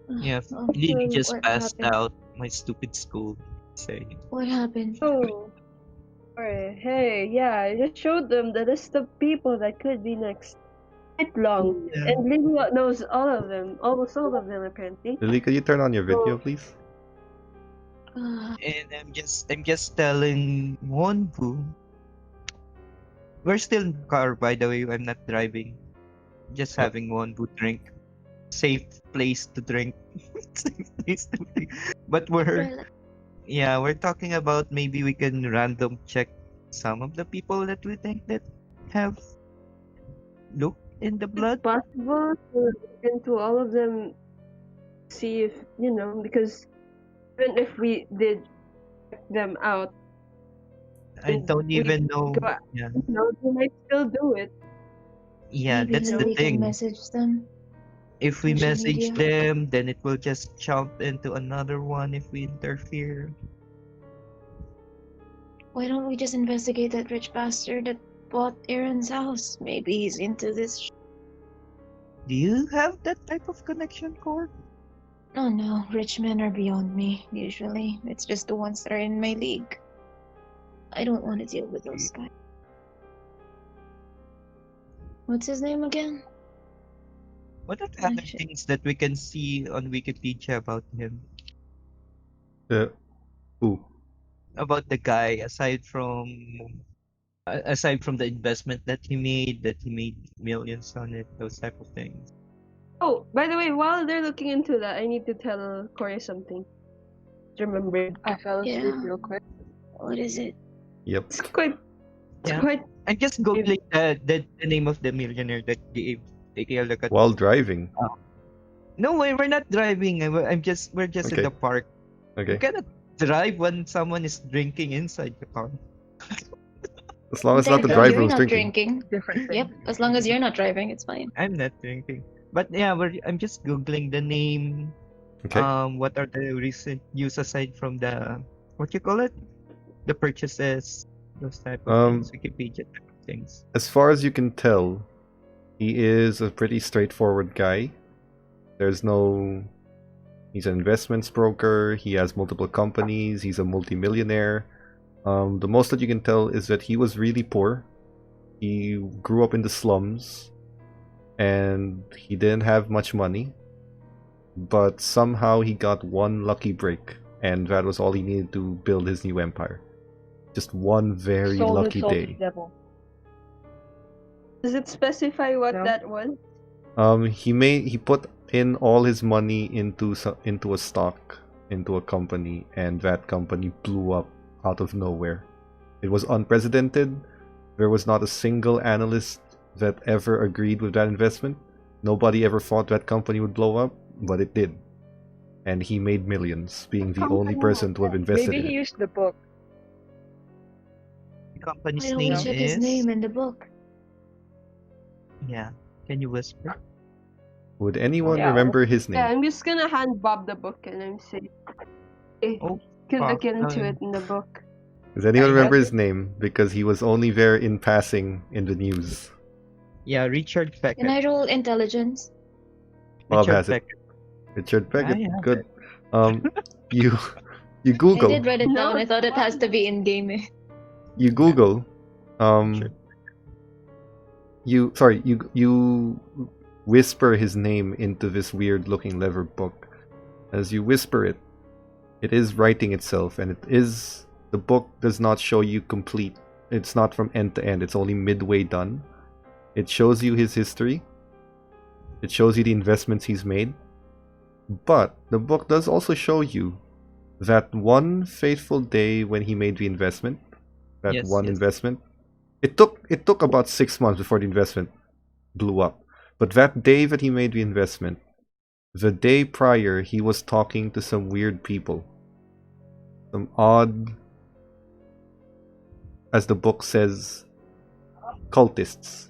Yeah. Oh, Lily just what passed happened? out. My stupid school. Say. What happened? Oh. Alright. Hey, yeah, I just showed them the list of people that could be next. Quite long. Yeah. And Lily knows all of them. Almost all of them, apparently. Lily, could you turn on your video, please? And I'm just telling Wonvu. We're still in the car, by the way. I'm not driving. Just Oh. having Wonvu drink. Safe place to drink. Safe place to drink. But we're talking about maybe we can random check some of the people that we think that have looked in the blood. Possible to look into all of them, see if, because even if we did check them out, I and don't we even know. go out, Yeah, they might still do it. yeah, Maybe that's the Lily can thing. message them. If we Social message media. them, then it will just jump into another one if we interfere. Why don't we just investigate that rich bastard that bought Aaron's house? Maybe he's into this. Do you have that type of connection, Cord? Oh no, rich men are beyond me, usually. It's just the ones that are in my league. I don't want to deal with those guys. What's his name again? What are the other Actually- things that we can see on Wikipedia about him? Who? About the guy, aside from the investment that he made millions on it, those type of things. Oh, by the way, while they're looking into that, I need to tell Corey something. Remembered. I fell asleep Yeah. real quick. What is it? Yep. It's quite. It's Yeah. quite. I'm just googling the name of the millionaire that gave taking a look at. While driving. No way, we're not driving. We're just in Okay. the park. Okay. You cannot drive when someone is drinking inside the car. As long as it's not the Technically, driver you're who's not drinking. Different thing. Yep, as long as you're not driving, it's fine. I'm not drinking. But yeah, I'm just googling the name. Okay. What are the recent use aside from the what you call it? The purchases, those type of things, Wikipedia type of things. As far as you can tell, he is a pretty straightforward guy. He's an investments broker, he has multiple companies, he's a multimillionaire. The most that you can tell is that he was really poor. He grew up in the slums, and he didn't have much money. But somehow he got one lucky break, and that was all he needed to build his new empire. Just one very Sold his lucky soul to day. the devil. Does it specify what No. that was? He put in all his money into a stock, into a company, and that company blew up out of nowhere. It was unprecedented. There was not a single analyst that ever agreed with that investment. Nobody ever thought that company would blow up, but it did. And he made millions, being the only person to have invested Maybe in he it. used the book. The company's Why don't we name check is his name in the book? Yeah. Can you whisper? Would anyone Yeah. remember his Yeah, name? I'm just gonna hand Bob the book and I'm saying, hey, Oh, can fuck, look into um, it in the book. Does anyone I remember have his name? Because he was only there in passing in the news. Yeah, Richard Can Beckett. I roll intelligence? Bob Richard has it. Beckett. Richard Beckett. I have Good. You I Google. did write it down. No, I thought it has to be in game. You Google. Sure. You whisper his name into this weird looking leather book. As you whisper it, it is writing itself, and the book does not show you complete. It's not from end to end, it's only midway done. It shows you his history. It shows you the investments he's made. But the book does also show you that one fateful day when he made the investment. That Yes, one yes. investment. It took about 6 months before the investment blew up. But that day that he made the investment, the day prior, he was talking to some weird people. Some odd as the book says, cultists.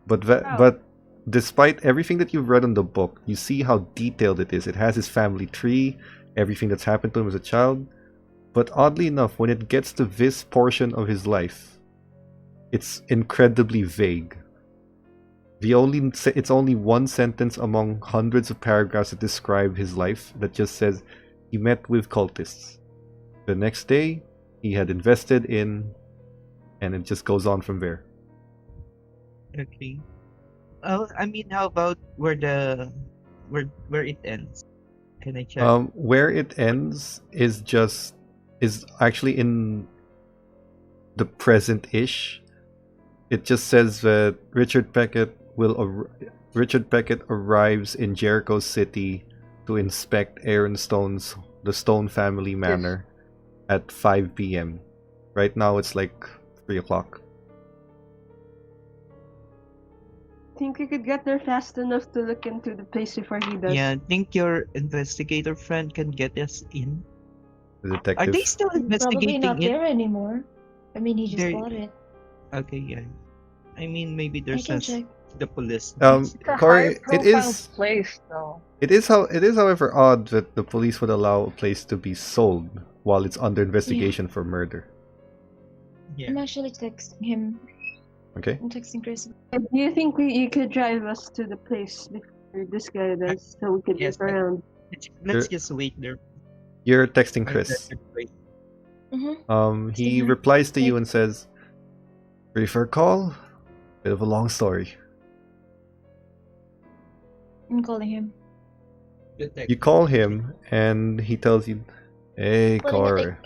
But but despite everything that you've read in the book, you see how detailed it is. It has his family tree, everything that's happened to him as a child. But oddly enough, when it gets to this portion of his life, it's incredibly vague. It's only one sentence among hundreds of paragraphs that describe his life that just says he met with cultists. The next day, he had invested in, and it just goes on from there. Okay. Oh, I mean, how about where it ends? Can I check? Where it ends is actually in the present-ish. It just says that Richard Peckett arrives in Jericho City to inspect the Stone family manor at 5 p.m. Right now it's like 3 o'clock. Think we could get there fast enough to look into the place before he does. Yeah, I think your investigator friend can get us in. The detective. Are they still Probably investigating not it? there anymore. I mean, he just They're- bought it. Okay, yeah. I mean, maybe I there's can check. the police. It's a Corey, high-profile place, though. It is however odd that the police would allow a place to be sold while it's under investigation for murder. Yeah. I'm actually texting him. Okay. I'm texting Chris. Do you think you could drive us to the place before this guy does, so we could Yes, look around? Let's just wait there. You're texting Chris. Mm-hmm. He Same. replies to you and says, "Ready for a call? Bit of a long story." I'm calling him. You call him and he tells you, "Hey, Cor."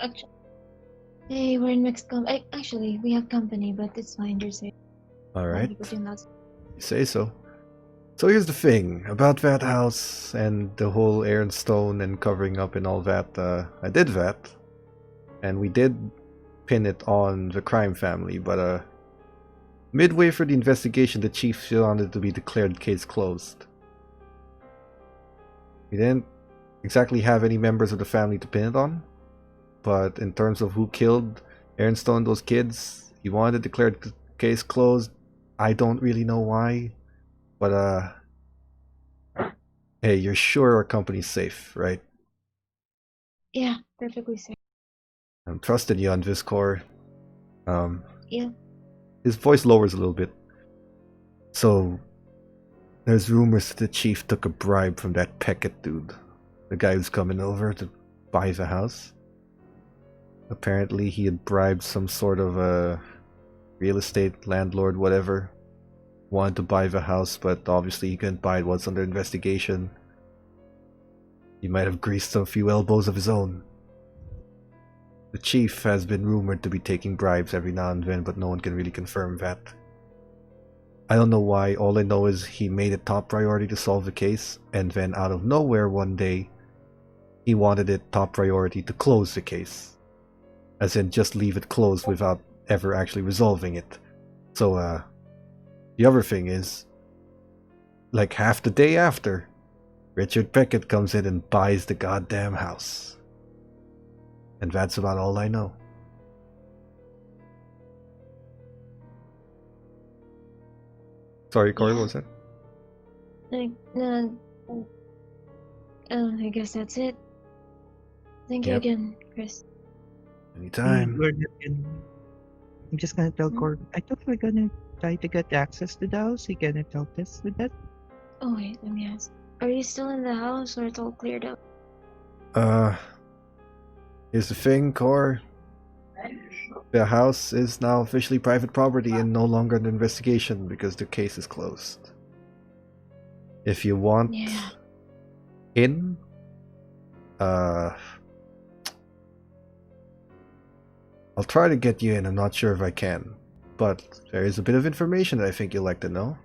Hey, we're in Mexico. Actually, we have company, but it's fine. You're safe. All right. You say so. So here's the thing about that house and the whole iron stone and covering up and all that. I did that, and we did pin it on the crime family, but midway through the investigation, the chief wanted to be declared case closed. We didn't exactly have any members of the family to pin it on, but in terms of who killed Ironstone, those kids, he wanted to declare the case closed. I don't really know why, but hey, you're sure our company's safe, right? Yeah, perfectly safe. I'm trusting you on this, Cor. Yeah. His voice lowers a little bit. So, there's rumors that the chief took a bribe from that Peckett dude, the guy who's coming over to buy the house. Apparently, he had bribed some sort of a real estate landlord, whatever. Wanted to buy the house, but obviously he couldn't buy it once under investigation. He might have greased a few elbows of his own. The chief has been rumored to be taking bribes every now and then, but no one can really confirm that. I don't know why. All I know is he made it top priority to solve the case, and then out of nowhere one day, he wanted it top priority to close the case. As in, just leave it closed without ever actually resolving it. So, the other thing is, like half the day after, Richard Peckett comes in and buys the goddamn house. And that's about all I know. Sorry, Corey, what was that? I guess that's it. Thank you Yep. again, Chris. Anytime. I'm just gonna tell Cor. I thought we were gonna try to get access to the house. You gonna help us with that? Oh wait, let me ask. Are you still in the house or it's all cleared up? Here's the thing, Cor. The house is now officially private property and no longer under investigation because the case is closed. If you want in, I'll try to get you in. I'm not sure if I can, but there is a bit of information that I think you'll like to know.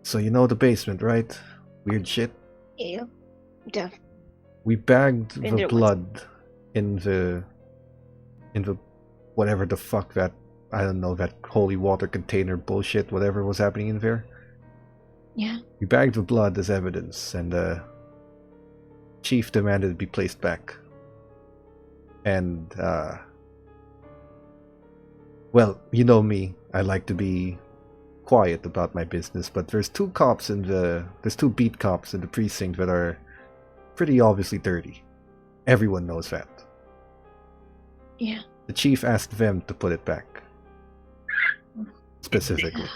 So you know the basement, right? Weird shit. Yeah, Def. We bagged Been the there blood in the whatever the fuck that, I don't know, that holy water container bullshit, whatever was happening in there. Yeah. We bagged the blood as evidence, and the chief demanded it be placed back. And Well, you know me. I like to be quiet about my business, but there's two beat cops in the precinct that are pretty obviously dirty. Everyone knows that. Yeah. The chief asked them to put it back. Specifically.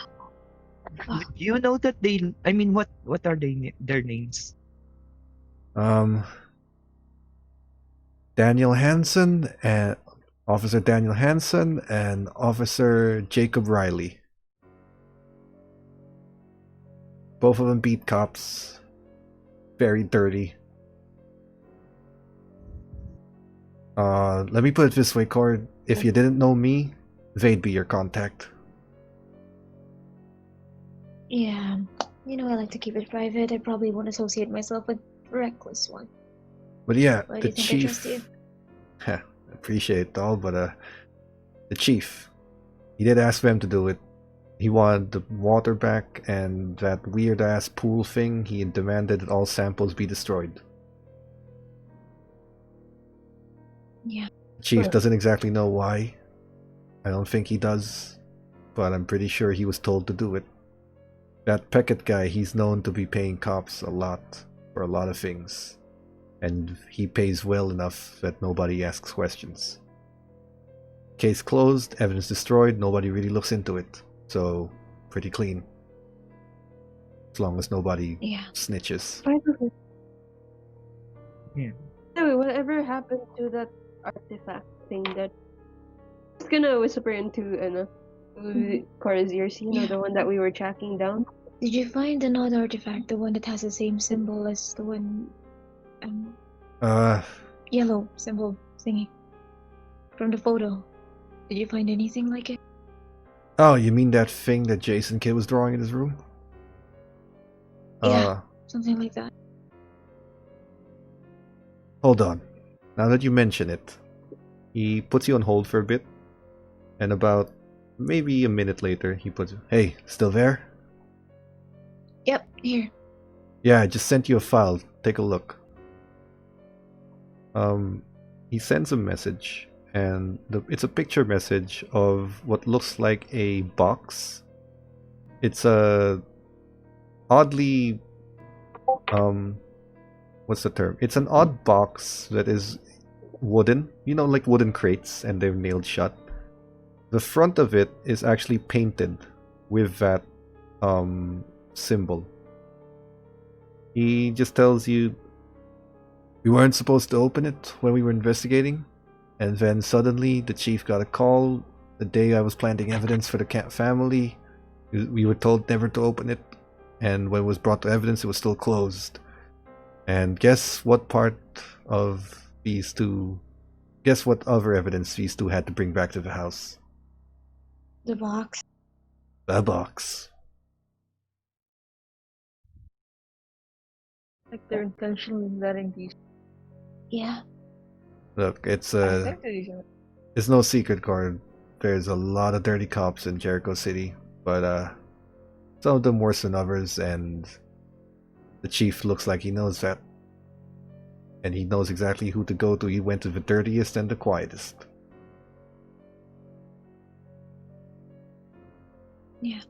Do you know that they? I mean, what are their names? Daniel Hansen and Officer Daniel Hansen and Officer Jacob Riley. Both of them beat cops. Very dirty. Let me put it this way, Cord. If you didn't know me, they'd be your contact. Yeah. You know, I like to keep it private. I probably won't associate myself with reckless one. But yeah, Why do the you think I chief. trust you? Appreciate it all, but the chief, he did ask them to do it. He wanted the water back and that weird ass pool thing. He demanded that all samples be destroyed. Yeah. The chief doesn't exactly know why. I don't think he does, but I'm pretty sure he was told to do it. That Peckett guy, he's known to be paying cops a lot for a lot of things. And he pays well enough that nobody asks questions. Case closed, evidence destroyed, nobody really looks into it. So, pretty clean. As long as nobody snitches. Yeah. Anyway, whatever happened to that artifact thing that I was gonna whisper into Cora's ears, you know, the one that we were tracking down. Did you find another artifact, the one that has the same symbol as the one, yellow symbol thingy from the photo? Did you find anything like it? Oh, you mean that thing that Jason Kidd was drawing in his room? Yeah, something like that. Hold on. Now that you mention it, he puts you on hold for a bit, and about maybe a minute later, he puts, "Hey, still there?" Yep, here. Yeah, I just sent you a file. Take a look. He sends a message, and it's a picture message of what looks like a box. It's a oddly, what's the term? It's an odd box that is wooden, you know, like wooden crates, and they're nailed shut. The front of it is actually painted with that symbol. He just tells you, "We weren't supposed to open it when we were investigating, and then suddenly the chief got a call the day I was planting evidence for the Cat family. We were told never to open it, and when it was brought to evidence, it was still closed. And guess what other evidence these two had to bring back to the house? The box. The box." Like they're intentionally letting these. Yeah. Look, it's I think these are. it's no secret, Gordon. There's a lot of dirty cops in Jericho City, but some of them worse than others, and the chief looks like he knows that. And he knows exactly who to go to. He went to the dirtiest and the quietest. Yeah.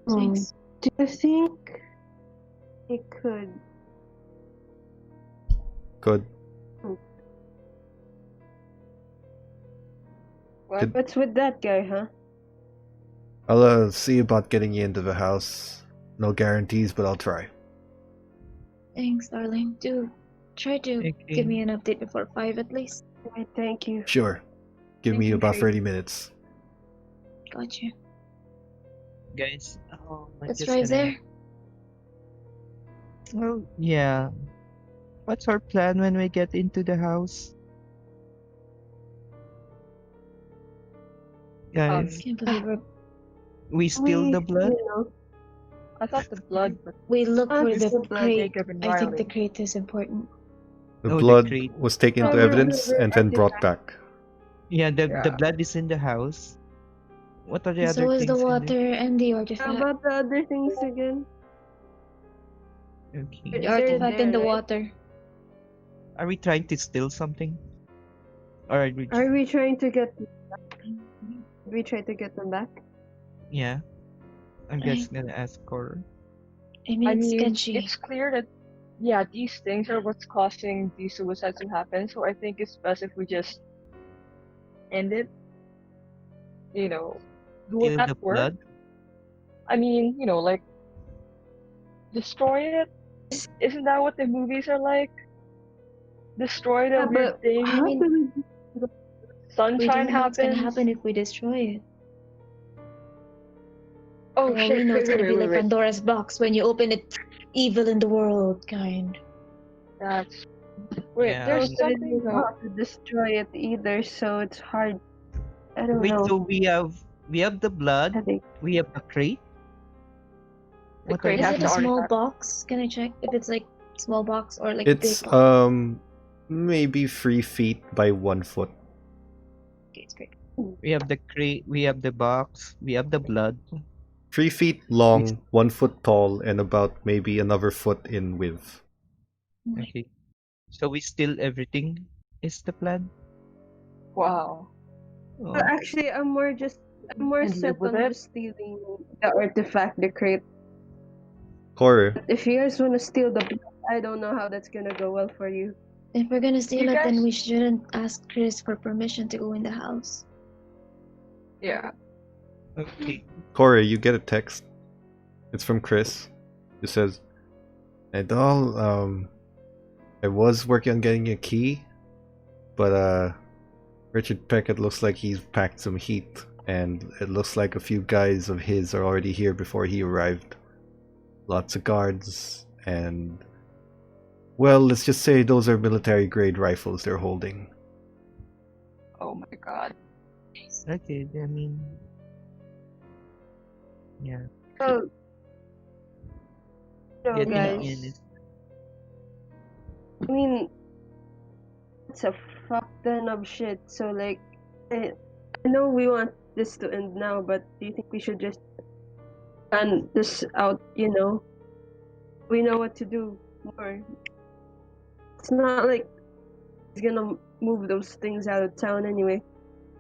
Thanks. Do you think it could? Good. What's with that guy, huh? I'll see about getting you into the house. No guarantees, but I'll try. Thanks, darling. Do try to give me an update before 5 at least. Right, thank you. Sure. Give Thank me you, about Tree. 30 minutes. Got you. Guys, Let's drive there. Well, yeah. What's our plan when we get into the house? Guys, Can't believe we spill the blood? I thought the blood, but we look for it's the the blood, crate. Jacob and I think the Riley. crate is important. The Oh, the blood crate. was taken into evidence and then brought back. Yeah, the Yeah. blood is in the house. What are the And other so is things the in water and the How artifact. about the other things again? there? Okay. The They're artifact in the there, right? water. Are we trying to steal something? Or are we Are we trying to get We try to get them back. Yeah, I'm I, just gonna ask Cora. I mean, I it's mean, sketchy. it's clear that yeah, these things are what's causing these suicides to happen. So I think it's best if we just end it. You know, do it Steal at the work. blood? I mean, like destroy it. Isn't that what the movies are like? Destroy the Yeah, weird but thing. I how mean, do we? we Sunshine don't know what's gonna happens. happen if we destroy it. Oh For all we shit! know, Wait, it's wait, gonna wait, be wait, like wait. Pandora's box. When you open it, evil in the world, kind. That's wait. Yeah, There's I'm I don't something know though. how to destroy it either, so it's hard. I don't Wait, know. so we have the blood, Headache. we have the crate. The What are crate Is the has it the a things? small artifact. box? Can I check if it's like small box or like It's big? maybe 3 feet by 1 foot. Okay, it's great. We have the crate, we have the box, we have the blood. 3 feet We long, 1 foot tall, and about maybe another foot in width. Okay. So we steal everything is the plan? Wow. Oh, Well, actually, I'm more And set live with on it. just stealing the artifact, the crate. Horror. If you guys want to steal the blood, I don't know how that's gonna go well for you. If we're gonna steal You it, then guys- we shouldn't ask Chris for permission to go in the house. Yeah. okay. Corey, you get a text. It's from Chris. It says, "Hey doll, I was working on getting a key, but Richard Peckett looks like he's packed some heat, and it looks like a few guys of his are already here before he arrived. Lots of guards, and well, let's just say those are military grade rifles they're holding." Oh my god. Okay, I mean, yeah. So, Getting guys, in is I mean, it's a fuck ton of shit. So, like, I know we want this to end now, but do you think we should just plan this out? We know what to do more. It's not like he's gonna move those things out of town anyway.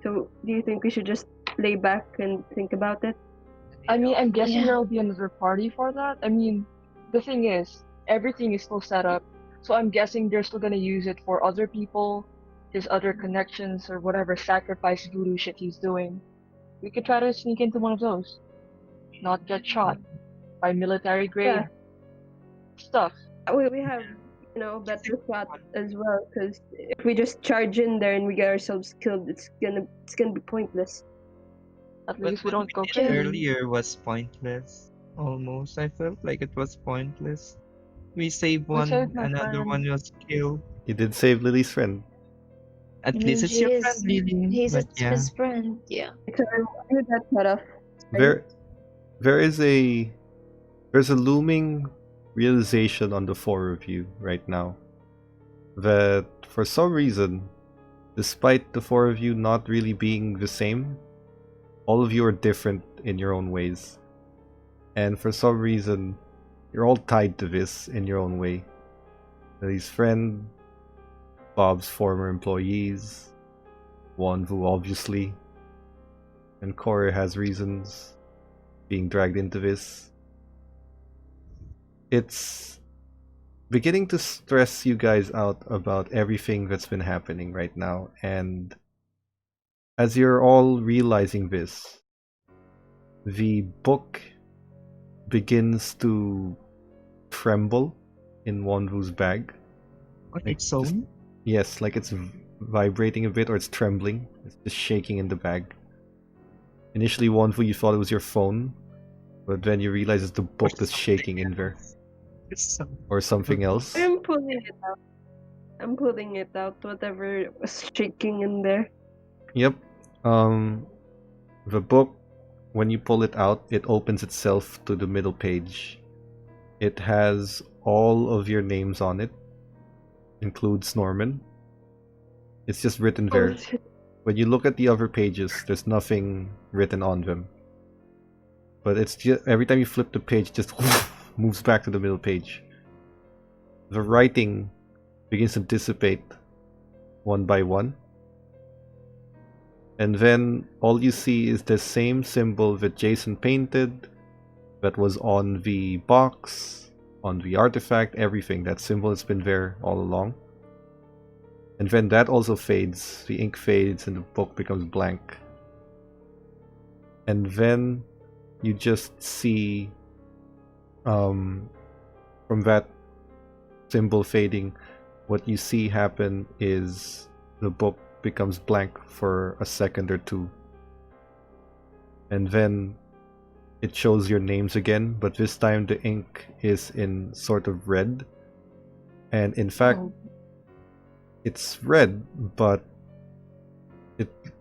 So, do you think we should just lay back and think about it? I mean, I'm guessing Yeah. there'll be another party for that. I mean, the thing is, everything is still set up, so I'm guessing they're still gonna use it for other people, his other connections, or whatever sacrifice voodoo shit he's doing. We could try to sneak into one of those, not get shot by military grade stuff. We have better shot as well, because if we just charge in there and we get ourselves killed, it's gonna be pointless. At but least we don't go what we did crazy. earlier was pointless. Almost. I felt like it was pointless. We saved We one, saved my another friend. one was killed. You did save Lily's friend. At I least mean, it's he your is- friend, Lily. He's But yeah. his friend. Yeah. So I heard that cut off. There's a looming realization on the four of you right now that for some reason, despite the four of you not really being the same, all of you are different in your own ways. And for some reason, you're all tied to this in your own way. Lily's friend, Bob's former employees, Wonvu obviously, and Corey has reasons being dragged into this. It's beginning to stress you guys out about everything that's been happening right now, and as you're all realizing this, the book begins to tremble in Wonvu's bag. On Like, its own? Yes, like it's vibrating a bit or it's trembling. It's just shaking in the bag. Initially, Wonvu, you thought it was your phone, but then you realize it's the book that's shaking in there. Or something else. I'm pulling it out. Whatever was shaking in there. Yep. The book, when you pull it out, it opens itself to the middle page. It has all of your names on it. Includes Norman. It's just written there. shit. When you look at the other pages, there's nothing written on them. But it's just every time you flip the page, it just moves back to the middle page. The writing begins to dissipate one by one. And then all you see is the same symbol that Jason painted that was on the box, on the artifact, everything. That symbol has been there all along. And then that also fades, the ink fades and the book becomes blank. And then you just see, from that symbol fading, what you see happen is the book becomes blank for a second or two. And then it shows your names again, but this time the ink is in sort of red. And in fact, it's red, but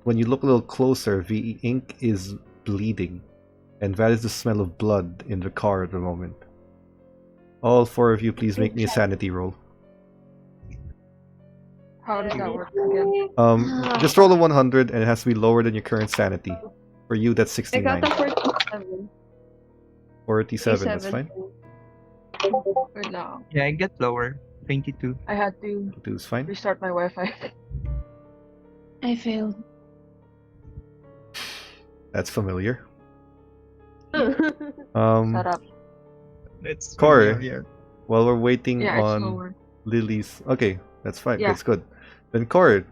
when you look a little closer, the ink is bleeding. And that is the smell of blood in the car at the moment. All four of you, please make me a sanity roll. How does that work again? Just roll a 100 and it has to be lower than your current sanity. For you, that's I 69. got a 47. 47, that's fine. Wait now. Yeah, I get lower. 22. I had to 2 is fine. restart my Wi-Fi. I failed. That's familiar. Shut up. That's Corey. familiar. While we're waiting Yeah, it's on lower. Lily's... Okay, that's fine. Yeah. That's good. Then Corey,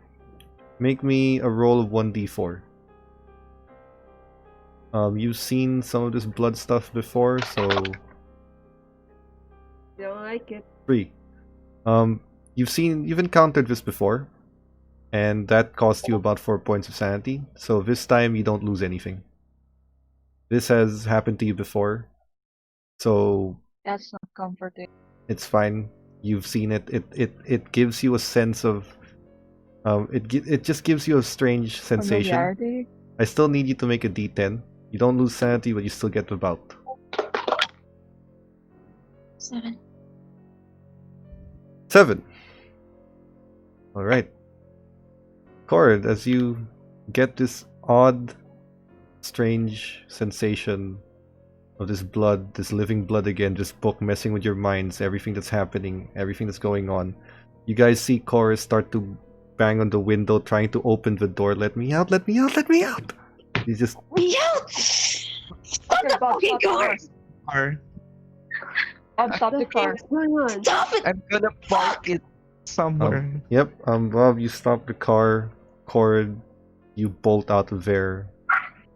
make me a roll of 1d4. You've seen some of this blood stuff before, so... Don't like it. 3. You've encountered this before, and that cost you about 4 points of sanity, so this time you don't lose anything. This has happened to you before, so That's not comforting. it's fine. You've seen it. It gives you a sense of... It just gives you a strange sensation. Familiarity? I still need you to make a d10. You don't lose sanity, but you still get the bout. 7. 7. Alright. Cord, as you get this odd, strange sensation of this blood, this living blood again, this book messing with your minds, everything that's happening, everything that's going on, you guys see Chorus start to bang on the window, trying to open the door. Let me out, let me out, let me out! He's just... Me out! Stop the Bob, fucking stop the car! car. Or Bob, stop the car. What's going on? Stop it! I'm gonna park it somewhere. Yep, Bob, you stop the car. Cord, you bolt out of there.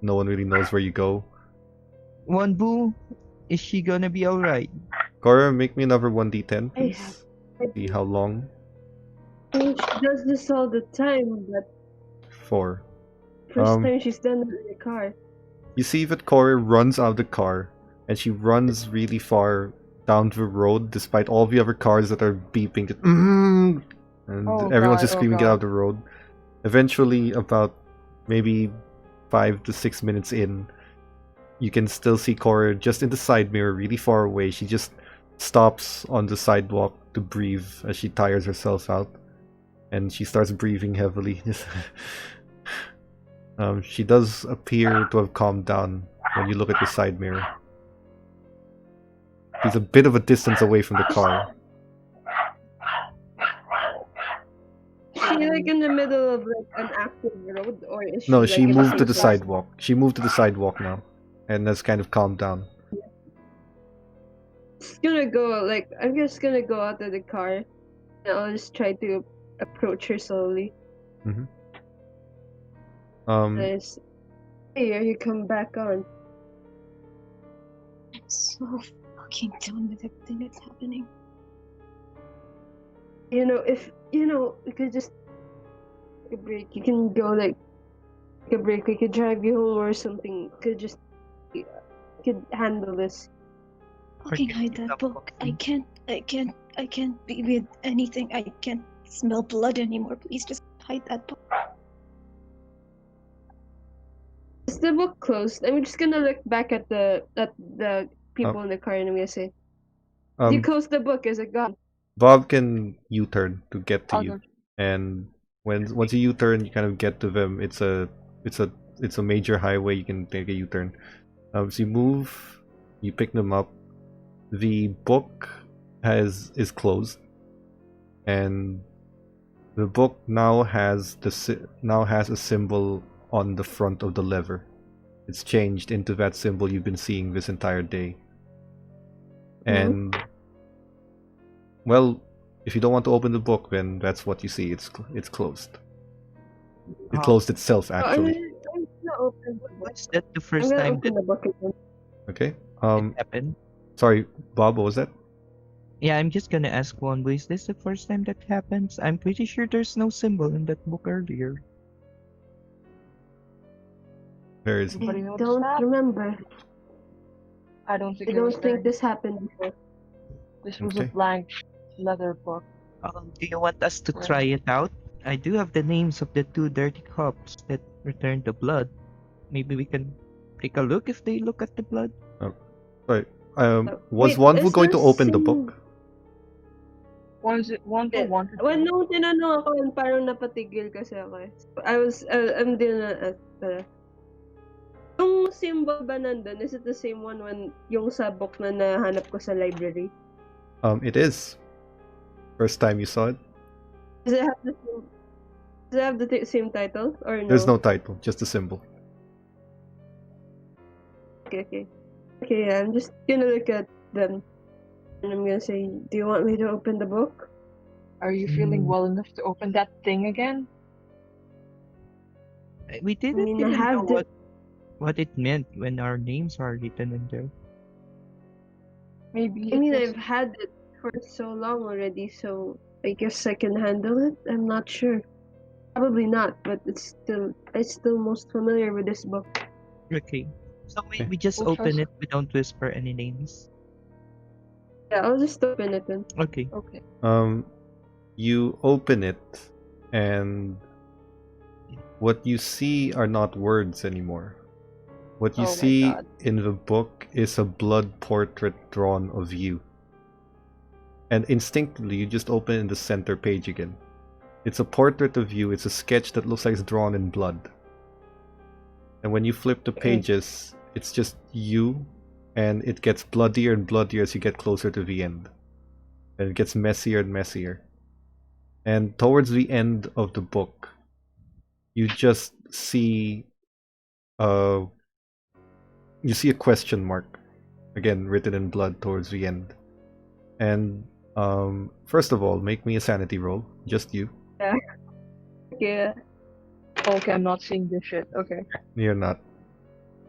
No one really knows where you go. Wonvu, is she gonna be alright? Cora, make me another 1d10, I please. See how long. She does this all the time, but 4. first time she's done it in the car. You see that Cora runs out of the car, and she runs really far down the road, despite all the other cars that are beeping. Just, and Oh everyone's God, just oh screaming, "Get God. out of the road!" Eventually, about maybe 5 to 6 minutes in, you can still see Cora just in the side mirror, really far away. She just stops on the sidewalk to breathe as she tires herself out, and she starts breathing heavily. She does appear to have calmed down when you look at the side mirror. She's a bit of a distance away from the car. Is she like in the middle of like an active road, or is she No, like she in a moved to safe the spot? sidewalk. She moved to the sidewalk now, and has kind of calmed down. Just gonna go like I'm just gonna go out of the car, and I'll just try to approach her slowly. Just, hey, are you come back on? I'm so fucking done with everything that's happening. You know, if we could just take a break. You can go like take a break. We could drive you home or something. We could handle this. Fucking hide that book. I can't be with anything. I can't smell blood anymore. Please just hide that book. Is the book closed? I'm just gonna look back at the people in the car and I'm gonna say, "You closed the book. Is it gone?" Bob can U-turn to get to I'll you, go. and once you U-turn, you kind of get to them. It's a major highway. You can take a U-turn. So you move, you pick them up. The book is closed, and the book now has a symbol on the front of the lever. It's changed into that symbol you've been seeing this entire day. And, well, if you don't want to open the book, then that's what you see. It's closed. It closed itself, actually. I'm gonna open the book. Was that the I'm first gonna time open that the book again. Okay. it happened? Sorry, Bob, what was that? Yeah, I'm just gonna ask Wonvu, is this the first time that happens? I'm pretty sure there's no symbol in that book earlier. Where is Anybody I notice don't that? remember. I don't think I it was don't think there. this happened before. This was a Okay. blank leather book. Do you want us to try it out? I do have the names of the 2 dirty cops that returned the blood. Maybe we can take a look if they look at the blood. Sorry. Wait, Was Wonvu is going to there open the sim- book? One to Well, nung tinanong ako, yun, parang napatigil kasi ako. I'm gonna ask pala. Yung symbol ba nandun, is it the same one when yung sa book na nahanap ko sa library? It is. First time you saw it? Does it have the same title or no? There's no title, just a symbol. Okay, yeah, I'm just gonna look at them. And I'm gonna say, do you want me to open the book? Are you feeling well enough to open that thing again? We didn't mean, I even have know the- what it meant when our names are written in there. Maybe. I mean, I've had it for so long already, so I guess I can handle it. I'm not sure. Probably not, but I'm still most familiar with this book. Okay. So Okay. we just We'll open trust- it, we don't whisper any names. Yeah, I'll just open it then. Okay. Okay. You open it, and what you see are not words anymore. What you Oh my see God. in the book is a blood portrait drawn of you. And instinctively, you just open in the center page again. It's a portrait of you, it's a sketch that looks like it's drawn in blood. And when you flip the pages, it's just you, and it gets bloodier and bloodier as you get closer to the end. And it gets messier and messier. And towards the end of the book, you just see you see a question mark, again written in blood towards the end. And first of all, make me a sanity roll, just you. Yeah. Okay, I'm not seeing this shit. Okay. You're not,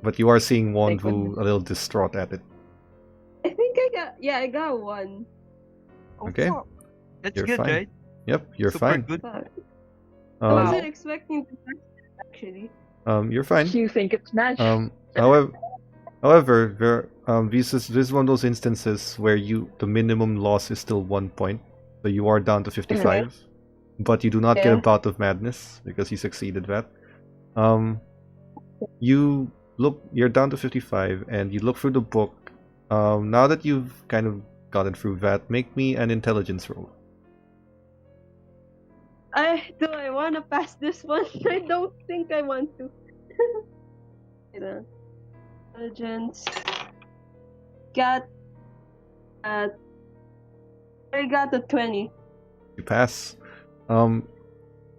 but you are seeing Thank Wonvu goodness. a little distraught at it. I think I got one. Okay. fuck. That's You're good, fine. right? Yep, you're Super fine. good. Fuck. I Um, wasn't expecting to catch it, actually. you're fine. You think it's magic? However, this is one of those instances where the minimum loss is still 1 point, so you are down to 55, but you do not get a Yeah. bout of madness because you succeeded that. You're down to 55, and you look through the book. Now that you've kind of gotten through that, make me an intelligence roll. Do I want to pass this one? I don't think I want to. Wait, intelligence. I got a 20. You pass.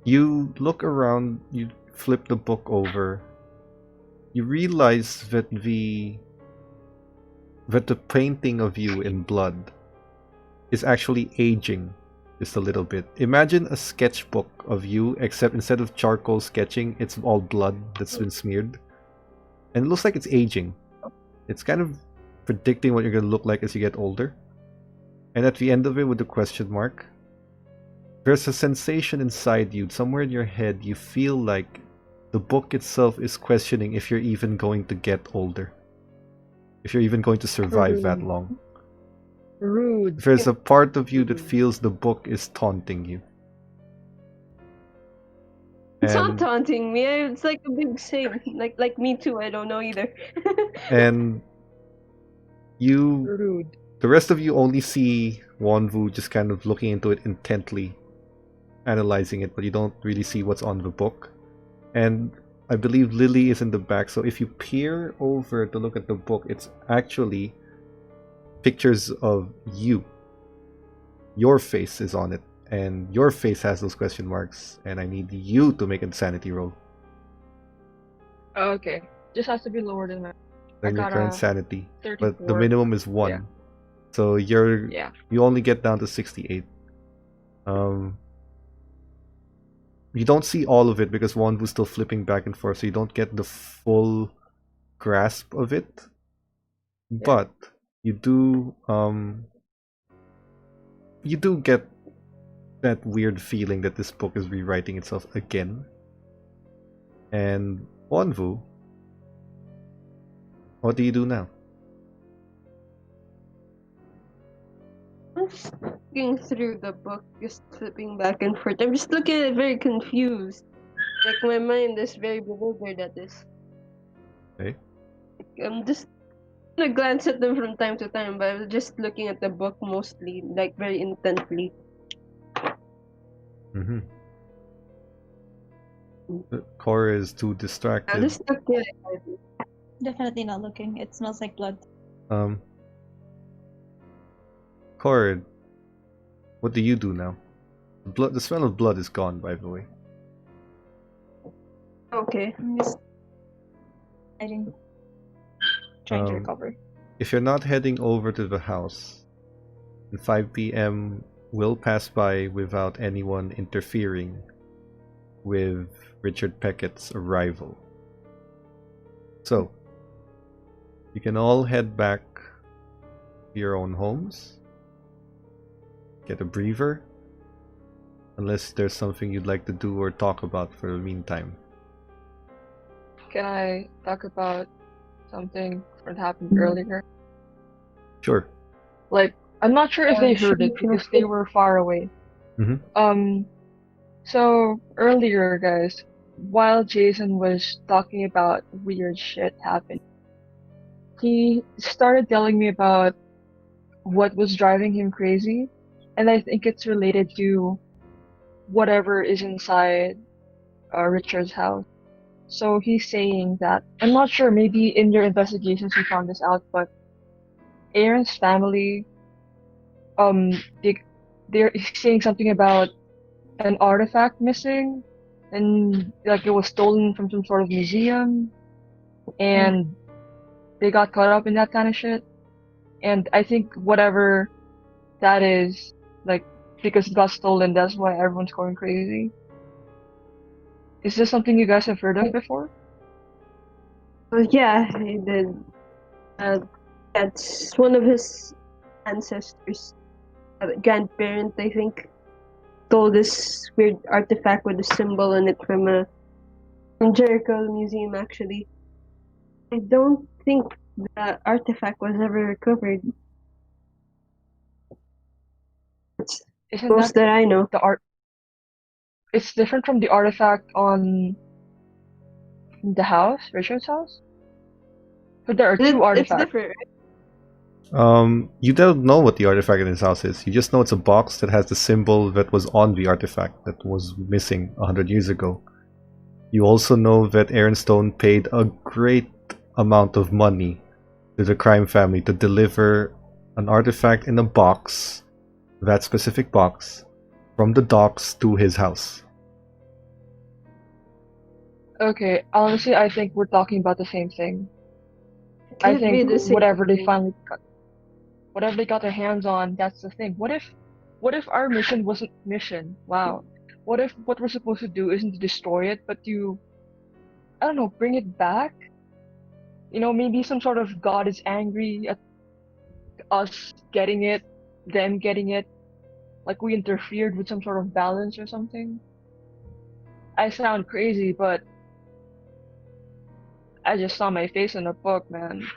You look around, you flip the book over. You realize that the painting of you in blood is actually aging just a little bit. Imagine a sketchbook of you, except instead of charcoal sketching, it's all blood that's been smeared. And it looks like it's aging. It's kind of predicting what you're going to look like as you get older. And at the end of it, with the question mark, there's a sensation inside you, somewhere in your head, you feel like the book itself is questioning if you're even going to get older. If you're even going to survive that long. Rude. There's a part of you that feels the book is taunting you. It's not And, taunting me. It's like a big same. Like me too. I don't know either. and you, Rude. the rest of you only see Wonvu just kind of looking into it intently, analyzing it, but you don't really see what's on the book. And I believe Lily is in the back, so if you peer over to look at the book, it's actually pictures of you. Your face is on it, and your face has those question marks, and I need you to make a sanity roll. Oh, okay. Just has to be lower than my. than your got current a sanity. But the 34. minimum is 1. Yeah. So Yeah. you only get down to 68. You don't see all of it because Wonvu's still flipping back and forth, so you don't get the full grasp of it. But you do get that weird feeling that this book is rewriting itself again. And Wonvu, what do you do now? I'm just looking through the book, just flipping back and forth. I'm just looking at it very confused. Like my mind is very bewildered at this. Okay. I'm just gonna glance at them from time to time, but I'm just looking at the book mostly, like very intently. Mm-hmm. Cora is too distracted. I'm just looking at it. Definitely not looking. It smells like blood. Cora, what do you do now? The smell of blood is gone, by the way. Okay. I'm just hiding. Trying to recover. If you're not heading over to the house, 5 p.m. will pass by without anyone interfering with Richard Peckett's arrival. So, you can all head back to your own homes, get a breather, unless there's something you'd like to do or talk about for the meantime. Can I talk about something that happened earlier? Sure. Like, I'm not sure if they heard it sure. because they were far away. Mm-hmm. So earlier, guys, while Jason was talking about weird shit happening, he started telling me about what was driving him crazy, and I think it's related to whatever is inside Richard's house. So he's saying that, I'm not sure, maybe in your investigations you found this out, but Aaron's family, they're saying something about an artifact missing, and like it was stolen from some sort of museum, and they got caught up in that kind of shit. And I think whatever that is, like, because it got stolen, that's why everyone's going crazy. Is this something you guys have heard of before? Yeah, he did. That's one of his ancestors, grandparent, I think, stole this weird artifact with a symbol on it from Jericho Museum. Actually, I don't think the artifact was ever recovered. It's Isn't most that I know. the art? It's different from the artifact on the house, Richard's house. But there are two artifacts. It's different, right? You don't know what the artifact in his house is. You just know it's a box that has the symbol that was on the artifact that was missing 100 years ago. You also know that Aaron Stone paid a great amount of money to the crime family to deliver an artifact in a box, that specific box, from the docks to his house. Okay, honestly, I think we're talking about the same thing. I Could be the think same whatever they thing. finally got, whatever they got their hands on, that's the thing. What if our mission wasn't mission? Wow. What if what we're supposed to do isn't to destroy it, but to, I don't know, bring it back? You know, maybe some sort of God is angry at us getting it, them getting it, like we interfered with some sort of balance or something. I sound crazy, but I just saw my face in a book, man.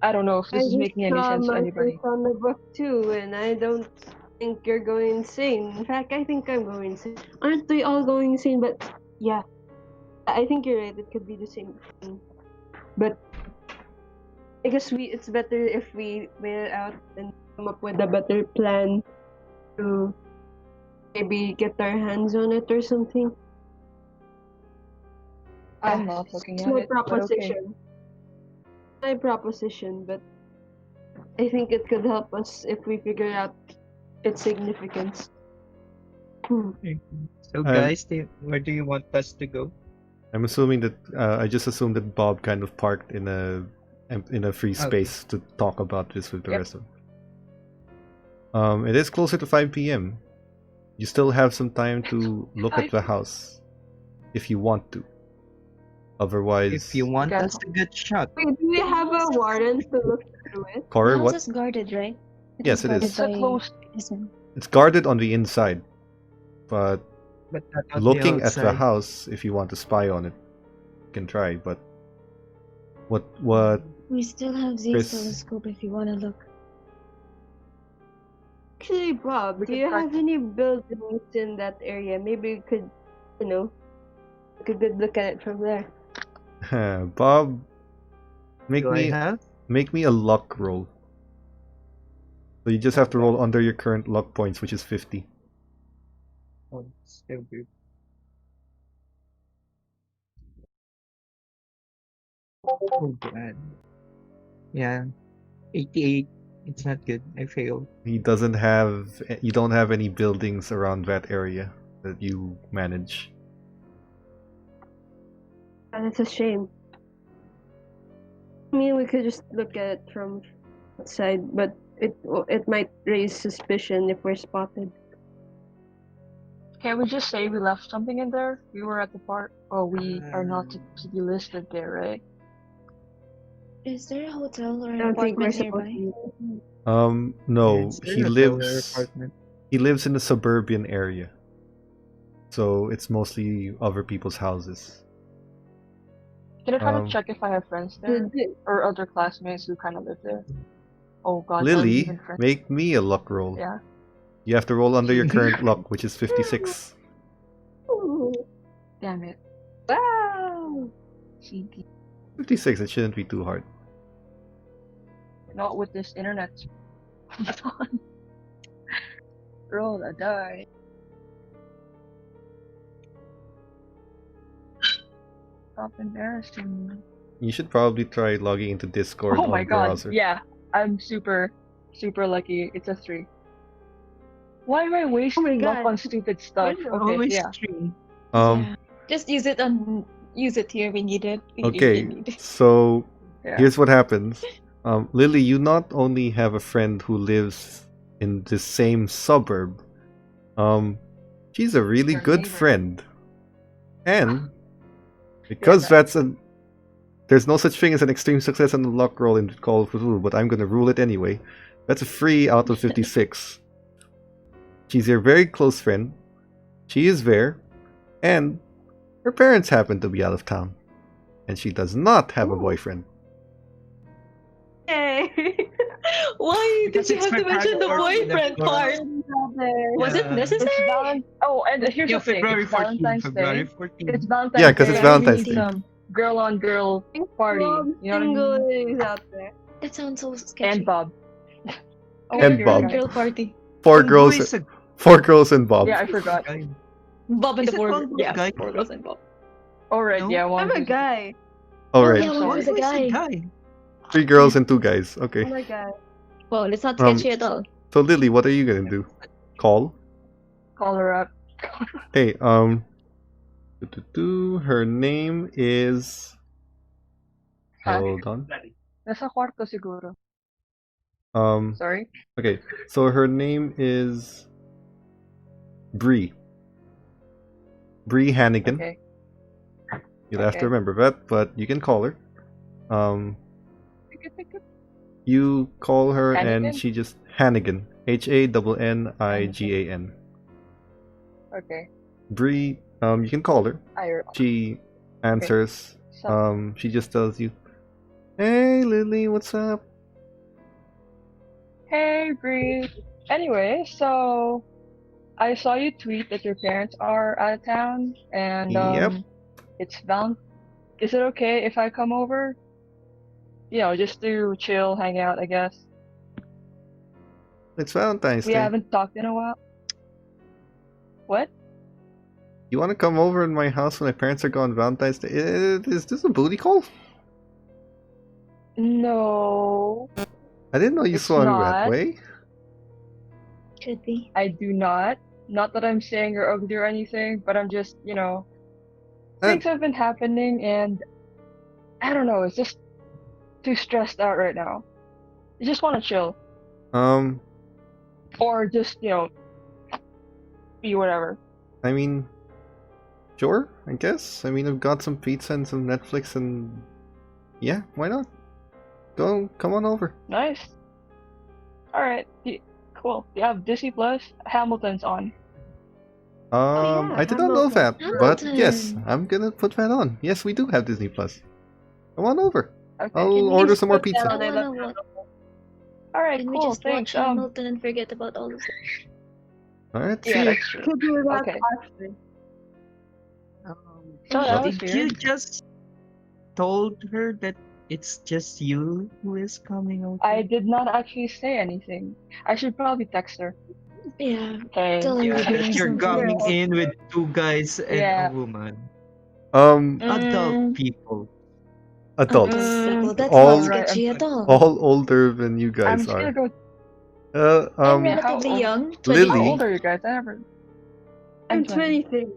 I don't know if this is making any sense to anybody. I just saw my face on the book too, and I don't think you're going insane. In fact, I think I'm going insane. Aren't we all going insane? But yeah, I think you're right. It could be the same thing. But I guess it's better if we weigh it out and come up with a better plan to maybe get our hands on it or something. I'm not looking It's at my it, but okay. proposition. My proposition, but I think it could help us if we figure out its significance. So guys, where do you want us to go? I'm assuming that I just assumed that Bob kind of parked in a free Okay. space to talk about this with the Yep. rest of them. It is closer to 5 p.m. You still have some time to look at the house if you want to. Otherwise, If you want Okay. us to get shot. Wait, do we have a warrant to look through it? The Corey, house what? is guarded, right? Yes, it is. It's a closed. It's guarded on the inside, but But not on looking the at the outside. house, if you want to spy on it, you can try. But what We still have Z's Chris- telescope if you want to look. Actually, Bob, We do could you try- have any buildings in that area? Maybe we could, take a good look at it from there. Bob, make Do I me have? make me a luck roll. So you just have to roll under your current luck points, which is 50. Oh, still good. Oh god. Yeah. 88. It's not good. I failed. You don't have any buildings around that area that you manage. And it's a shame. I mean, we could just look at it from outside, but it might raise suspicion if we're spotted. Can we just say we left something in there? We were at the park. Oh, we are not to be listed there, right? Is there a hotel or I an don't think we're apartment supposed nearby? to. No, Is there he a hotel or lives apartment? he lives in the suburban area. So it's mostly other people's houses. Can I try Um, to check if I have friends there Did- or other classmates who kind of live there? Oh God, are we Lily, even friends? make me a luck roll. Yeah. You have to roll under your current luck, which is 56. Ooh, Damn it. wow! CP. 56, it shouldn't be too hard. Not with this internet. Roll a die. Stop embarrassing me. You should probably try logging into Discord Oh on my God. browser. Yeah, I'm super lucky. It's a 3. Why am I wasting my luck God. on stupid stuff? Why Okay, Always yeah. stream. Yeah. Just use it here when you need it. If you Okay, need it. so Yeah. here's what happens. Lily, you not only have a friend who lives in the same suburb, she's a really Your good neighbor. friend. And because there's no such thing as an extreme success on the luck roll in Call of Cthulhu, but I'm gonna rule it anyway. That's a 3 out of 56. She's your very close friend. She is there, and her parents happen to be out of town. And she does not have a boyfriend. Hey! Why did Because you it's have to February mention the 14th, boyfriend of course. part? Was it Yeah. necessary? Oh, and here's Yeah, the thing. February It's 14th. Valentine's February Day. 14th. It's Valentine's Yeah, 'cause Day. it's and we Valentine's need Day. some girl-on-girl party. Bob You know what I single mean? ladies out there. That sounds so sketchy. And Bob. Oh, And you're Bob. right. Girl party. Four Wonvu girls, is a 4 girls and Bob. Yeah, I forgot. guy. Bob and Is the it four. Wonvu Yeah, guy? 4 girls and Bob. Alright, No? yeah, one. I'm a guy. Alright, Yeah, Wonvu's a Wonvu is guy. 3 girls and 2 guys. Okay. I'm a guy. Well, it's not Um, sketchy at all. So Lily, what are you gonna do? Call? Call her up. Hey, her name is. Huh? Hold on. Nasa kwarto siguro. Sorry? Okay, so her name is Bree. Bree Hannigan. Okay. You'll have to Okay. remember that, but you can call her. You call her Hannigan? and she just Hannigan. Hannigan. Okay. Bree, you can call her. She answers. So, She just tells you, "Hey Lily, what's up?" hey, Bree. Anyway, so I saw you tweet that your parents are out of town, and Yep. it's bound. Is it okay if I come over? You know, just to chill, hang out, I guess. It's Valentine's We Day. haven't talked in a while. What? You want to come over in my house when my parents are gone Valentine's Day? Is this a booty call? No, I didn't know you It's saw me that not. way. Could be. I do not. Not that I'm saying you're ugly or anything, but I'm just, things have been happening, and I don't know. It's just too stressed out right now. I just want to chill, or just be whatever. I mean, sure, I guess. I mean, I've got some pizza and some Netflix, and yeah, why not? Come on over. Nice. All right, cool. You have Disney Plus. Hamilton's on. yeah, I did not know that, but yes, Hamilton. I'm gonna put that on. Yes, we do have Disney Plus. Come on over. Okay. I'll you order just some more put that pizza. I on? I wanna love watch. All right, Can we cool. just watch Thanks. Hamilton and forget about all of All right, see Yeah, you. that's true. Could do that Okay. after. So that was Did you weird. just told her that it's just you who is coming over? I did not actually say anything. I should probably text her. Yeah, Hey. tell her Yeah, we're that doing you're something. coming in with 2 guys and Yeah. a woman. Adult Mm, people. Adults. People. That's All- not sketchy I'm at all. All older than you I'm guys just gonna are. go. I'm Yeah, how relatively old- young. Lily. 23. How old are you guys? I'm 23.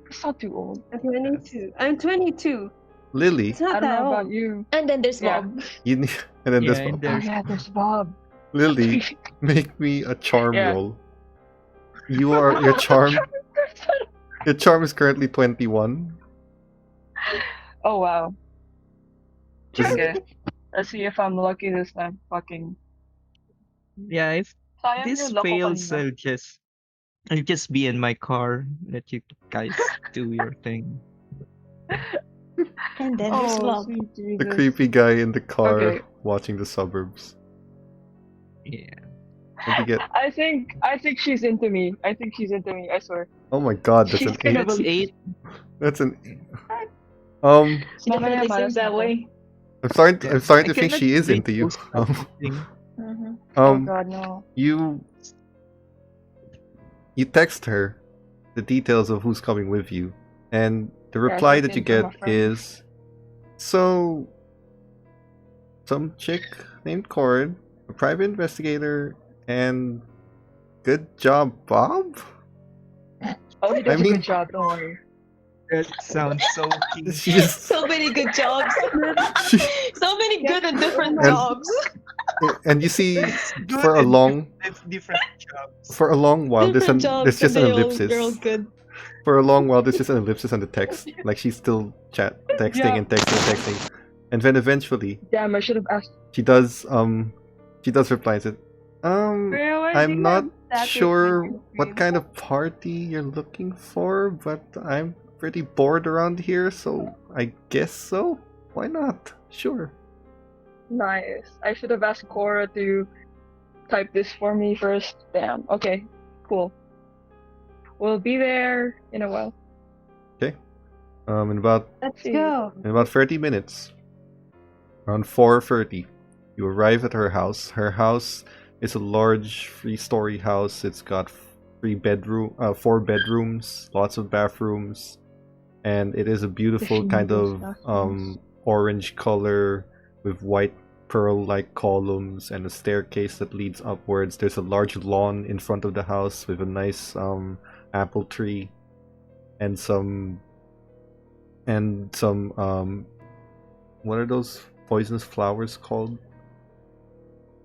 It's not too old. I'm 22. I'm 22. Lily, It's not I don't that know old. about you. And then there's Yeah. Bob. you need, and then Yeah, this and one. Oh there's yeah, there's Bob. Lily, make me a charm Yeah. roll. Your charm. Your charm is currently 21. Oh wow. This is- Okay. Let's see if I'm lucky this time. Fucking. yeah, if Sayang this yung loko fails, kanina. I'll just be in my car. Let you guys do your thing. And then there's Oh, Bob. sweet Jesus. The creepy guy in the car Okay. watching the suburbs. Yeah. What do you get? I think she's into me. I think she's into me. I swear. Oh my god, that's She's an gonna 8. That's 8. That's an 8. She definitely Mamaya seems that malas way. I'm starting Yeah, to I think cannot she is read into you. those kind of things. Mm-hmm. Oh Um, god, no. you text her the details of who's coming with you, and the Yeah, reply check that you in from get a friend. is, so some chick named Corin, a private investigator, and good job, Bob. Oh, he does I mean- a good job. Don't worry. That sounds so cute. She just So many good jobs. she, So many good and different And- jobs. and you see Good for a and long different jobs. for a long while Different there's jobs. just and an they all- ellipsis. They're all good. For a long while there's just an ellipsis on the text, like she's still texting Yeah. and texting and texting, and then eventually Damn, I should have asked. she does reply and said, I'm not sure what kind of party you're looking for, but I'm pretty bored around here, so I guess so. Why not? Sure. Nice. I should have asked Cora to type this for me first. Damn. Okay. Cool. We'll be there in a while. In about Let's See. go. 30 minutes, around 4:30, you arrive at her house. Her house is a large 3-story house. It's got 4 bedrooms, lots of bathrooms, and it is a beautiful Fishing kind those of bathrooms. orange color with white pearl-like columns and a staircase that leads upwards. There's a large lawn in front of the house with a nice apple tree and some what are those poisonous flowers called?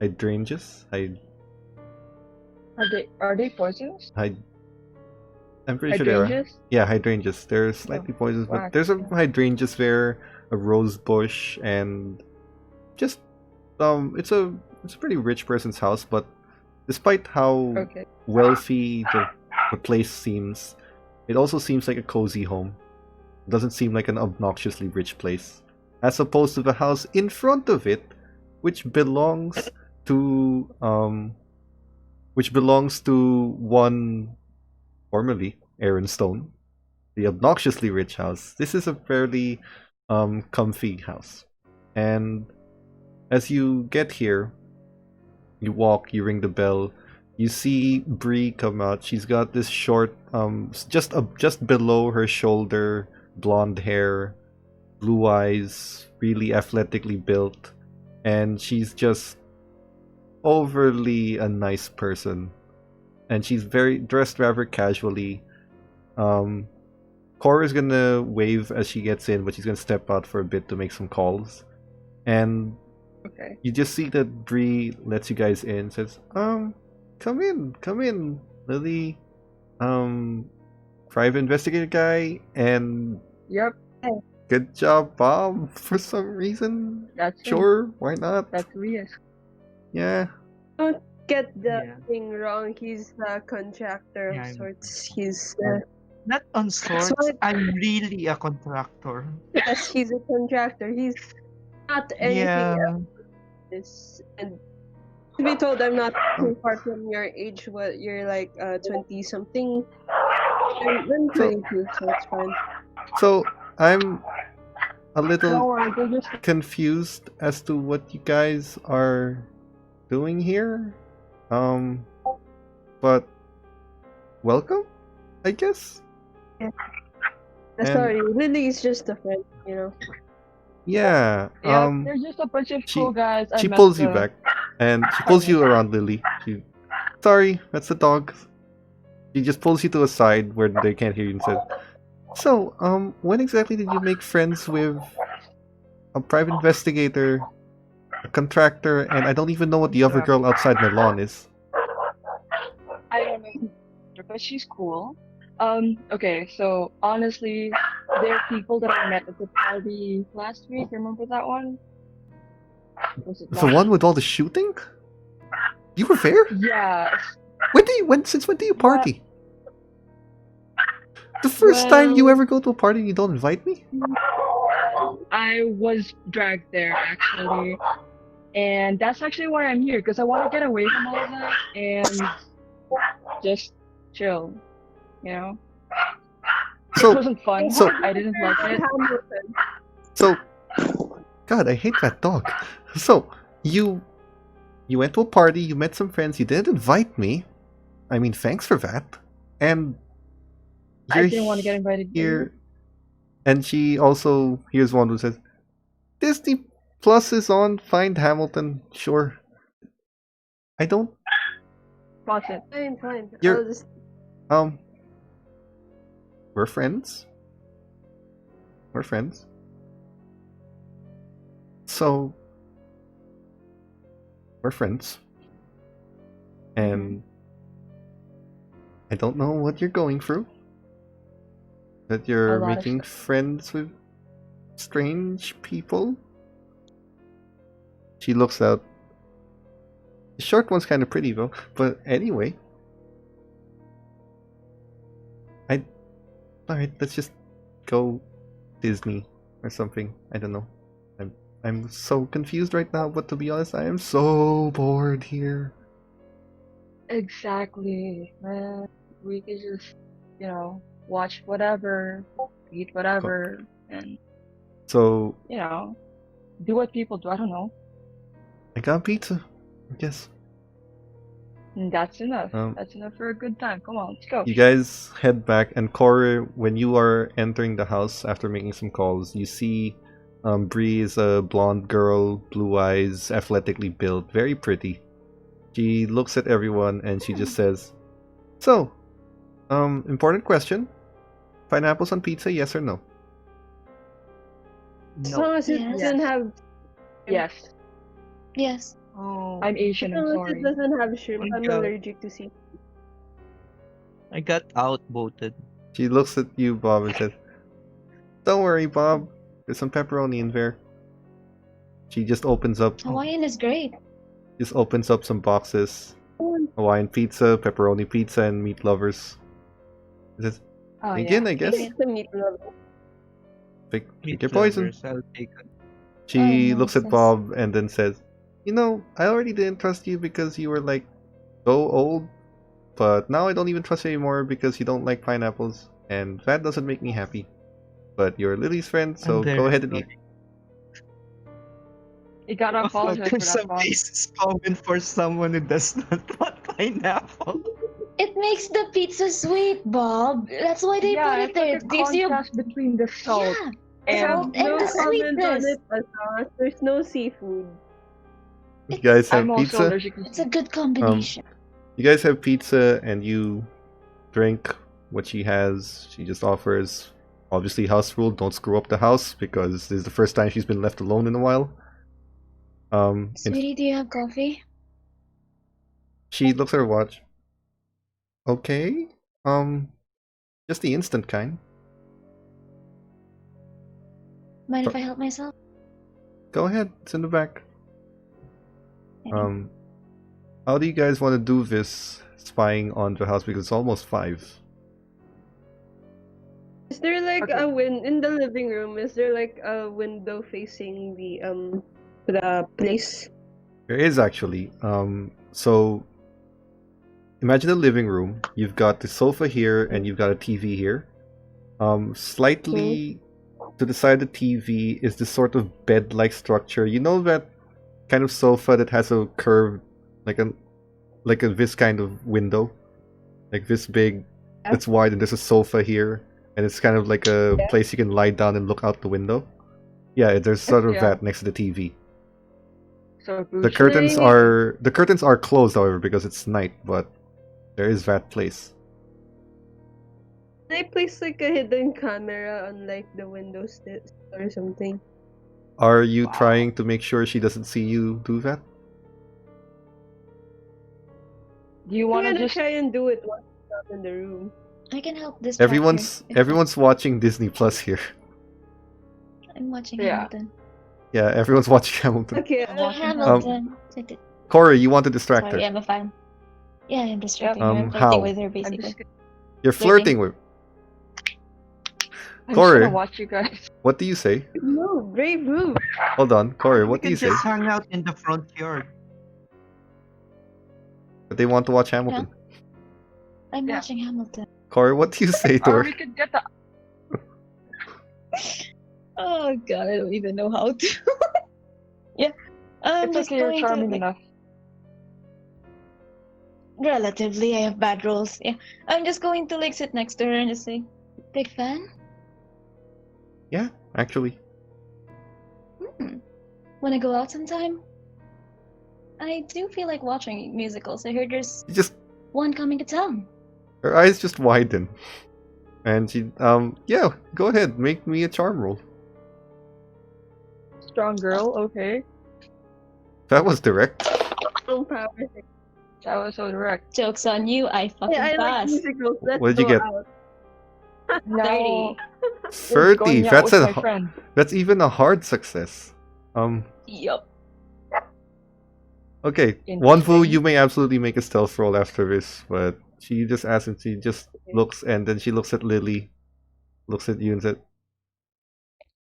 Hydrangeas? Are they poisonous? I'm pretty sure they are. Hydrangeas? Yeah, hydrangeas. They're slightly poisonous, but whack. there's a hydrangeas there, a rose bush, and just it's a pretty rich person's house. But despite how Okay. wealthy the place seems, it also seems like a cozy home. It doesn't seem like an obnoxiously rich place, as opposed to the house in front of it, which belongs to one formerly Aaron Stone, the obnoxiously rich house. This is a fairly comfy house, and as you get here, you walk, you ring the bell. You see Bree come out. She's got this short, just below her shoulder, blonde hair, blue eyes, really athletically built, and she's just overly a nice person. And she's dressed rather casually. Cora's gonna wave as she gets in, but she's gonna step out for a bit to make some calls. And Okay. you just see that Bree lets you guys in, says, come in, Lily, private investigator guy, and Yep. good job, Bob, for some reason. That's him. Sure, why not? That's who he is. Yeah. Don't get the Yeah. thing wrong. He's a contractor Yeah, of I'm- sorts. He's Not on sorts. what- I'm really a contractor. yes, he's a contractor. He's not anything Yeah. else. And to be told, I'm not too far from your age. What you're like 20 something. I'm 22, so it's fine. So I'm a Don't little worry, they're just confused as to what you guys are doing here. But welcome, I guess. And- Sorry, Lily is just a friend, you know. Yeah. yeah, they're just a bunch of she- cool guys. I She met pulls you the- back, and she pulls you around, Lily. Sorry, that's the dog. She just pulls you to a side where they can't hear you and says, "So, when exactly did you make friends with a private investigator, a contractor, and I don't even know what the other girl outside my lawn is?" I don't know, but she's cool. Okay, so honestly, there are people that I met at the party last week. Remember that one? Was it The last- one with all the shooting? You were there? Yeah. Since when do you party? The first time you Well- ever go to a party and you don't invite me? I was dragged there actually, and that's actually why I'm here because I want to get away from all of that and just chill, you know. It So, wasn't fun. so- I didn't like it. so, God, I hate that dog. So, you went to a party, you met some friends, you didn't invite me. I mean, thanks for that. And I you're didn't want to get invited here. And she also here's one who says, Disney Plus is on, find Hamilton, sure. I don't Watch it. Fine. You're- I'll just we're friends. We're friends. So we're friends. And I don't know what you're going through. That you're A lot of making friends with strange people. She looks out. The short one's kind of pretty though. But anyway. Alright, let's just go Disney or something. I don't know. I'm so confused right now, but to be honest, I am so bored here. Exactly, man. We could just, you know, watch whatever, eat whatever, and So you know, do what people do. I don't know. I got pizza, I guess. And that's enough. Um, That's enough for a good time. Come on, let's go. You guys head back, and Corey, when you are entering the house after making some calls, you see Bree is a blonde girl, blue eyes, athletically built, very pretty. She looks at everyone and she just says, "So, important question. Pineapples on pizza, yes or no?" As No. long as it Yes. doesn't have Yes, Yes. Oh, I'm Asian. as I'm long as sorry. it doesn't have shrimp, Oh, I'm God. allergic to sea. I got outvoted. She looks at you, Bob, and says, "Don't worry, Bob. There's some pepperoni in there." She just opens up Hawaiian is great. some boxes. Hawaiian pizza, pepperoni pizza, and meat lovers. She says, Oh, "Again, yeah. I guess. It's the meat lover. Pick Meat your poison." lovers, I'll take it. She Oh, looks at nonsense. Bob and then says, "You know, I already didn't trust you because you were like so old, but now I don't even trust you anymore because you don't like pineapples, and that doesn't make me happy. But you're Lily's friend, so I'm go very ahead and eat." You gotta apologize for There's that, some Bob. racist comment for someone who does not want pineapple. It makes the pizza sweet, Bob. That's why they Yeah, put it it's there. like It a gives you. contrast between the salt Yeah. and Salt and No the comment on sweetness. it as long as there's no seafood. You guys have I'm also pizza. allergic to It's a good combination. You guys have pizza, and you drink what she has. She just offers Obviously, house rule: don't screw up the house because this is the first time she's been left alone in a while. Sweetie, do you have coffee? She looks at her watch. Okay. Just the instant kind. Mind if I help myself? Go ahead. It's in the back. Okay. How do you guys want to do this spying on the house? Because it's almost 5. Is there like Okay. a in the living room? Is there like a window facing the place? There is actually. So imagine a living room. You've got the sofa here and you've got a TV here. Slightly to the side of the TV is this sort of bed-like structure. You know that kind of sofa that has a curved, like a this kind of window, like this big. Yeah. It's wide, and there's a sofa here, and it's kind of like a place you can lie down and look out the window. Yeah, there's sort of Yeah. that next to the TV. So The bougie. curtains are closed, however, because it's night. But there is that place. Can I place like a hidden camera on like the window or something? Are you Wow. trying to make sure she doesn't see you do that? Do you I'm want to gonna just? try and do it once I'm not in the room. I can help distract her Everyone's if everyone's watching Disney Plus here. I'm watching Yeah. Hamilton. Yeah, everyone's watching Hamilton. Okay, I'm Oh, watching Hamilton. Corey, you want to distract Sorry, her. I'm a fan. Yeah, I'm distracting Yep. her. I'm How? flirting with her, I'm basically. just, You're flirting with. I'm just Corey. gonna watch you guys. What do you say? no, brave move. Hold on, Corey. We What do can you say? just hang out in the front yard. But they want to watch Hamilton. I'm Yeah. watching Hamilton. Corey, what do you say to Or her? we could get the. Oh god, I don't even know how to. Yeah. I'm It's just okay. You're going charming to, enough. relatively, I have bad roles. Yeah. I'm just going to like sit next to her and just say, big fan? Yeah, actually. Wanna go out sometime? I do feel like watching musicals. I heard there's She just one coming to town. her eyes just widen. And she yeah, go ahead, make me a charm roll. Strong girl. Okay. That was direct. Strong power. That was so direct. Joke's on you, I fucking Yeah, I like passed. musicals. Let's What did you go get? out. Now, 30. you're 30. going out That's with a my friend. that's even a hard success. Yup. Okay, Interesting. Wonvu, you may absolutely make a stealth roll after this, but she just asks and she just looks, and then she looks at Lily, looks at you and said,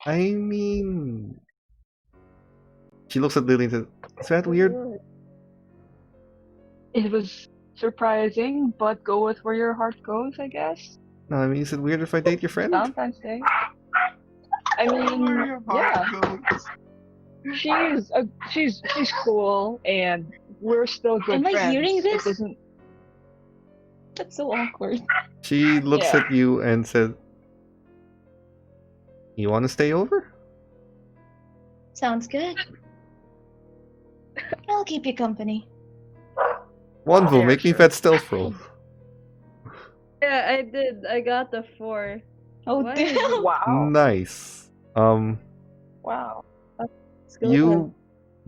I mean... She looks at Lily and said, is that weird? It was surprising, but go with where your heart goes, I guess. No, I mean, is it weird if I date your friend? Valentine's Day. I mean, yeah. She's cool, and we're still good Am I friends. hearing this? It isn't. That's so awkward. She looks Yeah. at you and said, you want to stay over? Sounds good. I'll keep you company. Wonvu, Yeah, make me sure. that stealth roll. Yeah, I did. I got the 4. Oh What? damn. Wow. Nice. Wow. Let's go You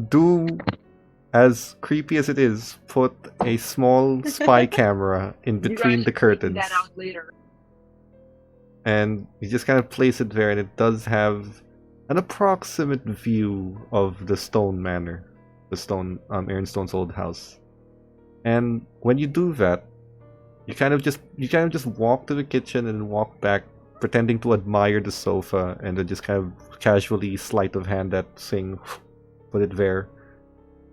do, as creepy as it is, put a small spy camera in You between guys the should figure curtains. that out later. And you just kind of place it there, and it does have an approximate view of the stone manor, the stone, Ironstone's old house. And when you do that, you kind of just walk to the kitchen and walk back, pretending to admire the sofa, and then just kind of casually sleight of hand that thing, put it there.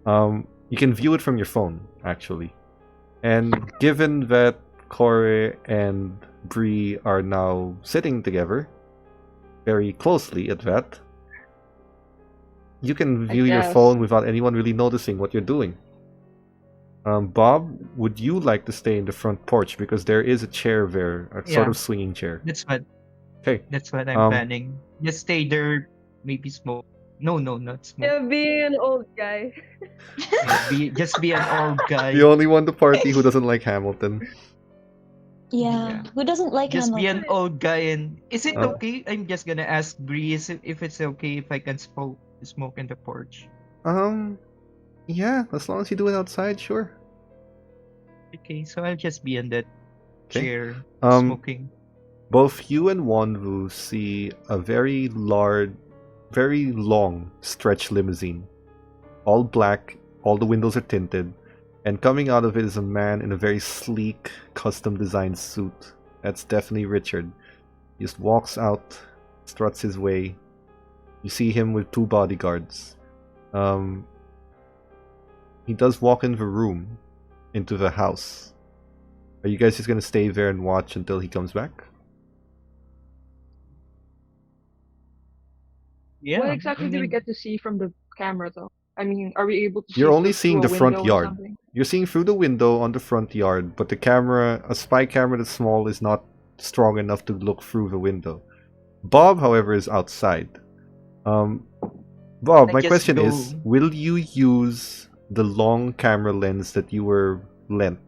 You can view it from your phone, actually. And given that Corey and Bree are now sitting together, very closely at that, you can I view your guess. phone without anyone really noticing what you're doing. Bob, would you like to stay in the front porch? Because there is a chair there, a sort Yeah. of swinging chair. That's what Okay. I'm Um, planning. Just stay there, maybe smoke. No, not smoke. Yeah, being an old guy. Just be an old guy. The only one to party who doesn't like Hamilton. Yeah. Who doesn't like Just be an Hamilton? old guy and is it Uh, okay? I'm just gonna ask Breeze if it's okay if I can smoke in the porch. Yeah, as long as you do it outside, sure. Okay, so I'll just be in that Okay. chair Um, smoking. Both you and Wonvu see a very large, very long stretch limousine. All black, all the windows are tinted, and coming out of it is a man in a very sleek, custom designed suit. That's definitely Richard. He just walks out, struts his way. You see him with two bodyguards. He does walk into the room, into the house. Are you guys just gonna stay there and watch until he comes back? Yeah. What exactly do we get to see from the camera, though? I mean, are we able to see You're only through seeing a the front window or yard. something? You're seeing through the window on the front yard, but the camera, a spy camera that's small, is not strong enough to look through the window. Bob, however, is outside. Bob, I my just question go- is, will you use the long camera lens that you were lent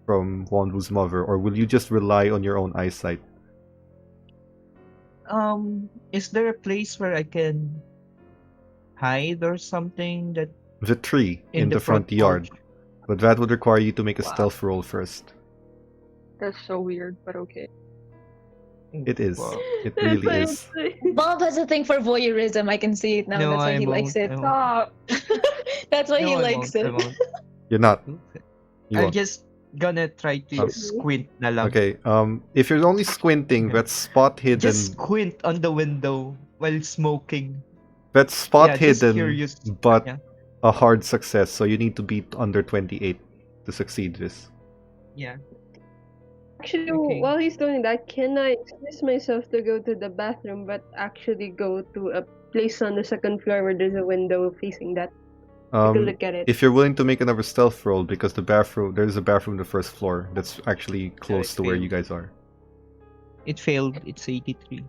from Wonwu's mother, or will you just rely on your own eyesight? Is there a place where I can hide or something that The tree in the front yard, porch? but that would require you to make a Wow. stealth roll first. That's so weird, but okay. It is. Wow. It really is. Bob has a thing for voyeurism. I can see it now. No, That's why I he likes won't. it. I won't. Stop! That's why No, he I likes won't. I it. won't. You're not. You I'm won't. just gonna try to Um, squint na lang. Okay. If you're only squinting, that's spot hidden. Just squint on the window while smoking. That's spot Yeah, just hidden, curious. but Yeah. a hard success. So you need to beat under 28 to succeed this. Yeah. Actually, Okay. while he's doing that, can I excuse myself to go to the bathroom, but actually go to a place on the second floor where there's a window facing that? Take a look at it. If you're willing to make another stealth roll, because there's a bathroom on the first floor that's actually close to where you guys are. It failed. It's 83.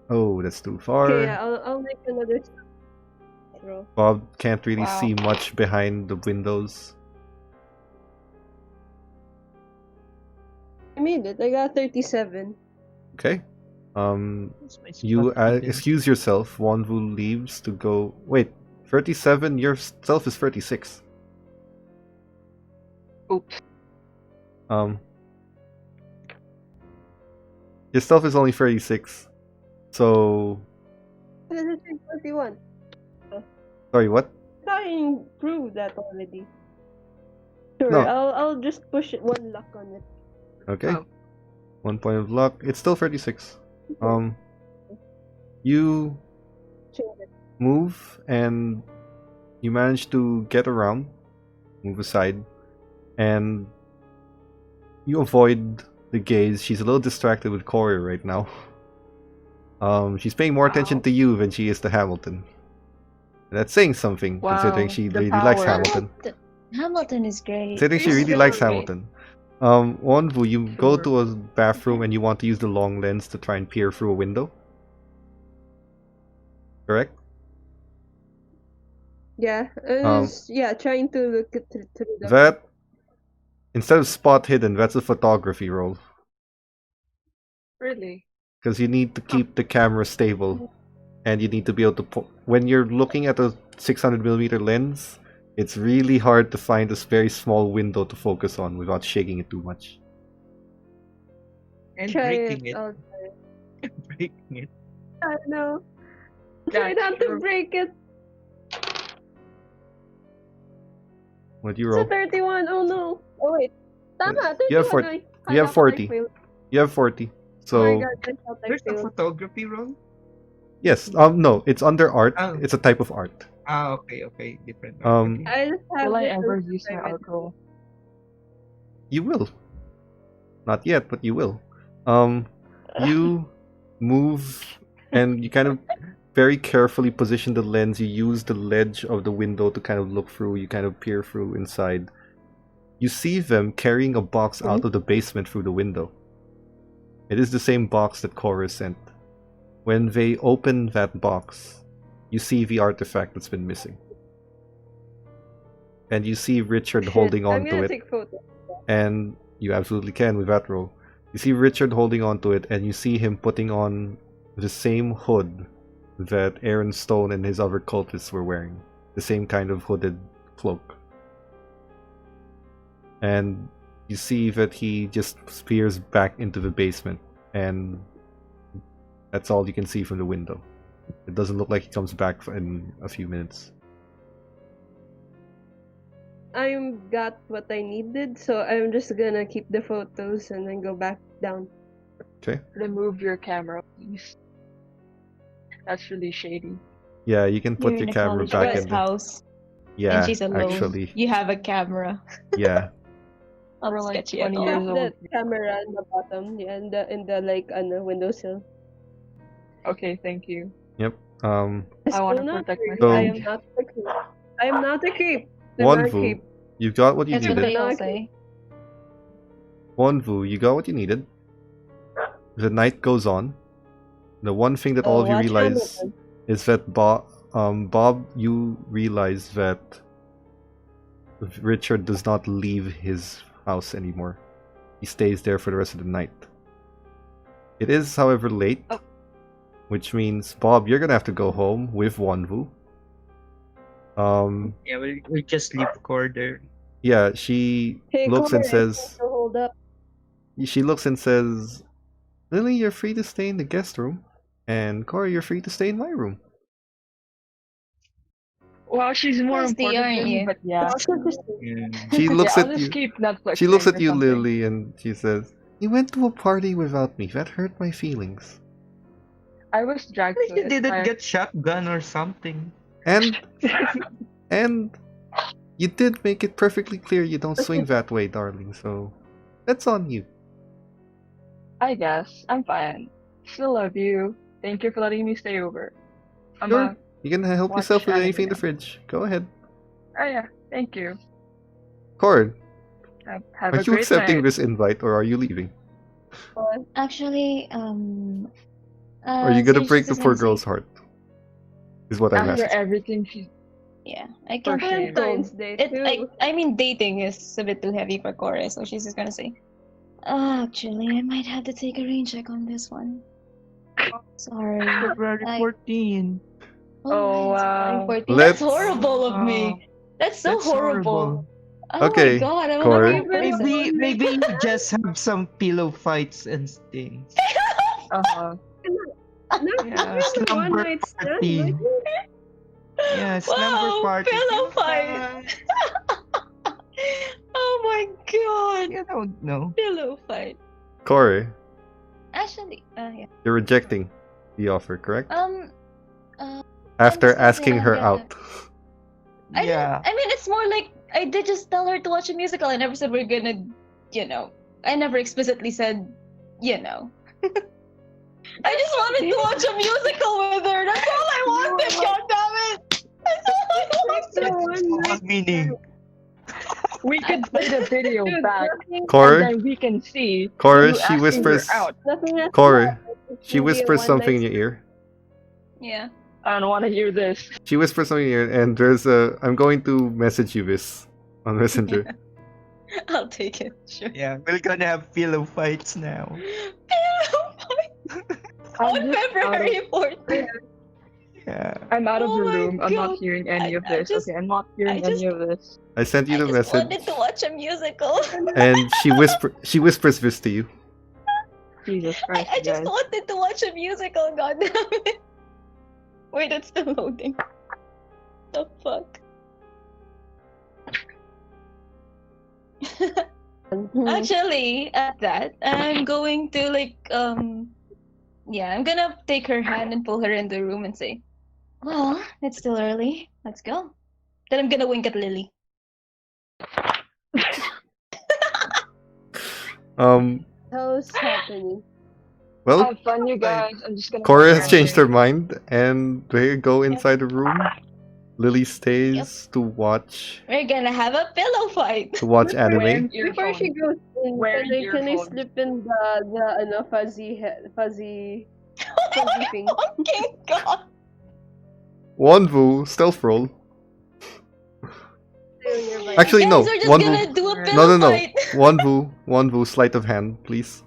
Oh, that's too far. Okay, yeah, I'll make another roll. Bob can't really Wow. see much behind the windows. I made it. I got 37. Okay. That's my You spot hidden. excuse yourself. Wonvu leaves to go. Wait, 37. Your stealth is 36. Oops. Your stealth is only 36. So, 41. sorry, what? I improved that already. Sure, No. I'll just push one luck on it. Okay. Oh. 1 point of luck. It's still 36. You Change it. move and you manage to get around, move aside, and you avoid the gaze. She's a little distracted with Corey right now. She's paying more attention Wow. to you than she is to Hamilton. And that's saying something, considering Wow, she the really likes power. Hamilton. Hamilton is great. Considering she He's really so likes great. Hamilton. Wonvu, you go Sure. to a bathroom and you want to use the long lens to try and peer through a window. Correct? Yeah, yeah, trying to look at through the. That, instead of spot hidden, that's a photography roll. Really? Because you need to keep the camera stable. And you need to be able to... When you're looking at a 600mm lens, it's really hard to find this very small window to focus on without shaking it too much. And Try breaking it. I'll Breaking it. I know. Try That's not to true. break it. What do you It's a roll? 31. Oh no. Oh wait. Tama, 31. You have 40. I You have thought I 40. failed. You have 40. So, Oh my god, I thought I There's a failed. photography roll? yes. No, it's under art. Oh. It's a type of art. Ah, okay. Different. Um, Okay. I just have Will I this ever one use my assignment. art roll? You will. Not yet, but you will. You move and you kind of very carefully position the lens. You use the ledge of the window to kind of look through. You kind of peer through inside. You see them carrying a box out of the basement through the window. It is the same box that Cora sent. When they open that box, you see the artifact that's been missing. And you see Richard Shit, holding on I'm to gonna it. take photos. And you absolutely can with that roll. You see Richard holding on to it, and you see him putting on the same hood that Aaron Stone and his other cultists were wearing. The same kind of hooded cloak. And you see that he just peers back into the basement, and that's all you can see from the window. It doesn't look like he comes back in a few minutes. I got what I needed, so I'm just gonna keep the photos and then go back down. Okay. Remove your camera, please. That's really shady. Yeah, you can put You're your in a camera college back girl's in. house, Yeah, and she's alone. actually. You have a camera. Yeah. I'll We're like sketchy at 20 all. years Have old. the camera on the bottom, yeah, in the like on the windowsill. Okay, thank you. Yep. I want to Do not protect worry, So- I myself. am not a creep. I am not a creep. Do not Wonvu, creep. you got what you That's what needed. they all say. Wonvu, you got what you needed. The night goes on. The one thing that So all of you watch realize Hamilton. is that Bob, you realize that Richard does not leave his house anymore. He stays there for the rest of the night. It is, however, late, which means, Bob, you're gonna have to go home with Wonvu. Yeah, we just leave Core there. Yeah, she Hey, looks and Corey, says, hold up. Lily, you're free to stay in the guest room, and Corey, you're free to stay in my room. Well, she's more Nasty, important aren't than me, you? but yeah. Yeah. She looks Yeah, at I'll you. just keep Netflix. She looks playing at or you, something. Lily, and she says, "You went to a party without me. That hurt my feelings." I was dragged Like to you it. didn't I- get shotgun or something. And you did make it perfectly clear you don't swing that way, darling. So that's on you. I guess. I'm fine. Still love you. Thank you for letting me stay over. I'm Sure. You can help watch yourself with anime anything in the now. fridge. Go ahead. Oh yeah, thank you. Cord, Have are a you great accepting night. this invite or are you leaving? Actually, Or are you gonna Sanchez break the is poor gonna say- girl's heart? Is what I'm After asking. everything she Yeah, I can't For shame. control. Valentine's Day too. I mean, dating is a bit too heavy for Corey, so she's just gonna say, actually, I might have to take a rain check on this one. Sorry. February I- 14. Oh, it's wow. February 14. Let's- That's horrible of me. That's so That's horrible. Oh Okay, my god, I'm a Corey. horrible person. Maybe you just have some pillow fights and things. uh-huh. Yeah, One slumber night stand. party. like, Yeah, slumber Wow, party. pillow fight. Oh my god. You don't know. Pillow fight. Corey, Actually, yeah. you're rejecting the offer, correct? just After gonna say asking I'm her gonna- out. Yeah. I mean, it's more like I did just tell her to watch a musical. I never said we're gonna, I never explicitly said, I just wanted to watch a musical with her. That's all I wanted. God damn it! That's all I wanted. What meaning? We could play the video Dude, back, Corey, and then we can see Corey, you she asking her whispers. out. nothing else Corey, to do. It's she gonna be a whispers something in one-night your ear. Yeah. I don't want to hear this. She whispers something in your ear, and there's a. I'm going to message you this on Messenger. I'll take it. Sure. Yeah, we're gonna have pillow fights now. Pillow fight I'm on just February 14th. Yeah. I'm out of Oh the my room. I'm not God. hearing any of I this. just- Okay, I'm not hearing I just- any of this. I sent you I the just message, wanted to watch a musical. and she whispers this to you. Jesus I Christ, you just guys. wanted to watch a musical, goddammit. Wait, it's still loading. The fuck? Actually, at that, I'm going to I'm gonna take her hand and pull her in the room and say, well, it's still early. Let's go. Then I'm gonna wink at Lily. How's happening? Well, Have fun, you guys. I'm just gonna. Cora has changed her mind, and they go inside the room. Lily stays to watch We're gonna have a pillow fight. anime. Wearing Before she earphones. goes in, Wearing can I earphones. slip in the fuzzy thing? Fucking god. Wonvu, stealth roll. Actually, You no. guys are just Wonvu. gonna do a pillow No. fight. Wonvu, sleight of hand, please.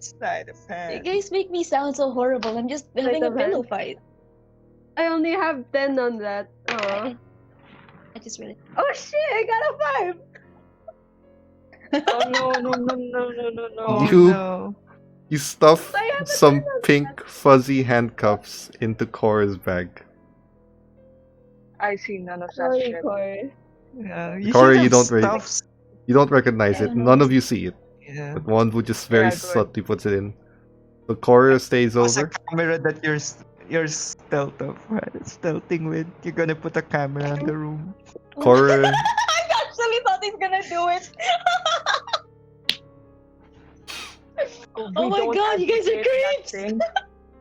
Sleight of You hand. guys make me sound so horrible. I'm just having a of pillow hand. fight. I only have 10 on that. Aw. I just really. Oh shit! I got a 5. Oh no, no, no, no, no, no, no. Oh You- no. You stuff I have a some 10 on pink fuzzy handcuffs into Cora's bag. I see none of that Sorry, shit. Corey. Yeah, you Corey, should you have don't really- stuffs. You don't recognize I it. don't know. None of you see it. Yeah. But Wonvu just very Yeah, good. subtly puts it in. So Cora stays What's a over. camera that you're stealthing with? You're gonna put a camera in the room. Cora, I actually thought he's gonna do it. Oh my god, you guys are creeps!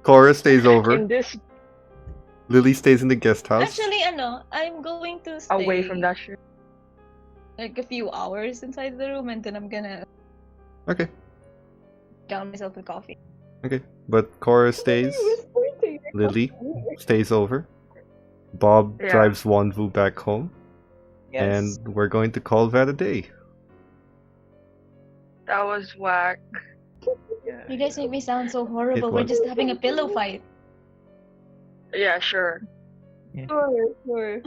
Cora stays over. In this, Lily stays in the guest house. Actually, I'm going to stay away from that shit. like a few hours inside the room, and then I'm gonna Okay, down myself with coffee. okay. But Cora stays. Lily stays over. Bob Yeah. drives Wonvu back home. Yes. And we're going to call that a day. That was whack. You guys make me sound so horrible. We're was. just having a pillow fight. Yeah, sure. Sure, sure.